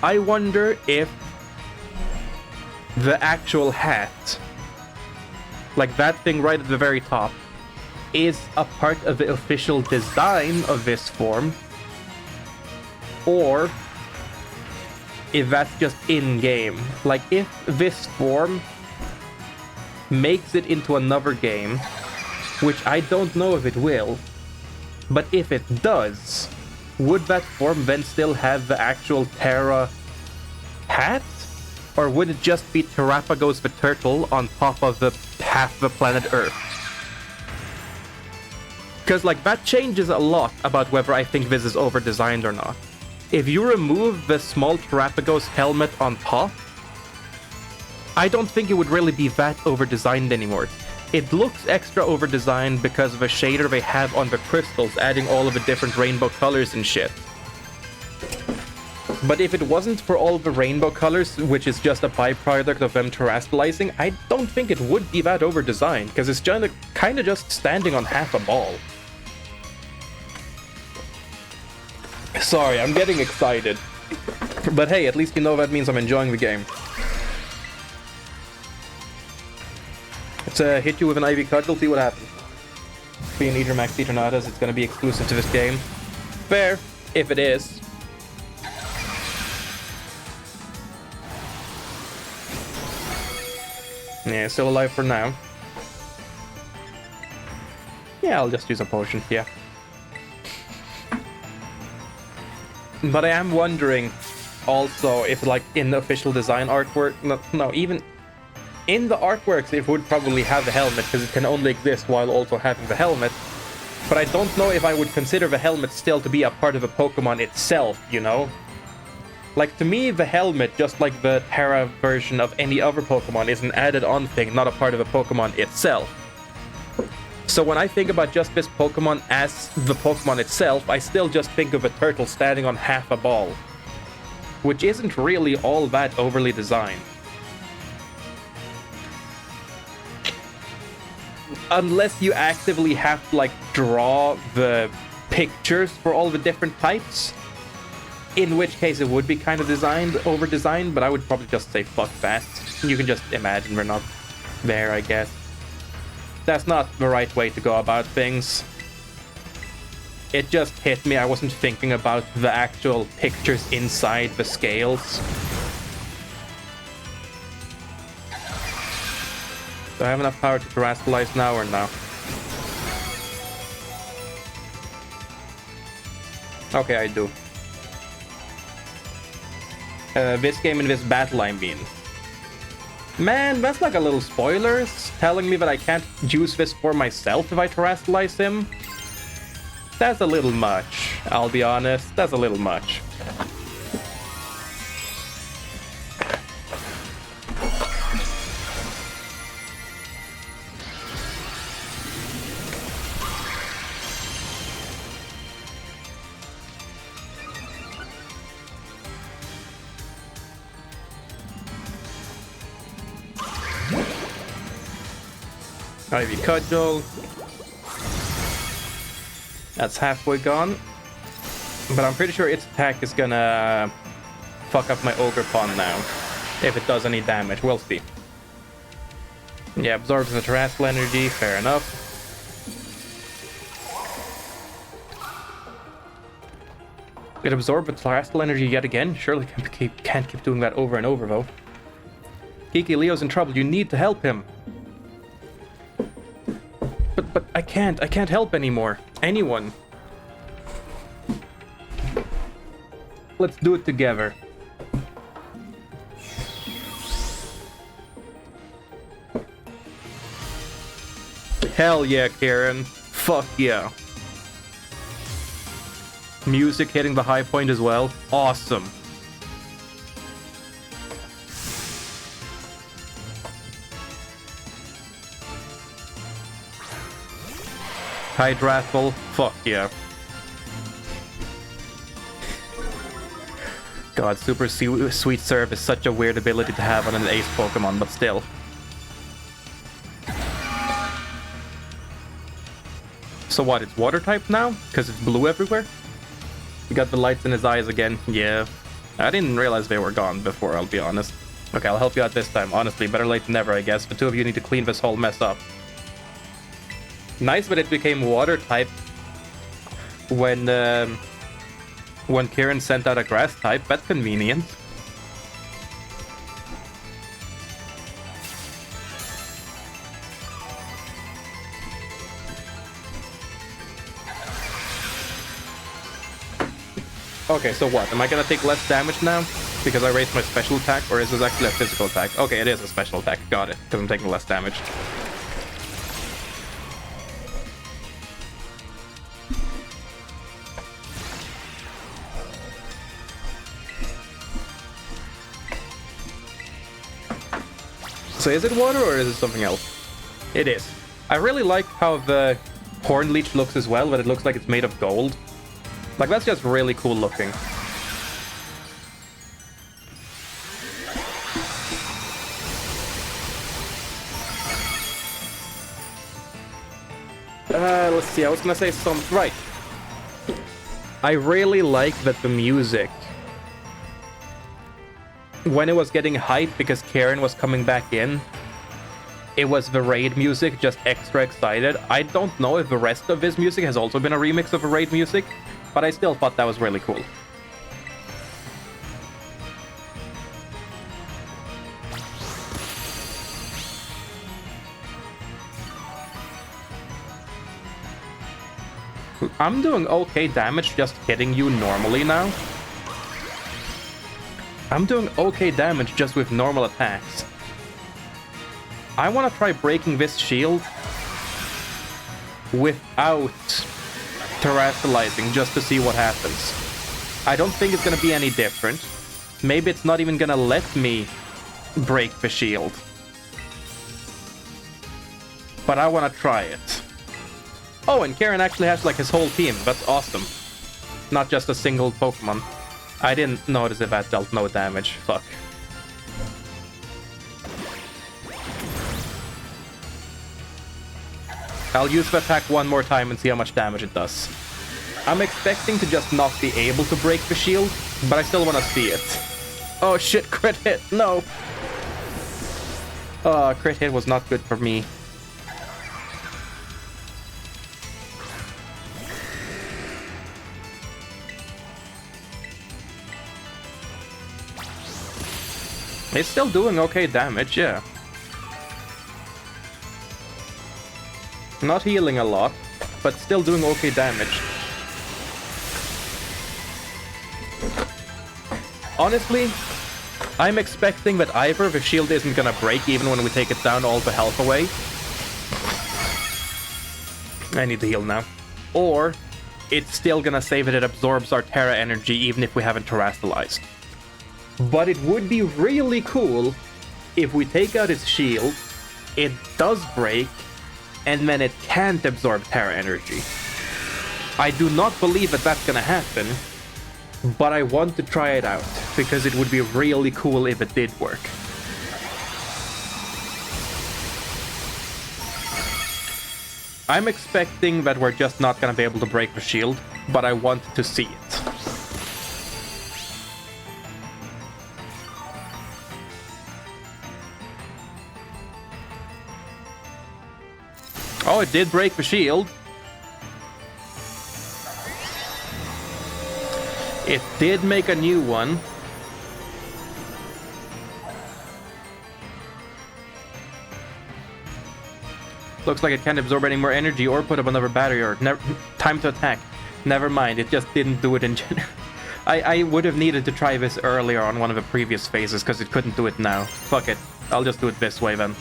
I wonder if the actual hat, like that thing right at the very top, is a part of the official design of this form, or if that's just in-game. Like, if this form makes it into another game, which I don't know if it will, but if it does, would that form then still have the actual Terra hat? Or would it just be Terrapagos the turtle on top of the half the planet Earth? Because, like, that changes a lot about whether I think this is over-designed or not. If you remove the small Terrapagos helmet on top, I don't think it would really be that over-designed anymore. It looks extra over-designed because of a shader they have on the crystals, adding all of the different rainbow colors and shit. But if it wasn't for all of the rainbow colors, which is just a byproduct of them terrestrializing, I don't think it would be that over-designed, because it's kind of just standing on half a ball. Sorry, I'm getting excited. But hey, at least you know that means I'm enjoying the game. Let's hit you with an Ivy Cudgel, see what happens. Being either Max Eternatas, it's going to be exclusive to this game. Fair, if it is. Yeah, still alive for now. Yeah, I'll just use a potion, yeah. But I am wondering also if, like, in the official design artwork, no, even in the artworks it would probably have the helmet, because it can only exist while also having the helmet. But I don't know if I would consider the helmet still to be a part of the Pokemon itself, you know? Like, to me, the helmet, just like the Terra version of any other Pokemon, is an added-on thing, not a part of the Pokemon itself. So when I think about just this Pokemon as the Pokemon itself, I still just think of a turtle standing on half a ball, which isn't really all that overly designed. Unless you actively have to, like, draw the pictures for all the different types, in which case it would be kind of over-designed, but I would probably just say fuck that. You can just imagine we're not there, I guess. That's not the right way to go about things. It just hit me, I wasn't thinking about the actual pictures inside the scales. Do I have enough power to terrestrialize now or no? Okay, I do. This game and this battle, I mean. Man, that's like a little spoilers, telling me that I can't use this for myself if I terrestrialize him. That's a little much, I'll be honest. That's a little much. Ivy Cudgel. That's halfway gone. But I'm pretty sure its attack is gonna fuck up my Ogre Pond now. If it does any damage, we'll see. Yeah, absorbs the terrestrial energy, fair enough. It absorbed the terrestrial energy yet again. Surely can't keep doing that over and over, though. Kiki, Leo's in trouble. You need to help him. But I can't. I can't help anymore. Anyone. Let's do it together. Hell yeah, Karen. Fuck yeah. Music hitting the high point as well. Awesome. Hydrathful. Fuck yeah. God, Super Sweet Surf is such a weird ability to have on an ace Pokemon, but still. So what, it's water type now? Because it's blue everywhere? He got the lights in his eyes again. Yeah. I didn't realize they were gone before, I'll be honest. Okay, I'll help you out this time. Honestly, better late than never, I guess. The two of you need to clean this whole mess up. Nice that it became water type when Kieran sent out a grass type. That's convenient. Okay, so what? Am I gonna take less damage now? Because I raised my special attack? Or is this actually a physical attack? Okay, it is a special attack. Got it. Because I'm taking less damage. So is it water or is it something else? It is. I really like how the Horn Leech looks as well, but it looks like it's made of gold. Like, that's just really cool looking. Let's see, I was gonna say something. Right. I really like that the music, when it was getting hype because Karen was coming back in, it was the raid music, just extra excited. I don't know if the rest of his music has also been a remix of the raid music, but I still thought that was really cool. I'm doing okay damage just hitting you normally now. I'm doing okay damage just with normal attacks. I want to try breaking this shield without terrestrializing just to see what happens. I don't think it's gonna be any different. Maybe it's not even gonna let me break the shield. But I want to try it. Oh, and Karen actually has like his whole team. That's awesome. Not just a single Pokemon. I didn't notice if that dealt no damage. Fuck. I'll use the attack one more time and see how much damage it does. I'm expecting to just not be able to break the shield, but I still want to see it. Oh shit, crit hit, no! Crit hit was not good for me. It's still doing okay damage, yeah. Not healing a lot, but still doing okay damage. Honestly, I'm expecting that either the shield isn't gonna break even when we take it down all the health away. I need to heal now. Or it's still gonna say that it absorbs our Terra energy even if we haven't terrestrialized. But it would be really cool if we take out its shield, it does break, and then it can't absorb Terra energy. I do not believe that that's gonna happen, but I want to try it out, because it would be really cool if it did work. I'm expecting that we're just not gonna be able to break the shield, but I want to see it. Oh, it did break the shield. It did make a new one. Looks like it can't absorb any more energy or put up another battery or time to attack. Never mind, it just didn't do it in general. I would have needed to try this earlier on one of the previous phases because it couldn't do it now. Fuck it. I'll just do it this way then.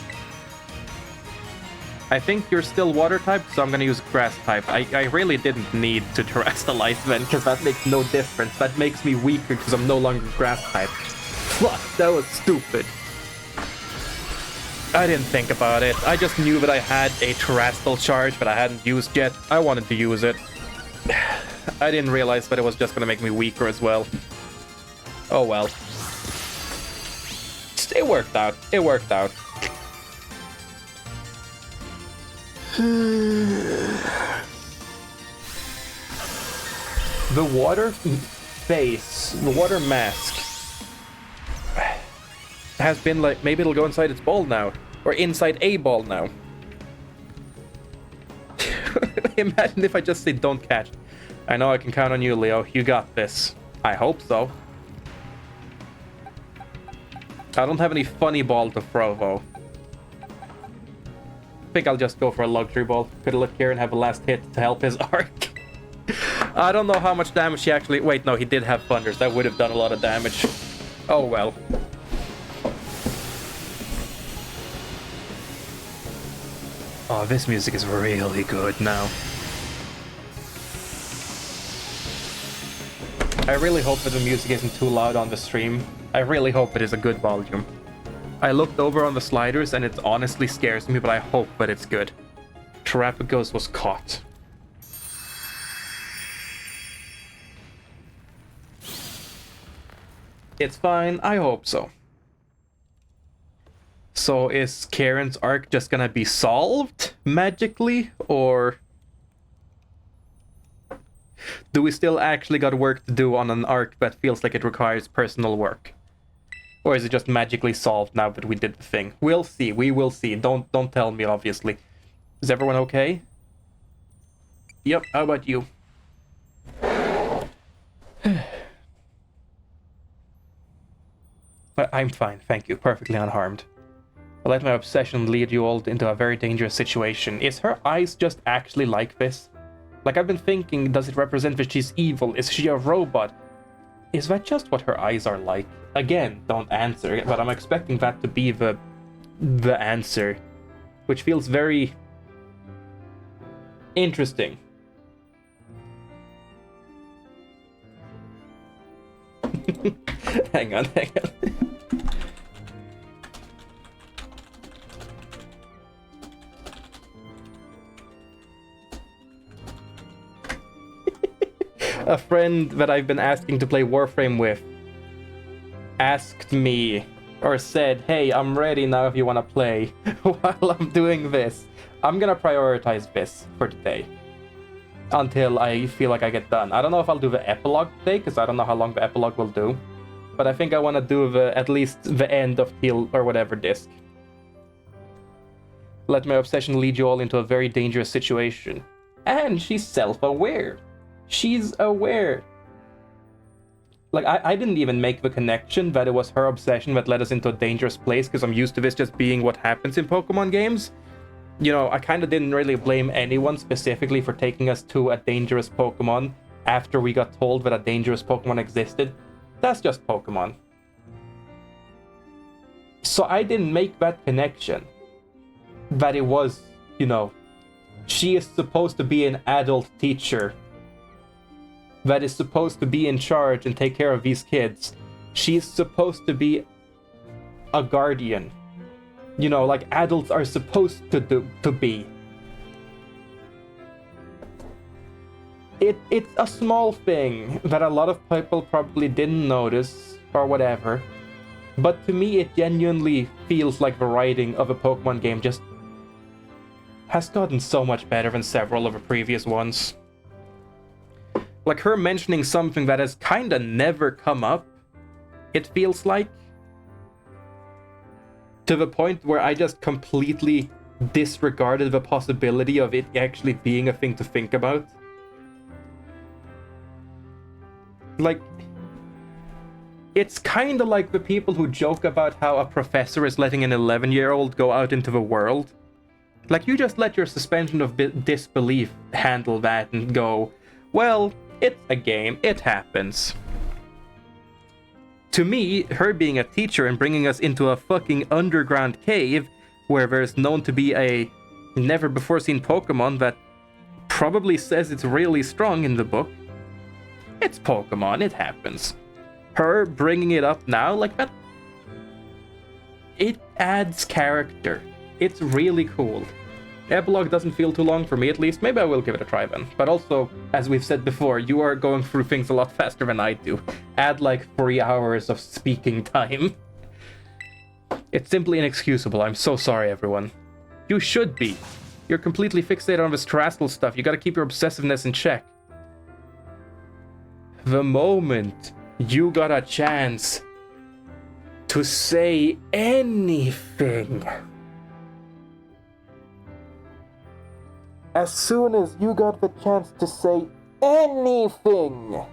I think you're still water type, so I'm gonna use grass type. I really didn't need to terrestrialize then, because that makes no difference. That makes me weaker because I'm no longer grass type. Fuck, that was stupid. I didn't think about it. I just knew that I had a terrestrial charge that I hadn't used yet. I wanted to use it. I didn't realize that it was just gonna make me weaker as well. Oh well. It worked out. It worked out. The water face, the water mask has been like, maybe it'll go inside its ball now, or inside a ball now. Imagine if I just say don't catch. I know I can count on you, Leo. You got this. I hope so. I don't have any funny ball to throw though. I think I'll just go for a luxury ball. Could look here and have a last hit to help his arc. I don't know how much damage he actually... Wait, no, he did have thunders. That would have done a lot of damage. Oh, well. Oh, this music is really good now. I really hope that the music isn't too loud on the stream. I really hope it is a good volume. I looked over on the sliders and it honestly scares me, but I hope that it's good. Terrapagos was caught. It's fine, I hope so. So is Karen's arc just gonna be solved magically, or do we still actually got work to do on an arc that feels like it requires personal work? Or is it just magically solved now that we did the thing? We'll see, we will see. Don't tell me, obviously. Is everyone okay? Yep, how about you? I'm fine, thank you. Perfectly unharmed. I let my obsession lead you all into a very dangerous situation. Is her eyes just actually like this? Like, I've been thinking, does it represent that she's evil? Is she a robot? Is that just what her eyes are like? Again, don't answer, but I'm expecting that to be the answer. Which feels very interesting. Hang on. A friend that I've been asking to play Warframe with asked me, or said, hey, I'm ready now if you want to play, while I'm doing this. I'm gonna prioritize this for today. Until I feel like I get done. I don't know if I'll do the epilogue today, because I don't know how long the epilogue will do. But I think I want to do at least the end of Teal or whatever disc. Let my obsession lead you all into a very dangerous situation. And she's self-aware. She's aware. Like, I didn't even make the connection that it was her obsession that led us into a dangerous place, because I'm used to this just being what happens in Pokemon games. You know, I kind of didn't really blame anyone specifically for taking us to a dangerous Pokemon after we got told that a dangerous Pokemon existed. That's just Pokemon. So I didn't make that connection. That it was, you know, she is supposed to be an adult teacher that is supposed to be in charge and take care of these kids. She's supposed to be a guardian. You know, like adults are supposed to be. It's a small thing that a lot of people probably didn't notice or whatever. But to me, it genuinely feels like the writing of a Pokemon game just has gotten so much better than several of the previous ones. Like her mentioning something that has kinda never come up, it feels like. To the point where I just completely disregarded the possibility of it actually being a thing to think about. Like, It's kind of like the people who joke about how a professor is letting an 11-year-old go out into the world. Like, you just let your suspension of disbelief handle that and go, well, it's a game, it happens. To me, her being a teacher and bringing us into a fucking underground cave where there's known to be a never-before-seen Pokemon that probably says it's really strong in the book. It's Pokemon, it happens. Her bringing it up now like that, it adds character. It's really cool. Epilogue doesn't feel too long for me, at least. Maybe I will give it a try then. But also, as we've said before, you are going through things a lot faster than I do. Add like 3 hours of speaking time. It's simply inexcusable. I'm so sorry, everyone. You should be. You're completely fixated on this Terrestrial stuff. You gotta keep your obsessiveness in check. The moment you got a chance to say anything, as soon as you got the chance to say anything,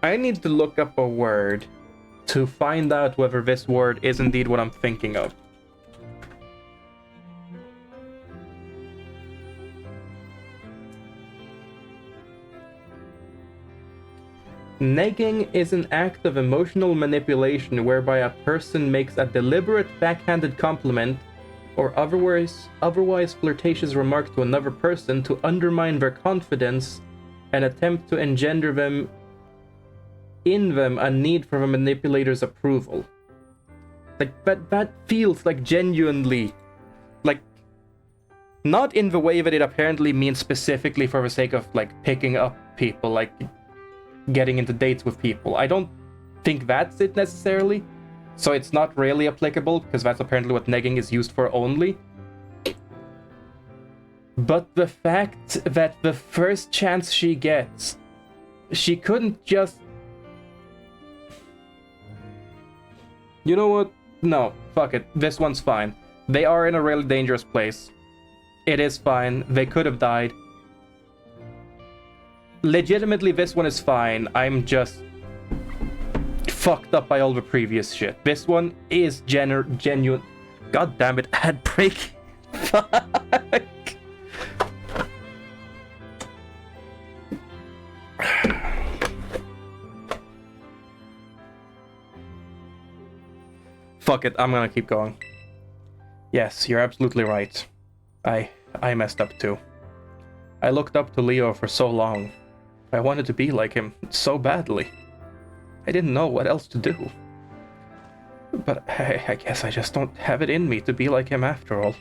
I need to look up a word to find out whether this word is indeed what I'm thinking of. Negging is an act of emotional manipulation whereby a person makes a deliberate backhanded compliment or otherwise flirtatious remark to another person to undermine their confidence and attempt to engender in them a need for the manipulator's approval. Like, that feels like genuinely, like, not in the way that it apparently means specifically for the sake of, like, picking up people, like, getting into dates with people. I don't think that's it necessarily, so it's not really applicable, because that's apparently what negging is used for only. But the fact that the first chance she gets, she couldn't just... You know what? No, fuck it. This one's fine. They are in a really dangerous place. It is fine. They could have died. Legitimately, this one is fine. I'm just fucked up by all the previous shit. This one is genuine. God damn it, ad break. Fuck. Fuck it, I'm gonna keep going. Yes, you're absolutely right. I messed up too. I looked up to Leo for so long. I wanted to be like him so badly. I didn't know what else to do. But I guess I just don't have it in me to be like him after all.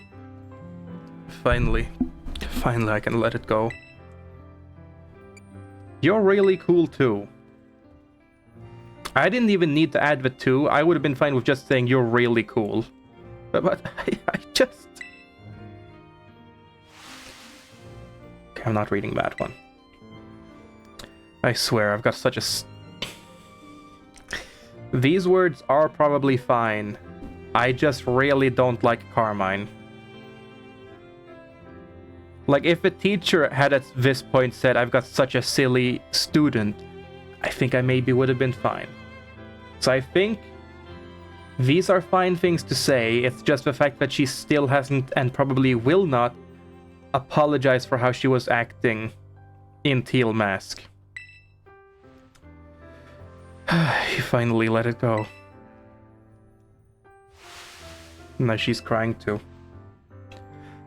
Finally I can let it go. You're really cool too. I didn't even need to add the two. I would have been fine with just saying you're really cool. But I just... Okay, I'm not reading that one. I swear, I've got such a... These words are probably fine. I just really don't like Carmine. Like, if a teacher had at this point said, I've got such a silly student, I think I maybe would have been fine. So I think these are fine things to say. It's just the fact that she still hasn't, and probably will not, apologize for how she was acting in Teal Mask. You finally let it go. Now she's crying too.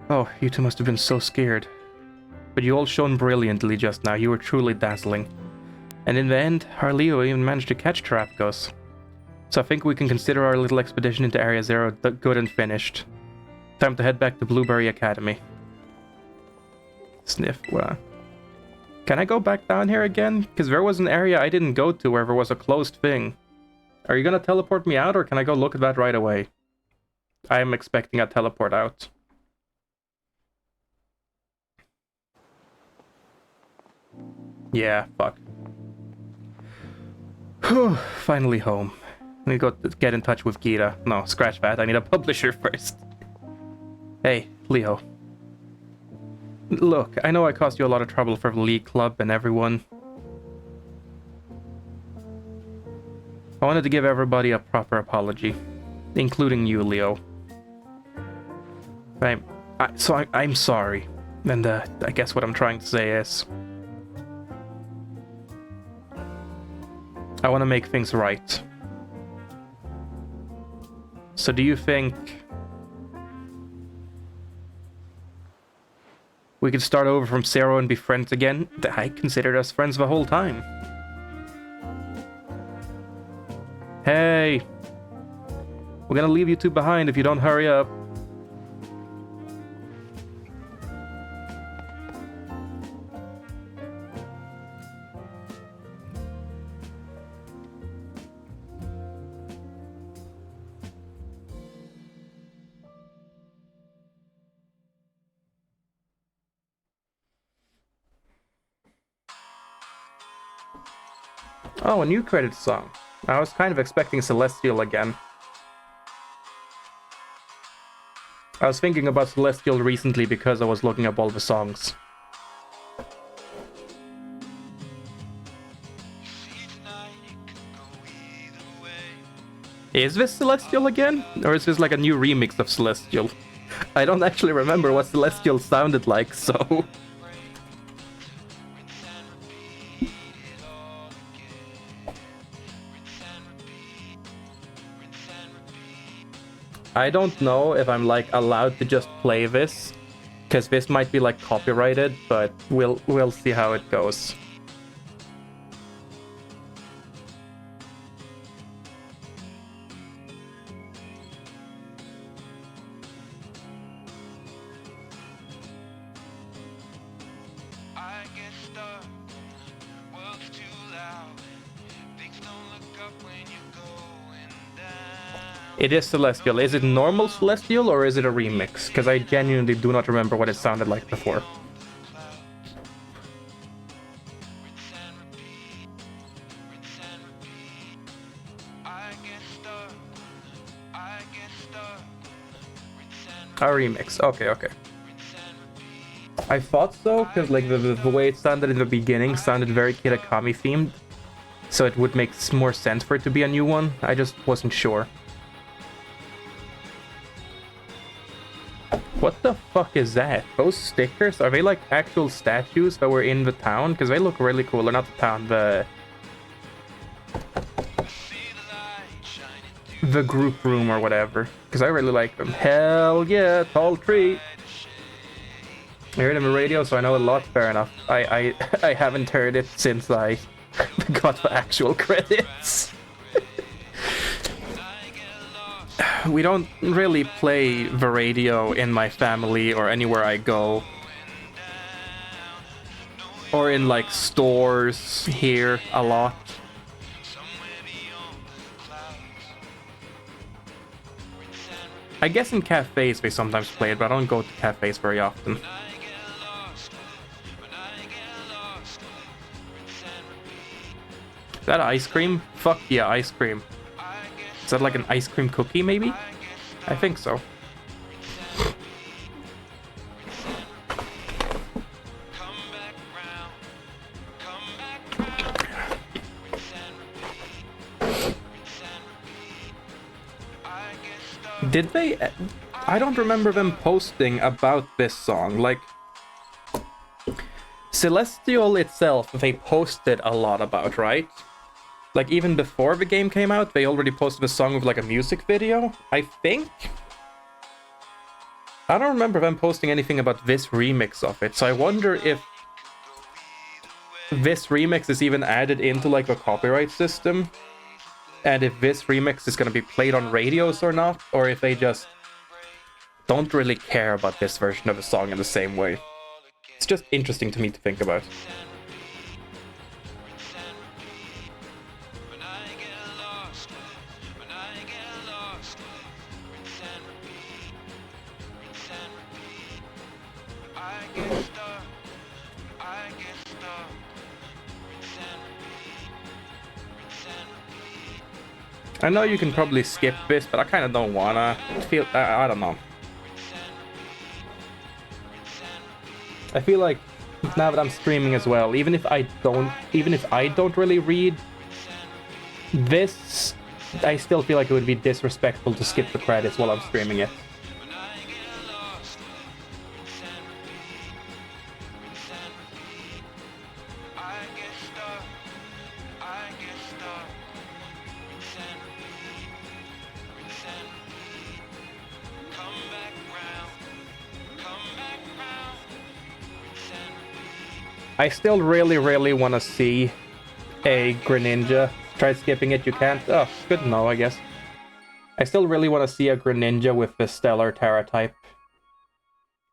Oh, you two must have been so scared. But you all shone brilliantly just now. You were truly dazzling. And in the end, our Leo even managed to catch Terapgos. So I think we can consider our little expedition into Area Zero good and finished. Time to head back to Blueberry Academy. Sniff. Can I go back down here again? Because there was an area I didn't go to where there was a closed thing. Are you gonna teleport me out, or can I go look at that right away? I am expecting a teleport out. Yeah, fuck. Whew, finally home. I need to go get in touch with Gita. No, scratch that. I need a publisher first. Hey, Leo. Look, I know I caused you a lot of trouble for the League Club and everyone. I wanted to give everybody a proper apology, including you, Leo. I'm sorry, and I guess what I'm trying to say is, I want to make things right. So do you think we could start over from zero and be friends again? I considered us friends the whole time. Hey, we're gonna leave you two behind if you don't hurry up. Oh, a new credit song. I was kind of expecting Celestial again. I was thinking about Celestial recently because I was looking up all the songs. Is this Celestial again? Or is this like a new remix of Celestial? I don't actually remember what Celestial sounded like, so... I don't know if I'm like allowed to just play this, because this might be like copyrighted, but we'll see how it goes. It is Celestial. Is it normal Celestial or is it a remix? Because I genuinely do not remember what it sounded like before. A remix. Okay, okay. I thought so, because like the way it sounded in the beginning sounded very Kirakami themed. So it would make more sense for it to be a new one. I just wasn't sure. What the fuck is that? Those stickers? Are they like actual statues that were in the town? Because they look really cool. Or not the town, the group room or whatever. Because I really like them. Hell yeah, tall tree. I heard it on the radio, so I know a lot. Fair enough. I haven't heard it since I got the actual credits. We don't really play the radio in my family or anywhere I go. Or in like stores here a lot. I guess in cafes they sometimes play it, but I don't go to cafes very often. Is that ice cream? Fuck yeah, ice cream. Is that like an ice cream cookie, maybe? I think so. Did they... I don't remember them posting about this song. Like, Celestial itself, they posted a lot about, right? Like, even before the game came out, they already posted a song with, like, a music video, I think? I don't remember them posting anything about this remix of it, so I wonder if this remix is even added into, like, a copyright system, and if this remix is gonna be played on radios or not, or if they just don't really care about this version of the song in the same way. It's just interesting to me to think about. I know you can probably skip this, but I kind of don't wanna. I don't know. I feel like now that I'm streaming as well, even if I don't really read this, I still feel like it would be disrespectful to skip the credits while I'm streaming it. I still really want to see a Greninja. Tried skipping it, you can't. Oh, good to know, I guess. I still really want to see a Greninja with the Stellar Terra type.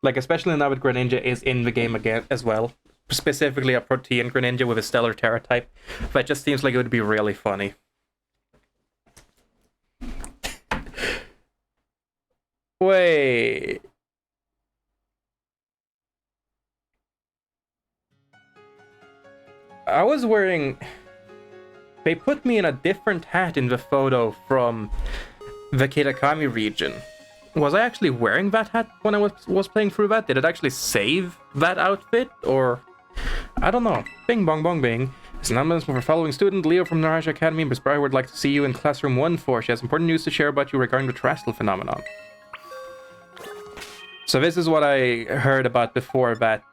Like, especially now that Greninja is in the game again as well. Specifically a Protean Greninja with a Stellar Terra type. That just seems like it would be really funny. Wait... I was wearing... They put me in a different hat in the photo from the Kitakami region. Was I actually wearing that hat when I was playing through that? Did it actually save that outfit? Or... I don't know. Bing bong bong bing. As an announcement for following student, Leo from Naraj Academy, Miss Breyer would like to see you in classroom 1-4. She has important news to share about you regarding the terrestrial phenomenon. So this is what I heard about before, that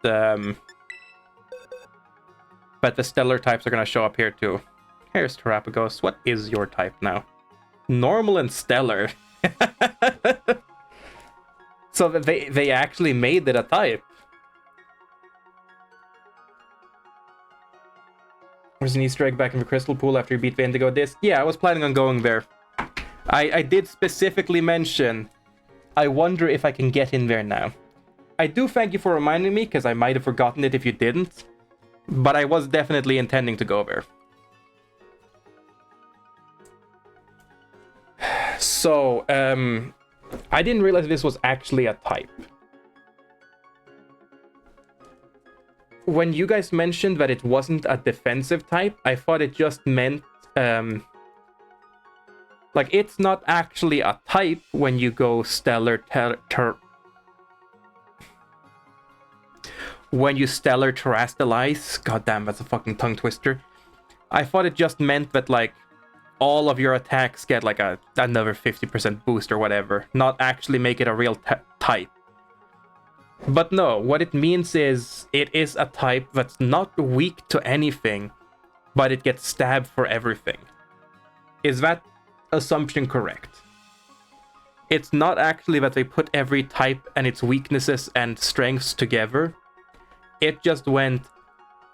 but the stellar types are going to show up here too. Here's Terapagos. What is your type now? Normal and stellar. So they actually made it a type. There's an Easter egg back in the crystal pool after you beat the Indigo disc. Yeah, I was planning on going there. I did specifically mention, I wonder if I can get in there now. I do thank you for reminding me, because I might have forgotten it if you didn't. But I was definitely intending to go there. So, I didn't realize this was actually a type. When you guys mentioned that it wasn't a defensive type, I thought it just meant, like, it's not actually a type when you go Stellar when you Stellar Terrestrialize. God damn, that's a fucking tongue twister. I thought it just meant that, like, all of your attacks get, like, another 50% boost or whatever. Not actually make it a real type. But no, what it means is, it is a type that's not weak to anything, but it gets stabbed for everything. Is that assumption correct? It's not actually that they put every type and its weaknesses and strengths together. It just went,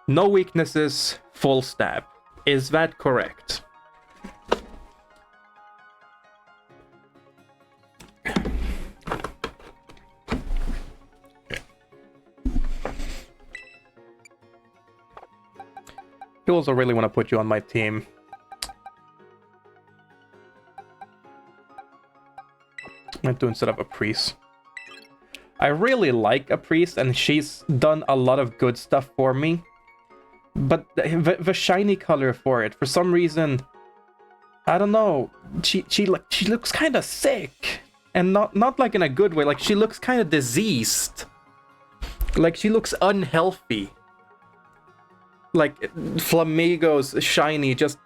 no weaknesses, full stab. Is that correct? I also really want to put you on my team. I'm going to instead of a priest. I really like a priest, and she's done a lot of good stuff for me. But the shiny color for it, for some reason, I don't know. She looks kind of sick, and not like in a good way. Like, she looks kind of diseased. Like, she looks unhealthy. Like, Flamingos shiny, just...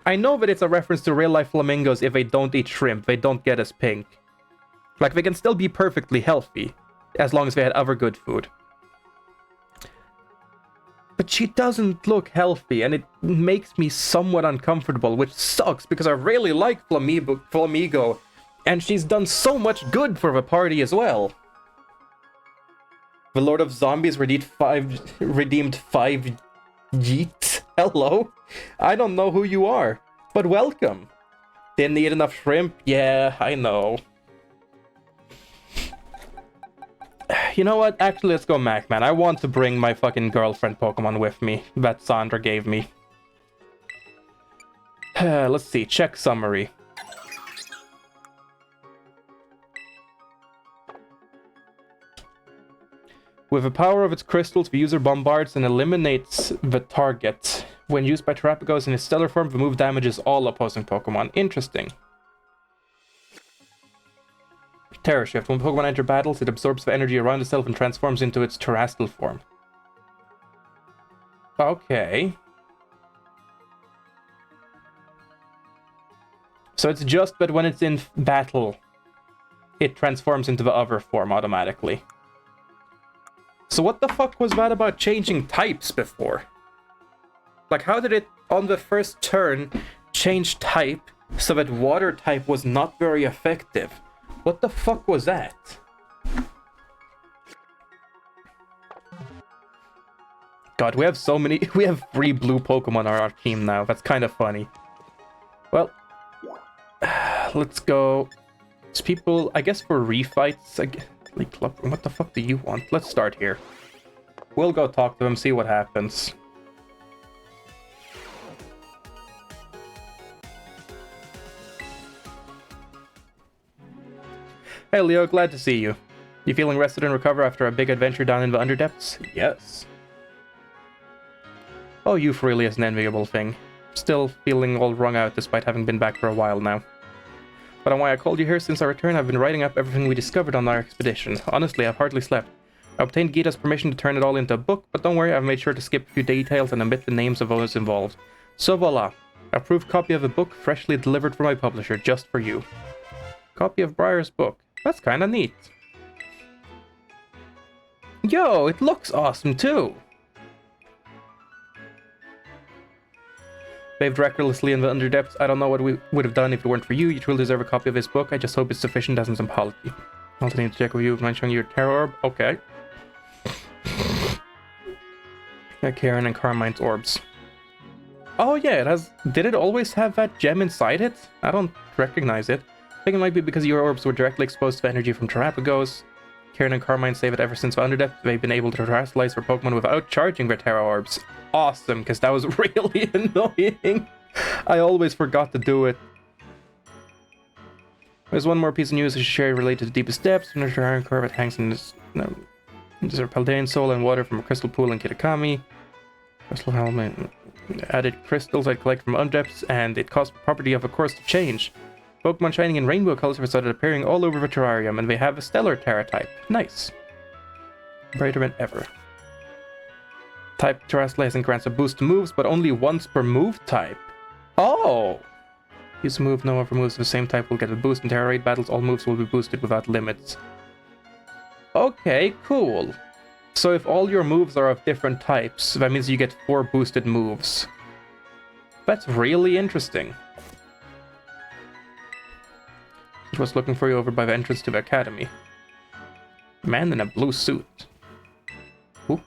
I know that it's a reference to real-life flamingos. If they don't eat shrimp, they don't get as pink. Like, they can still be perfectly healthy, as long as they had other good food. But she doesn't look healthy, and it makes me somewhat uncomfortable, which sucks, because I really like Flamigo, and she's done so much good for the party as well. The Lord of Zombies redeemed 5 yeet. Hello? I don't know who you are, but welcome. Didn't eat enough shrimp? Yeah, I know. You know what? Actually, let's go Mac, man. I want to bring my fucking girlfriend Pokemon with me that Sandra gave me. Let's see. Check summary. With the power of its crystals, the user bombards and eliminates the target. When used by Terapagos in its stellar form, the move damages all opposing Pokemon. Interesting. Terror Shift. When Pokemon enter battles, it absorbs the energy around itself and transforms into its terrestrial form. Okay. So it's just that when it's in battle, it transforms into the other form automatically. So what the fuck was that about changing types before? Like, how did it, on the first turn, change type so that water type was not very effective? What the fuck was that? God, we have so many... We have 3 blue Pokemon on our team now. That's kind of funny. Well, let's go... It's people, I guess, for refights. What the fuck do you want? Let's start here. We'll go talk to them, see what happens. Hey Leo, glad to see you. You feeling rested and recover after a big adventure down in the Underdepths? Yes. Oh, youth really is an enviable thing. Still feeling all wrung out despite having been back for a while now. But on why I called you here, since our return I've been writing up everything we discovered on our expedition. Honestly, I've hardly slept. I obtained Gita's permission to turn it all into a book, but don't worry, I've made sure to skip a few details and omit the names of those involved. So voila, a proof copy of a book freshly delivered from my publisher, just for you. Copy of Briar's book. That's kinda neat. Yo, it looks awesome too! Bathed recklessly in the Underdepths. I don't know what we would have done if it weren't for you. You truly deserve a copy of this book. I just hope it's sufficient as an apology. Also need to check with you if I'm showing you your Terror Orb. Okay. Yeah, Karen and Carmine's orbs. Oh yeah, it has... Did it always have that gem inside it? I don't recognize it. I think it might be because your orbs were directly exposed to energy from Terrapagos. Karen and Carmine say that ever since the Underdepth, they've been able to terrestrialize their Pokemon without charging their Terra Orbs. Awesome, because that was really annoying. I always forgot to do it. There's one more piece of news I should share related to Deepest Depths. Miniature Iron Core that hangs in this... There's a Paldean Soul and water from a crystal pool in Kitakami. Crystal helmet. Added crystals I collect from Underdepths, and it caused the property of a course to change. Pokemon shining in rainbow colors have started appearing all over the terrarium, and they have a stellar Terra type. Nice. Brighter than ever. Type Terrestrializing grants a boost to moves, but only once per move type. Oh! Use a move, no other moves of the same type will get a boost. In Terra Raid battles, all moves will be boosted without limits. Okay, cool. So if all your moves are of different types, that means you get 4 boosted moves. That's really interesting. It was looking for you over by the entrance to the academy. Man in a blue suit. Who?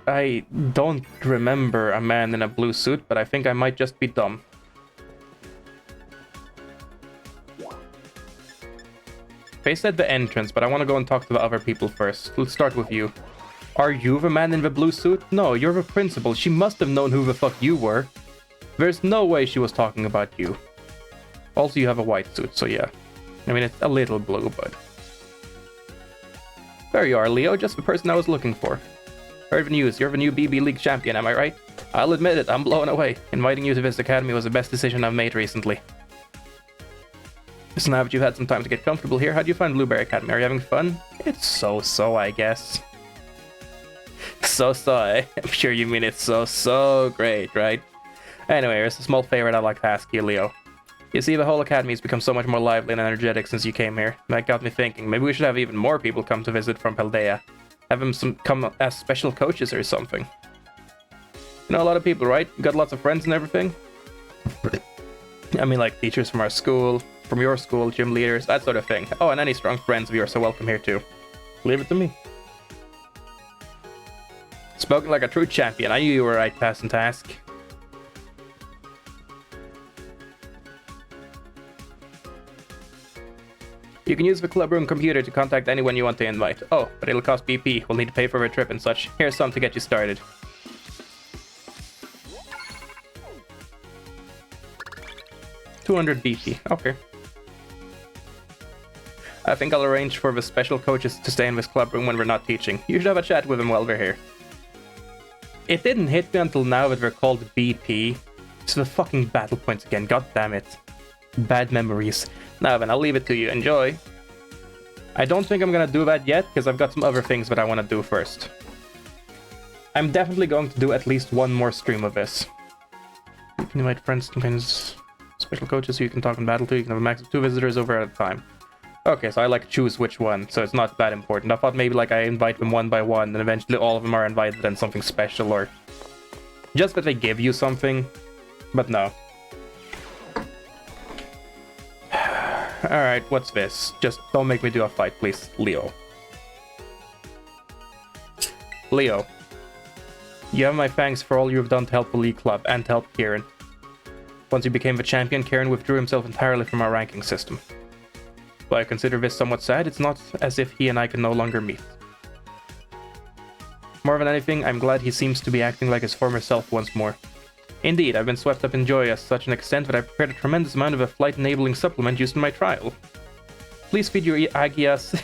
I don't remember a man in a blue suit, but I think I might just be dumb. They said the entrance, but I want to go and talk to the other people first. Let's start with you. Are you the man in the blue suit? No, you're the principal. She must have known who the fuck you were. There's no way she was talking about you. Also, you have a white suit, so yeah. I mean, it's a little blue, but... There you are, Leo, just the person I was looking for. Heard the news, you're the new BB League champion, am I right? I'll admit it, I'm blown away. Inviting you to this academy was the best decision I've made recently. So now that you've had some time to get comfortable here, how do you find Blueberry Academy? Are you having fun? It's so-so, I guess. So-so, eh? I'm sure you mean it's so great, right? Anyway, there's a small favor I'd like to ask you, Leo. You see, the whole academy has become so much more lively and energetic since you came here. That got me thinking, maybe we should have even more people come to visit from Paldea. Have them come as special coaches or something. You know a lot of people, right? You got lots of friends and everything? I mean, like teachers from our school, from your school, gym leaders, that sort of thing. Oh, and any strong friends of yours are welcome here too. Leave it to me. Spoken like a true champion. I knew you were right, passing task. You can use the clubroom computer to contact anyone you want to invite. Oh, but it'll cost BP. We'll need to pay for a trip and such. Here's some to get you started. $200 BP. Okay. I think I'll arrange for the special coaches to stay in this clubroom when we're not teaching. You should have a chat with them while we're here. It didn't hit me until now that they're called BP. It's the fucking battle points again, god damn it. Bad memories. Now then, I'll leave it to you. Enjoy. I don't think I'm gonna do that yet, because I've got some other things that I want to do first. I'm definitely going to do at least one more stream of this. You can invite friends, contains special coaches so you can talk in battle too. You can have a max of 2 visitors over at a time. Okay, so I like choose which one, so it's not that important. I thought maybe like I invite them one by one, and eventually all of them are invited and something special, or just that they give you something, but no. Alright, what's this? Just don't make me do a fight, please. Leo. Leo. You have my thanks for all you have done to help the League Club and to help Kieran. Once you became the champion, Kieran withdrew himself entirely from our ranking system. Though I consider this somewhat sad, it's not as if he and I can no longer meet. More than anything, I'm glad he seems to be acting like his former self once more. Indeed, I've been swept up in joy to such an extent that I prepared a tremendous amount of a flight-enabling supplement used in my trial. Please feed your Agias...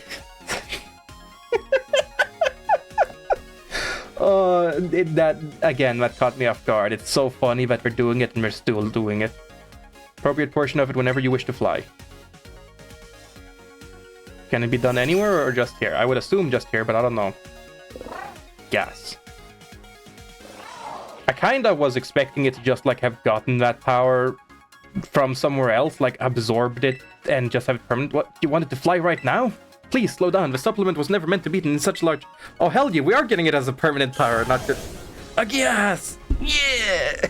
that caught me off guard. It's so funny that we're doing it and we're still doing it. Appropriate portion of it whenever you wish to fly. Can it be done anywhere or just here? I would assume just here, but I don't know. Gas. I kinda was expecting it to just like have gotten that power from somewhere else, like absorbed it and just have it permanent. What? You wanted to fly right now? Please slow down. The supplement was never meant to be eaten in such large... Oh hell yeah, we are getting it as a permanent power, not just... Yes! Yeah!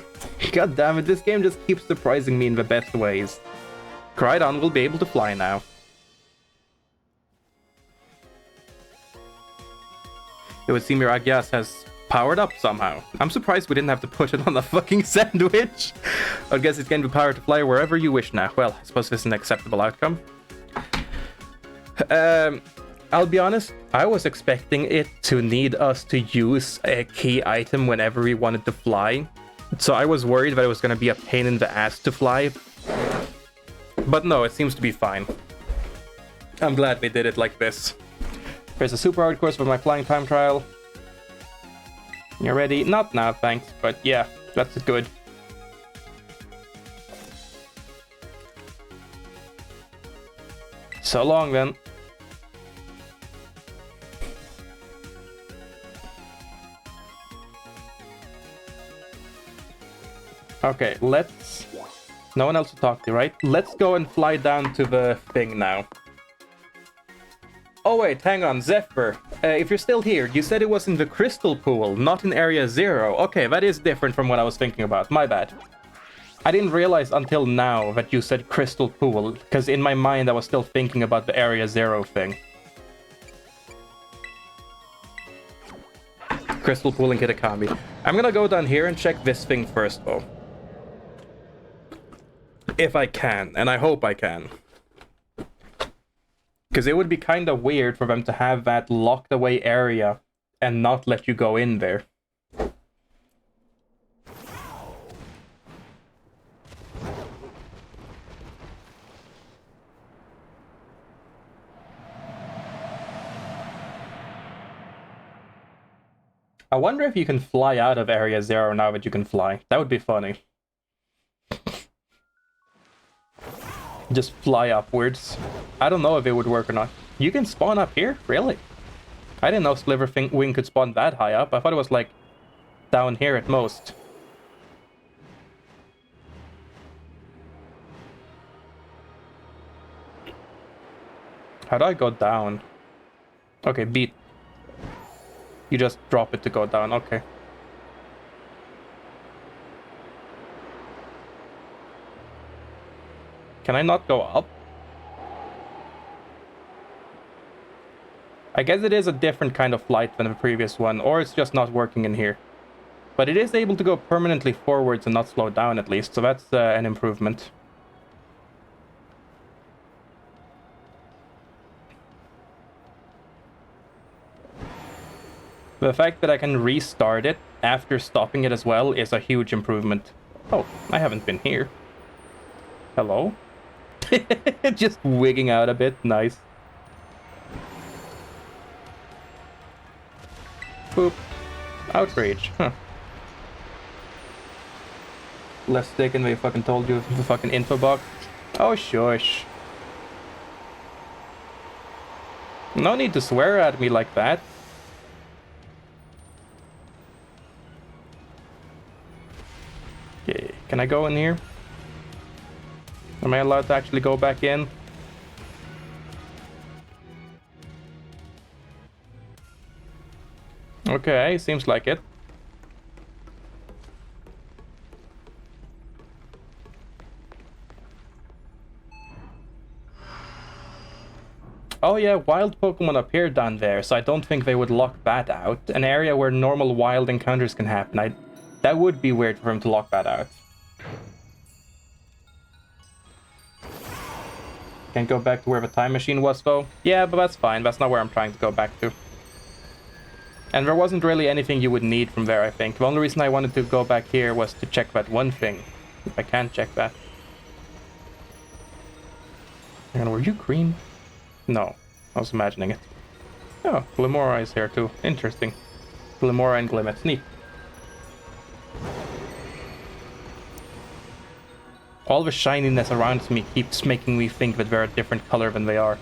God damn it, this game just keeps surprising me in the best ways. Crydon will be able to fly now. It would seem your Agias has powered up somehow. I'm surprised we didn't have to put it on a fucking sandwich. I guess it can be powered to fly wherever you wish now. Well, I suppose this is an acceptable outcome. I'll be honest, I was expecting it to need us to use a key item whenever we wanted to fly. So I was worried that it was going to be a pain in the ass to fly. But no, it seems to be fine. I'm glad we did it like this. There's a super hard course for my flying time trial. You ready? Not now, thanks. But yeah, that's good. So long then. Okay, let's... No one else to talk to, right? Let's go and fly down to the thing now. Oh wait, hang on, Zephyr. If you're still here, you said it was in the Crystal Pool, not in Area 0. Okay, that is different from what I was thinking about. My bad. I didn't realize until now that you said Crystal Pool, because in my mind I was still thinking about the Area 0 thing. Crystal Pool and Kitakami. I'm gonna go down here and check this thing first, though. If I can, and I hope I can. Because it would be kind of weird for them to have that locked away area and not let you go in there. I wonder if you can fly out of Area 0 now that you can fly. That would be funny. Just fly upwards. I don't know if it would work or not. You can spawn up here? Really? I didn't know Sliverwing could spawn that high up. I thought it was like down here at most. How do I go down? Okay, beat. You just drop it to go down, okay. Can I not go up? I guess it is a different kind of flight than the previous one, or it's just not working in here. But it is able to go permanently forwards and not slow down at least, so that's an improvement. The fact that I can restart it after stopping it as well is a huge improvement. Oh, I haven't been here. Hello? Just wigging out a bit, nice. Boop. Outrage, huh. Less thick than they fucking told you the fucking info box. Oh, shush. No need to swear at me like that. Okay, can I go in here? Am I allowed to actually go back in? Okay, seems like it. Oh yeah, wild Pokemon appear down there, so I don't think they would lock that out. An area where normal wild encounters can happen. That would be weird for him to lock that out. Can't go back to where the time machine was, though. Yeah, but that's fine. That's not where I'm trying to go back to. And there wasn't really anything you would need from there, I think. The only reason I wanted to go back here was to check that one thing. If I can't check that. And were you green? No, I was imagining it. Oh, Glimora is here too. Interesting. Glimora and Glimmet. Neat. All the shininess around me keeps making me think that they're a different color than they are.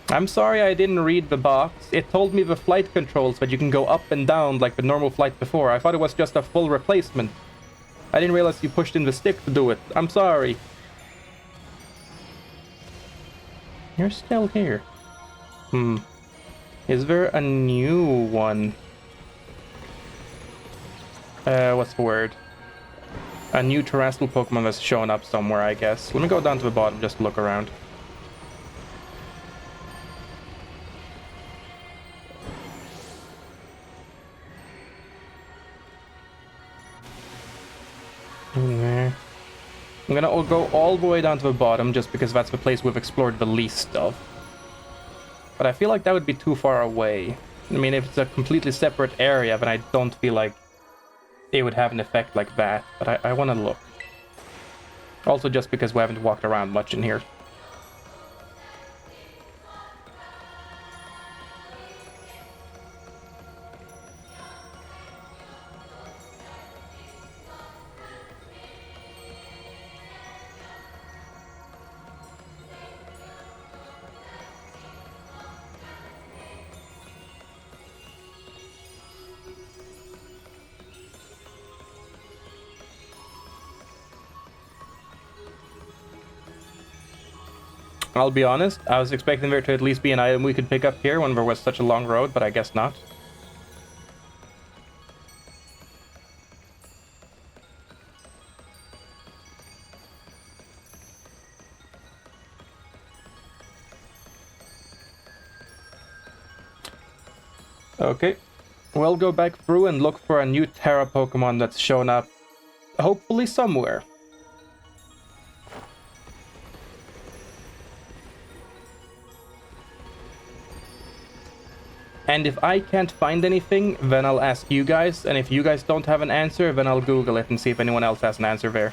I'm sorry I didn't read the box. It told me the flight controls that you can go up and down like the normal flight before. I thought it was just a full replacement. I didn't realize you pushed in the stick to do it. I'm sorry. You're still here. Is there a new one? What's the word? A new terrestrial Pokemon that's shown up somewhere, I guess. Let me go down to the bottom just to look around. There. I'm gonna go all the way down to the bottom just because that's the place we've explored the least of. But I feel like that would be too far away. I mean, if it's a completely separate area, then I don't feel like it would have an effect like that. But I want to look. Also just because we haven't walked around much in here. I'll be honest, I was expecting there to at least be an item we could pick up here when there was such a long road, but I guess not. Okay, we'll go back through and look for a new Terra Pokemon that's shown up, hopefully somewhere. And if I can't find anything, then I'll ask you guys, and if you guys don't have an answer, then I'll Google it and see if anyone else has an answer there.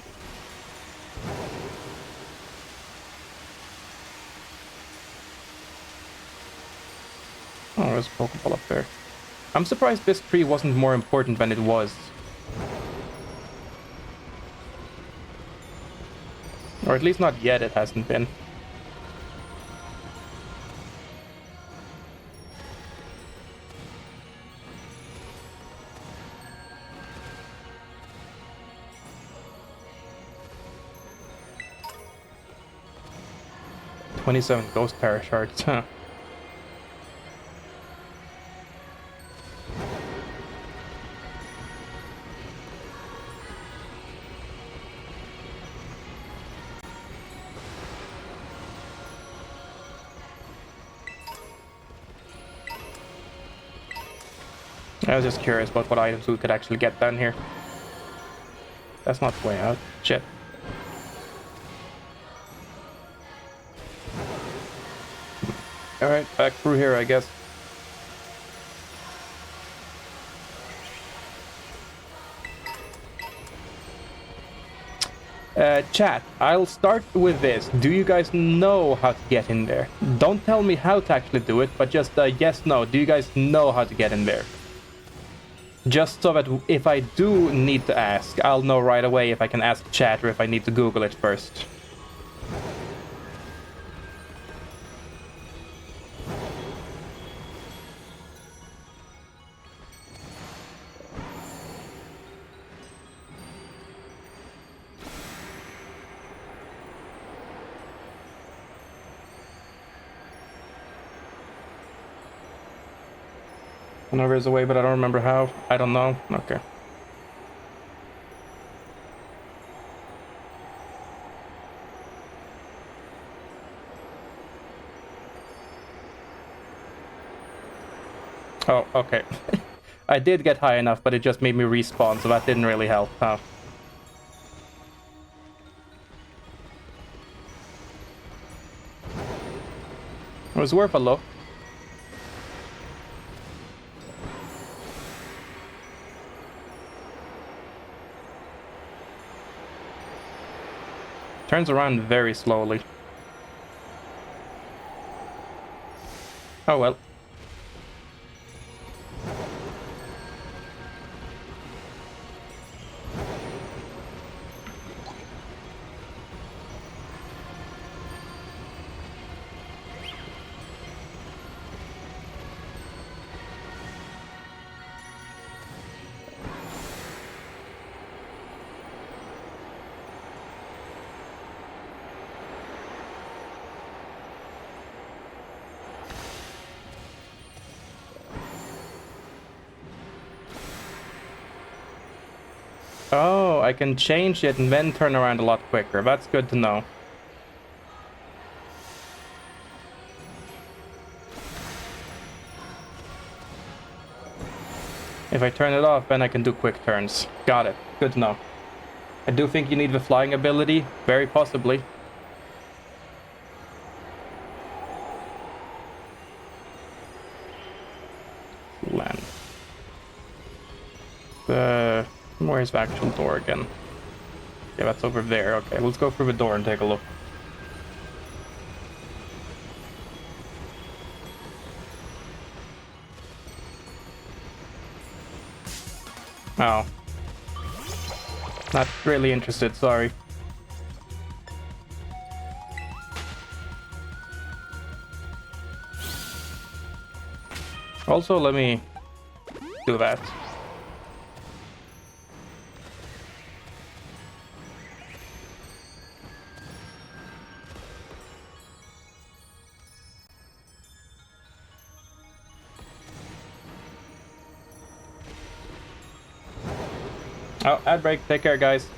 Oh, there's a Pokeball up there. I'm surprised this tree wasn't more important than it was. Or at least not yet, it hasn't been. "27 Ghost Terra Shards, huh? I was just curious about what items we could actually get down here. That's not the way out. Shit. Alright, back through here, I guess. Chat, I'll start with this. Do you guys know how to get in there? Don't tell me how to actually do it, but just yes, no. Do you guys know how to get in there? Just so that if I do need to ask, I'll know right away if I can ask chat or if I need to Google it first. I know there's a way, but I don't remember how. I don't know. Okay. Oh, okay. I did get high enough, but it just made me respawn, so that didn't really help, huh? It was worth a look. Turns around very slowly. Oh well. Oh, I can change it and then turn around a lot quicker. That's good to know. If I turn it off, then I can do quick turns. Got it. Good to know. I do think you need the flying ability. Very possibly. Land. Where's the actual door again? Yeah, that's over there. Okay, let's go through the door and take a look. Oh. Not really interested, sorry. Also, let me do that. Oh, ad break. Take care, guys.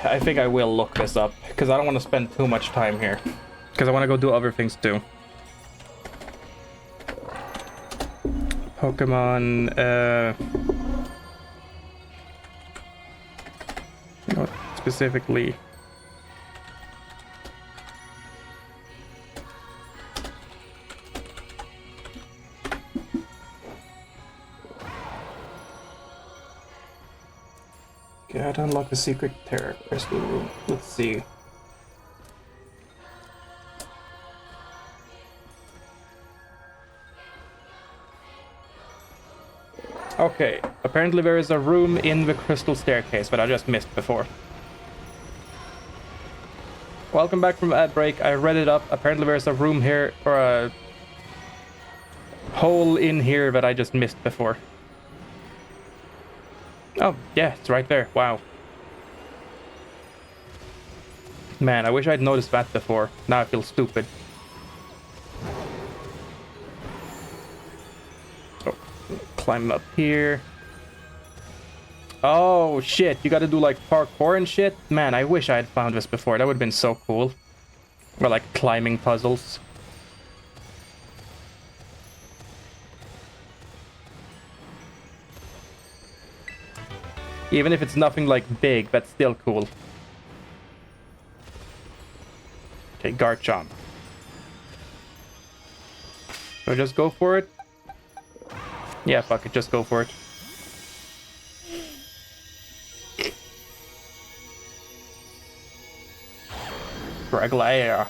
I think I will look this up, because I don't want to spend too much time here. Because I want to go do other things too. Pokemon, what specifically? Gotta unlock the secret Terra Crystal room. Let's see. Okay, apparently there is a room in the crystal staircase that I just missed before. Welcome back from ad break. I read it up. Apparently there's a room here, or a hole in here that I just missed before. Oh, yeah, it's right there. Wow. Man, I wish I'd noticed that before. Now I feel stupid. Oh, climb up here. Oh, shit. You gotta do, like, parkour and shit? Man, I wish I had found this before. That would've been so cool. Or, like, climbing puzzles. Even if it's nothing like big, that's still cool. Okay, Garchomp. So just go for it? Yeah, fuck it, just go for it. Draglair.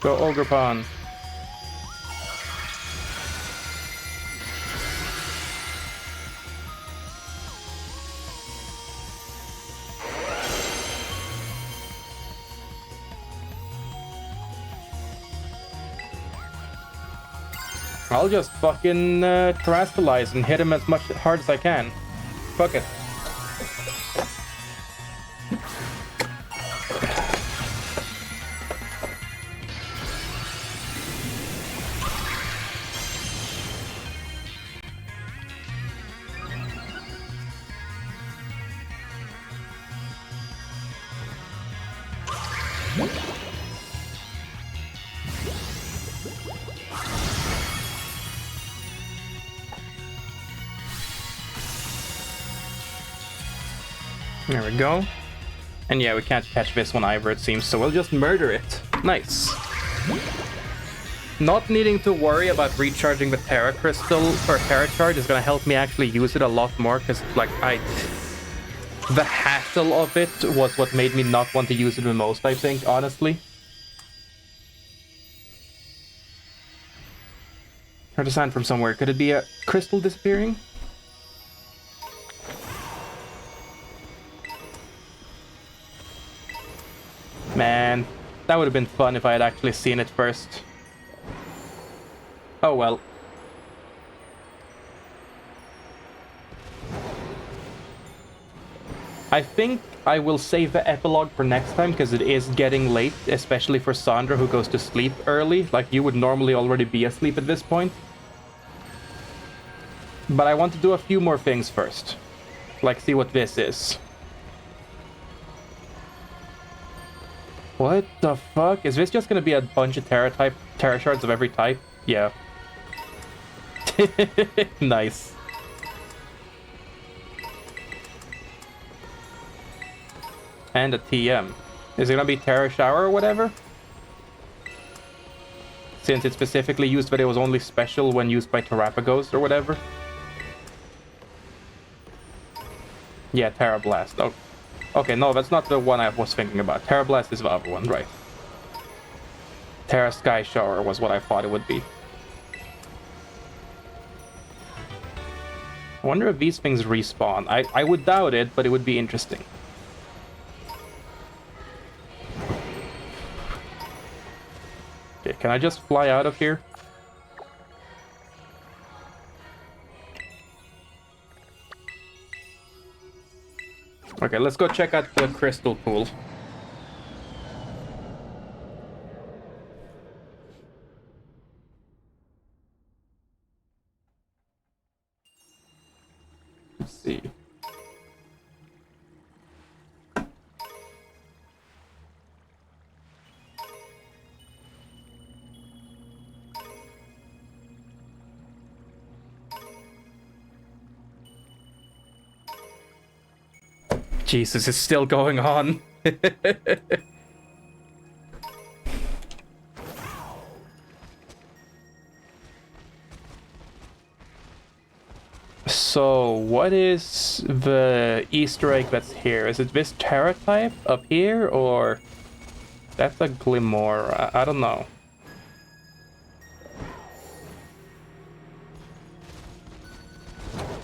Go Ogerpon. I'll just fucking terrestrialize and hit him as much hard as I can. Fuck it. There we go. And yeah, we can't catch this one either, it seems, so we'll just murder it. Nice. Not needing to worry about recharging the Terra Crystal or Terra Charge is gonna help me actually use it a lot more, because, like, the hassle of it was what made me not want to use it the most, I think, honestly. Heard a sound from somewhere. Could it be a crystal disappearing? Man, that would have been fun if I had actually seen it first. Oh well. I think I will save the epilogue for next time, because it is getting late, especially for Sandra, who goes to sleep early. Like, you would normally already be asleep at this point. But I want to do a few more things first. Like, see what this is. What the fuck? Is this just gonna be a bunch of Terra Shards of every type? Yeah. Nice. And a TM. Is it gonna be Terra Shower or whatever? Since it specifically used that it was only special when used by Terrapagos or whatever. Yeah, Terra Blast. Oh. Okay, no, that's not the one I was thinking about. Terra Blast is the other one, right? Terra Sky Shower was what I thought it would be. I wonder if these things respawn. I would doubt it, but it would be interesting. Okay, can I just fly out of here? Okay, let's go check out the crystal pool. Let's see. Jesus, it's still going on. So, what is the Easter egg that's here? Is it this Terra type up here, or... That's a Glimmer. I don't know.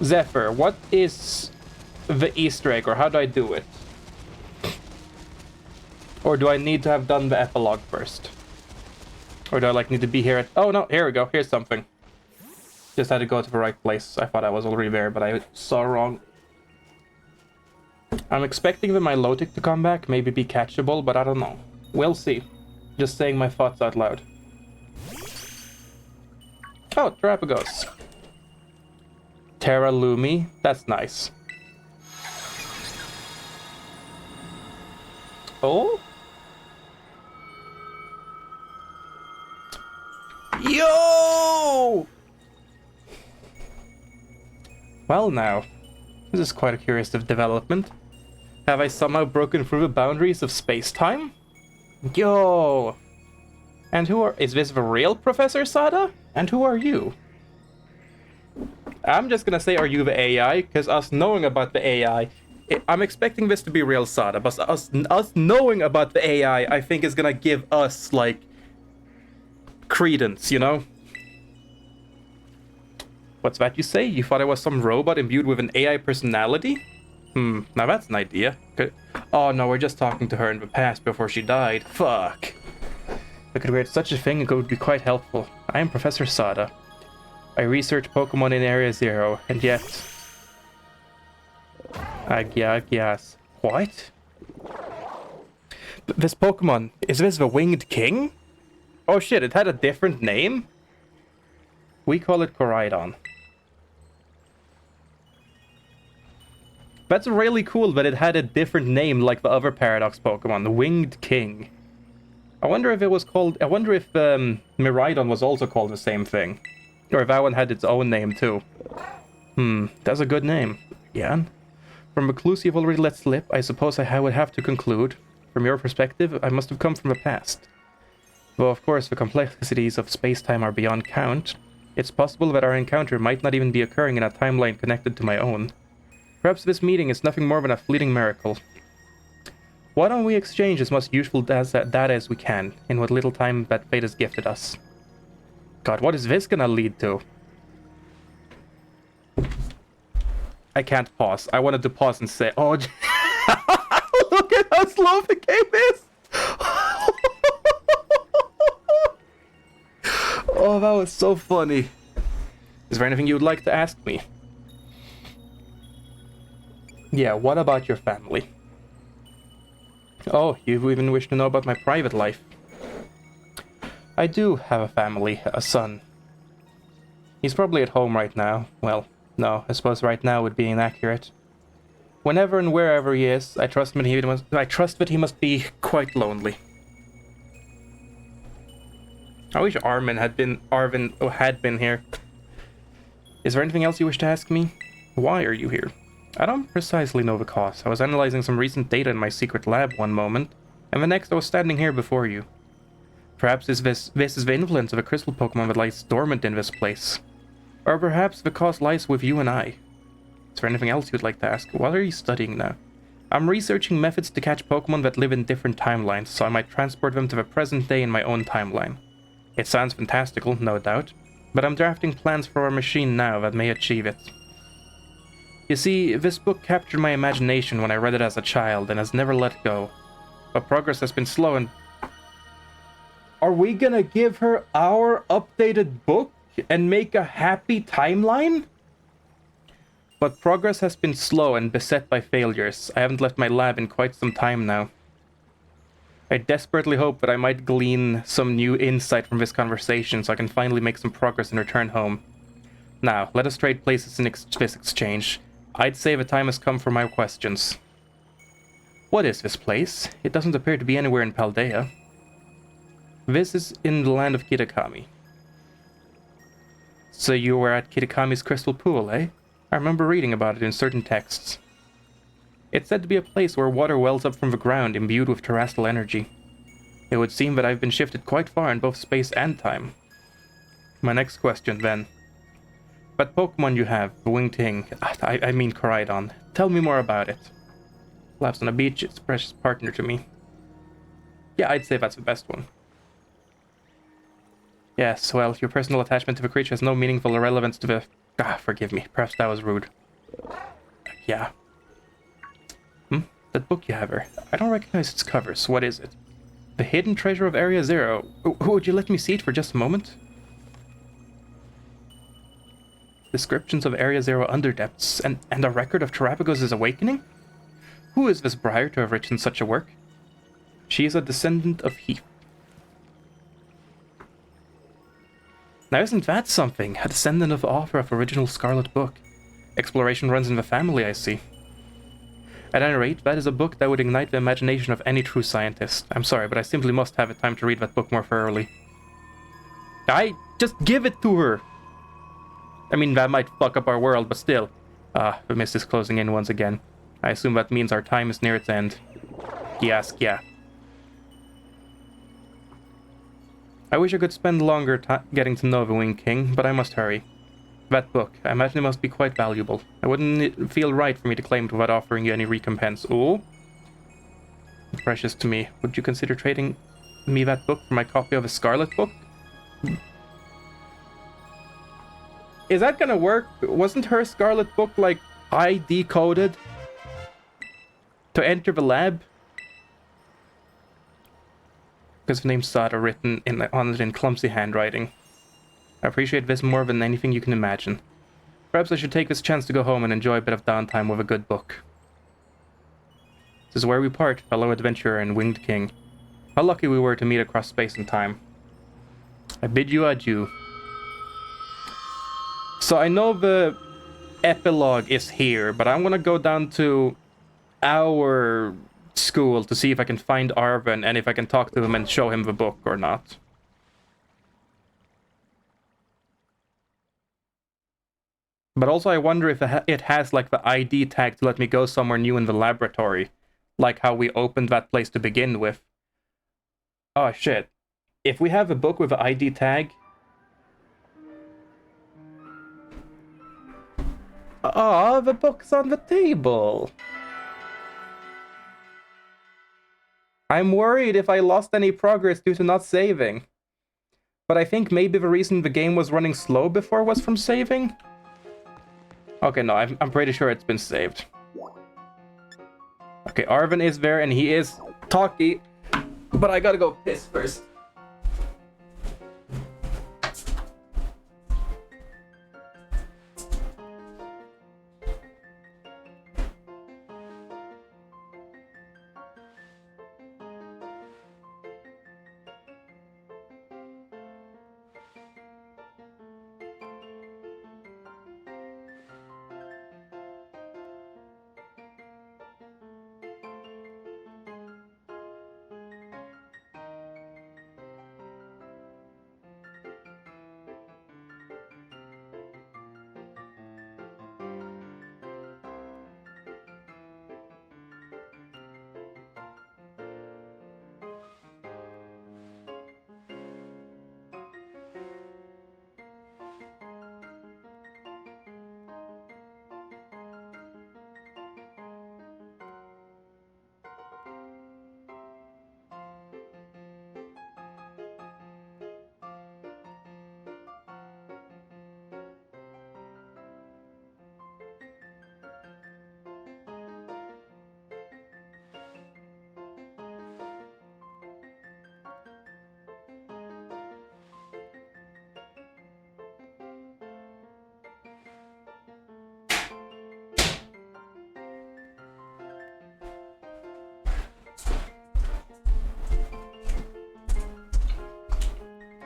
Zephyr, what is the Easter egg, or how do I do it? Or do I need to have done the epilogue first? Or do I, like, need to be here at... Oh, no, here we go. Here's something. Just had to go to the right place. I thought I was already there, but I saw wrong. I'm expecting the Milotic to come back, maybe be catchable, but I don't know. We'll see. Just saying my thoughts out loud. Oh, Terrapagos. Terra Lumi. That's nice. Oh? Yo! Well now, this is quite a curious development. Have I somehow broken through the boundaries of space-time? Yo! And is this the real Professor Sada? And who are you? I'm just gonna say, are you the AI? Because us knowing about the AI, I'm expecting this to be real Sada, but us knowing about the AI, I think is gonna give us, like, credence, you know? What's that you say? You thought I was some robot imbued with an AI personality? Now that's an idea. Oh no, we're just talking to her in the past before she died. Fuck. If I could create such a thing, it would be quite helpful. I am Professor Sada. I research Pokemon in Area Zero, and yet... I guess. What? This Pokemon, is this the Winged King? Oh shit, it had a different name? We call it Koraidon. That's really cool that it had a different name like the other Paradox Pokemon, the Winged King. I wonder if it was called... I wonder if Miraidon was also called the same thing. Or if that one had its own name too. That's a good name. Yeah. From the clues you've already let slip, I suppose I would have to conclude, from your perspective, I must have come from the past. Though of course the complexities of space-time are beyond count, it's possible that our encounter might not even be occurring in a timeline connected to my own. Perhaps this meeting is nothing more than a fleeting miracle. Why don't we exchange as much useful data as we can, in what little time that fate has gifted us? God, what is this gonna lead to? I can't pause. I wanted to pause and say, oh, look at how slow the game is! Oh, that was so funny. Is there anything you would like to ask me? Yeah, what about your family? Oh, you even wish to know about my private life. I do have a family, a son. He's probably at home right now. Well, no, I suppose right now would be inaccurate. Whenever and wherever he is, I trust that he must be quite lonely. I wish Arvin had been here. Is there anything else you wish to ask me? Why are you here? I don't precisely know the cause. I was analyzing some recent data in my secret lab one moment, and the next I was standing here before you. Perhaps this is the influence of a crystal Pokemon that lies dormant in this place. Or perhaps the cause lies with you and I. Is there anything else you'd like to ask? What are you studying now? I'm researching methods to catch Pokemon that live in different timelines, so I might transport them to the present day in my own timeline. It sounds fantastical, no doubt, but I'm drafting plans for a machine now that may achieve it. You see, this book captured my imagination when I read it as a child and has never let go. But progress has been slow and... Are we gonna give her our updated book and make a happy timeline? But progress has been slow and beset by failures. I haven't left my lab in quite some time now. I desperately hope that I might glean some new insight from this conversation so I can finally make some progress and return home. Now, let us trade places in this exchange. I'd say the time has come for my questions. What is this place? It doesn't appear to be anywhere in Paldea. This is in the land of Kitakami. So you were at Kitakami's crystal pool, eh? I remember reading about it in certain texts. It's said to be a place where water wells up from the ground imbued with terrestrial energy. It would seem that I've been shifted quite far in both space and time. My next question, then. What Pokemon you have, the Winged King, I mean Koraidon. Tell me more about it. Laughs on a beach, it's a precious partner to me. Yeah, I'd say that's the best one. Yes, well, your personal attachment to the creature has no meaningful relevance to the... forgive me, perhaps that was rude. Yeah. That book you have here. I don't recognize its covers. What is it? The Hidden Treasure of Area Zero. Would you let me see it for just a moment? Descriptions of Area Zero underdepths, and a record of Terrapagos' awakening? Who is this Briar to have written such a work? She is a descendant of Heath. Now isn't that something? A descendant of the author of original Scarlet book. Exploration runs in the family, I see. At any rate, that is a book that would ignite the imagination of any true scientist. I'm sorry, but I simply must have time to read that book more thoroughly. Just give it to her! I mean, that might fuck up our world, but still. Ah, the mist is closing in once again. I assume that means our time is near its end. Yes, yeah. I wish I could spend longer getting to know the Winged King, but I must hurry. That book, I imagine it must be quite valuable. It wouldn't feel right for me to claim it without offering you any recompense. Ooh. Precious to me. Would you consider trading me that book for my copy of a Scarlet book? Is that gonna work? Wasn't her Scarlet book, like, ID coded to enter the lab? Because the name's Sada written on it in clumsy handwriting. I appreciate this more than anything you can imagine. Perhaps I should take this chance to go home and enjoy a bit of downtime with a good book. This is where we part, fellow adventurer and Winged King. How lucky we were to meet across space and time. I bid you adieu. So I know the epilogue is here, but I'm gonna go down to our school to see if I can find Arven and if I can talk to him and show him the book or not. But also I wonder if it has like the ID tag to let me go somewhere new in the laboratory. Like how we opened that place to begin with. Oh shit. If we have a book with an ID tag... Oh, the book's on the table. I'm worried if I lost any progress due to not saving. But I think maybe the reason the game was running slow before was from saving? Okay, no, I'm pretty sure it's been saved. Okay, Arven is there and he is talky. But I gotta go piss first.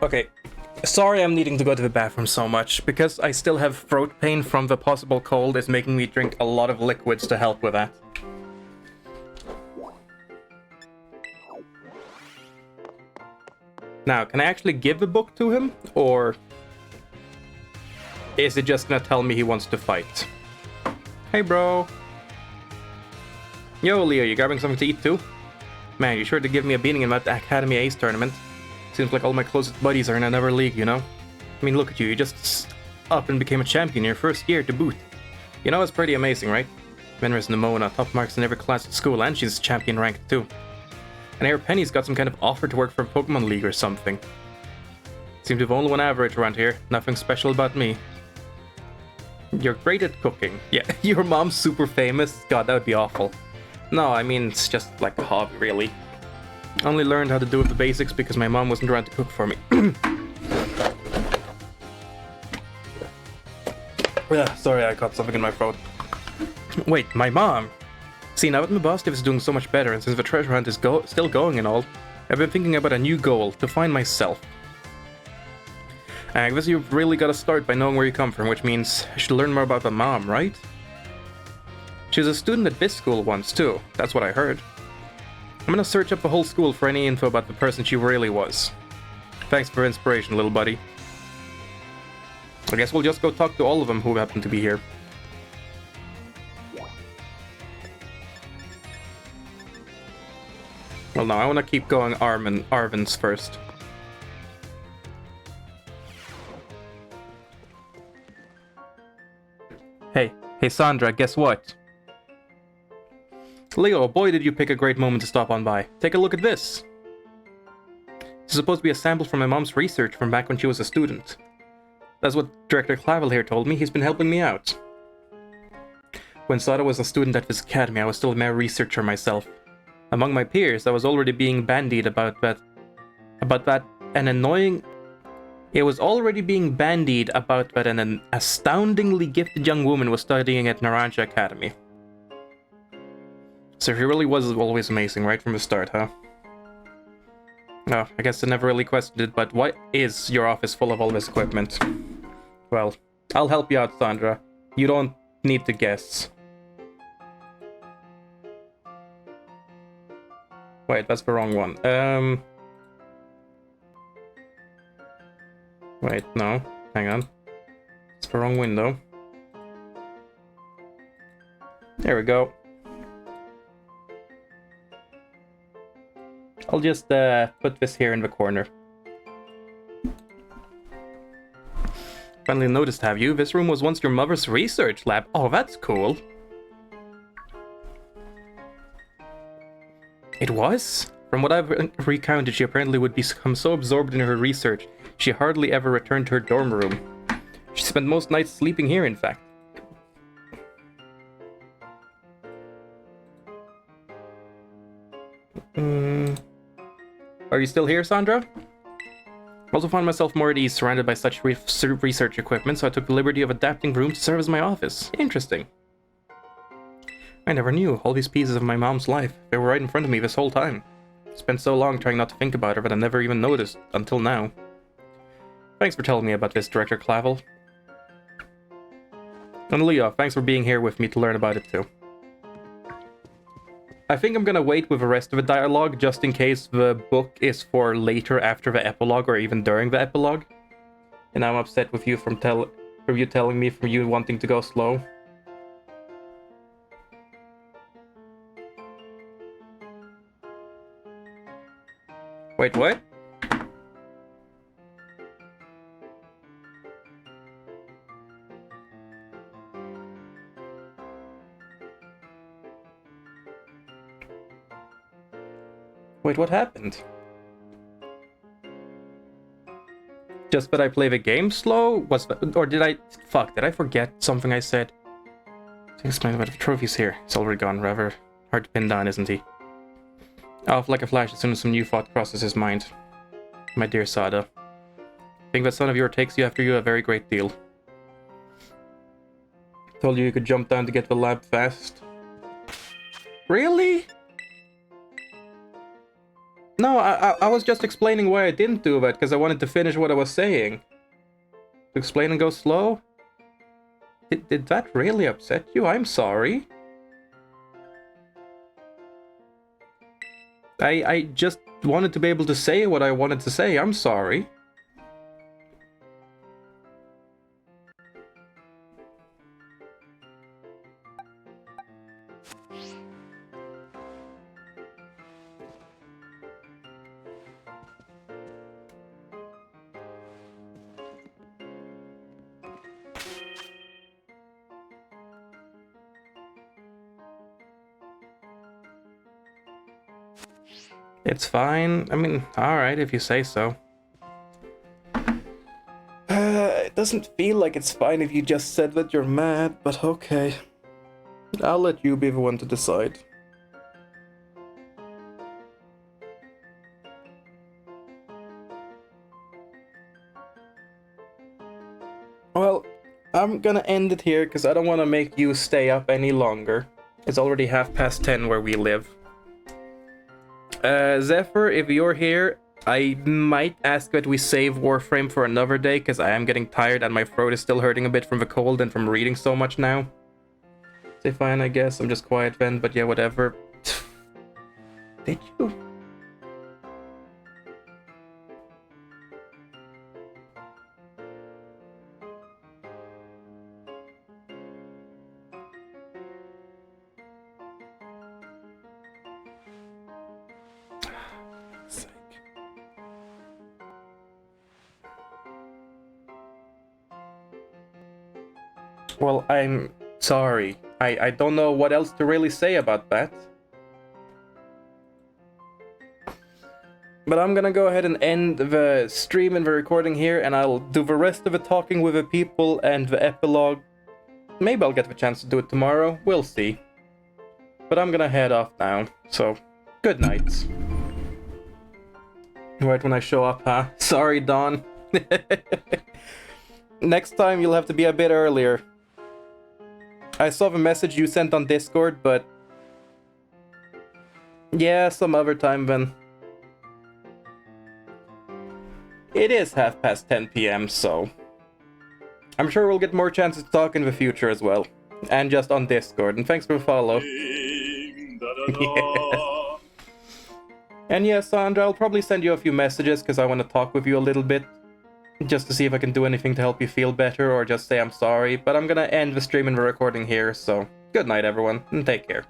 Okay, sorry I'm needing to go to the bathroom so much, because I still have throat pain from the possible cold is making me drink a lot of liquids to help with that. Now, can I actually give the book to him, or is it just gonna tell me he wants to fight? Hey bro! Yo Leo, you grabbing something to eat too? Man, you sure to give me a beating in that Academy Ace tournament. Seems like all my closest buddies are in another league, you know? I mean, look at you, you just up and became a champion your first year to boot. You know, it's pretty amazing, right? Venris Nimona, top marks in every class at school, and she's champion ranked too. And I hear Penny's got some kind of offer to work for a Pokemon League or something. Seem to have only one average around here, nothing special about me. You're great at cooking. Yeah, your mom's super famous? God, that would be awful. No, I mean, it's just like a hobby, really. Only learned how to do the basics because my mom wasn't around to cook for me. Sorry, I caught something in my throat. Wait, my mom? See, now that my boss is doing so much better, and since the treasure hunt is still going and all, I've been thinking about a new goal, to find myself. I guess you've really got to start by knowing where you come from, which means I should learn more about my mom, right? She was a student at this school once, too. That's what I heard. I'm gonna search up the whole school for any info about the person she really was. Thanks for inspiration, little buddy. I guess we'll just go talk to all of them who happen to be here. Well, no, I want to keep going Arvin's first. Hey, Sandra, guess what? Leo, boy did you pick a great moment to stop on by. Take a look at this. This is supposed to be a sample from my mom's research from back when she was a student. That's what Director Clavel here told me. He's been helping me out. When Sada was a student at this academy, I was still a mere researcher myself. Among my peers, I was already being bandied about that an astoundingly gifted young woman was studying at Naranja Academy. So he really was always amazing right from the start, huh? No, I guess I never really questioned it, but why is your office full of all this equipment? Well, I'll help you out, Sandra. You don't need to guess. Wait, that's the wrong one. Wait, no. Hang on. It's the wrong window. There we go. I'll just put this here in the corner. Finally noticed, have you? This room was once your mother's research lab. Oh, that's cool. It was? From what I've recounted, she apparently would become so absorbed in her research, she hardly ever returned to her dorm room. She spent most nights sleeping here, in fact. Are you still here, Sandra? I also found myself more at ease surrounded by such research equipment, so I took the liberty of adapting rooms to serve as my office. Interesting. I never knew. All these pieces of my mom's life. They were right in front of me this whole time. I spent so long trying not to think about her, but I never even noticed until now. Thanks for telling me about this, Director Clavel. And Leo, thanks for being here with me to learn about it too. I think I'm gonna wait with the rest of the dialogue just in case the book is for later after the epilogue or even during the epilogue. And I'm upset with you for you telling me from you wanting to go slow. Wait, what? Wait, what happened? Just that I play the game slow? Or did I... Fuck, did I forget something I said? To explain about the trophies here. He's already gone, rather hard to pin down, isn't he? Off like a flash as soon as some new thought crosses his mind. My dear Sada. I think that son of yours takes you after you a very great deal. Told you could jump down to get the lab fast. Really? No, I was just explaining why I didn't do that, because I wanted to finish what I was saying. To explain and go slow? Did that really upset you? I'm sorry. I just wanted to be able to say what I wanted to say. I'm sorry. It's fine. I mean, alright if you say so. It doesn't feel like it's fine if you just said that you're mad, but okay. I'll let you be the one to decide. Well, I'm gonna end it here because I don't want to make you stay up any longer. It's already 10:30 where we live. Zephyr, if you're here, I might ask that we save Warframe for another day, because I am getting tired and my throat is still hurting a bit from the cold and from reading so much now. Say fine, I guess. I'm just quiet then, but yeah, whatever. Did you? Well, I'm sorry. I don't know what else to really say about that. But I'm gonna go ahead and end the stream and the recording here, and I'll do the rest of the talking with the people and the epilogue. Maybe I'll get the chance to do it tomorrow, we'll see. But I'm gonna head off now, so good night. Right when I show up, huh? Sorry, Dawn. Next time you'll have to be a bit earlier. I saw the message you sent on Discord, but... yeah, some other time then. It is 10:30 p.m, so... I'm sure we'll get more chances to talk in the future as well. And just on Discord, and thanks for the follow. Yeah. And yeah, Sandra, I'll probably send you a few messages, because I want to talk with you a little bit. Just to see if I can do anything to help you feel better, or just say I'm sorry. But I'm gonna end the stream and the recording here, so... good night, everyone, and take care.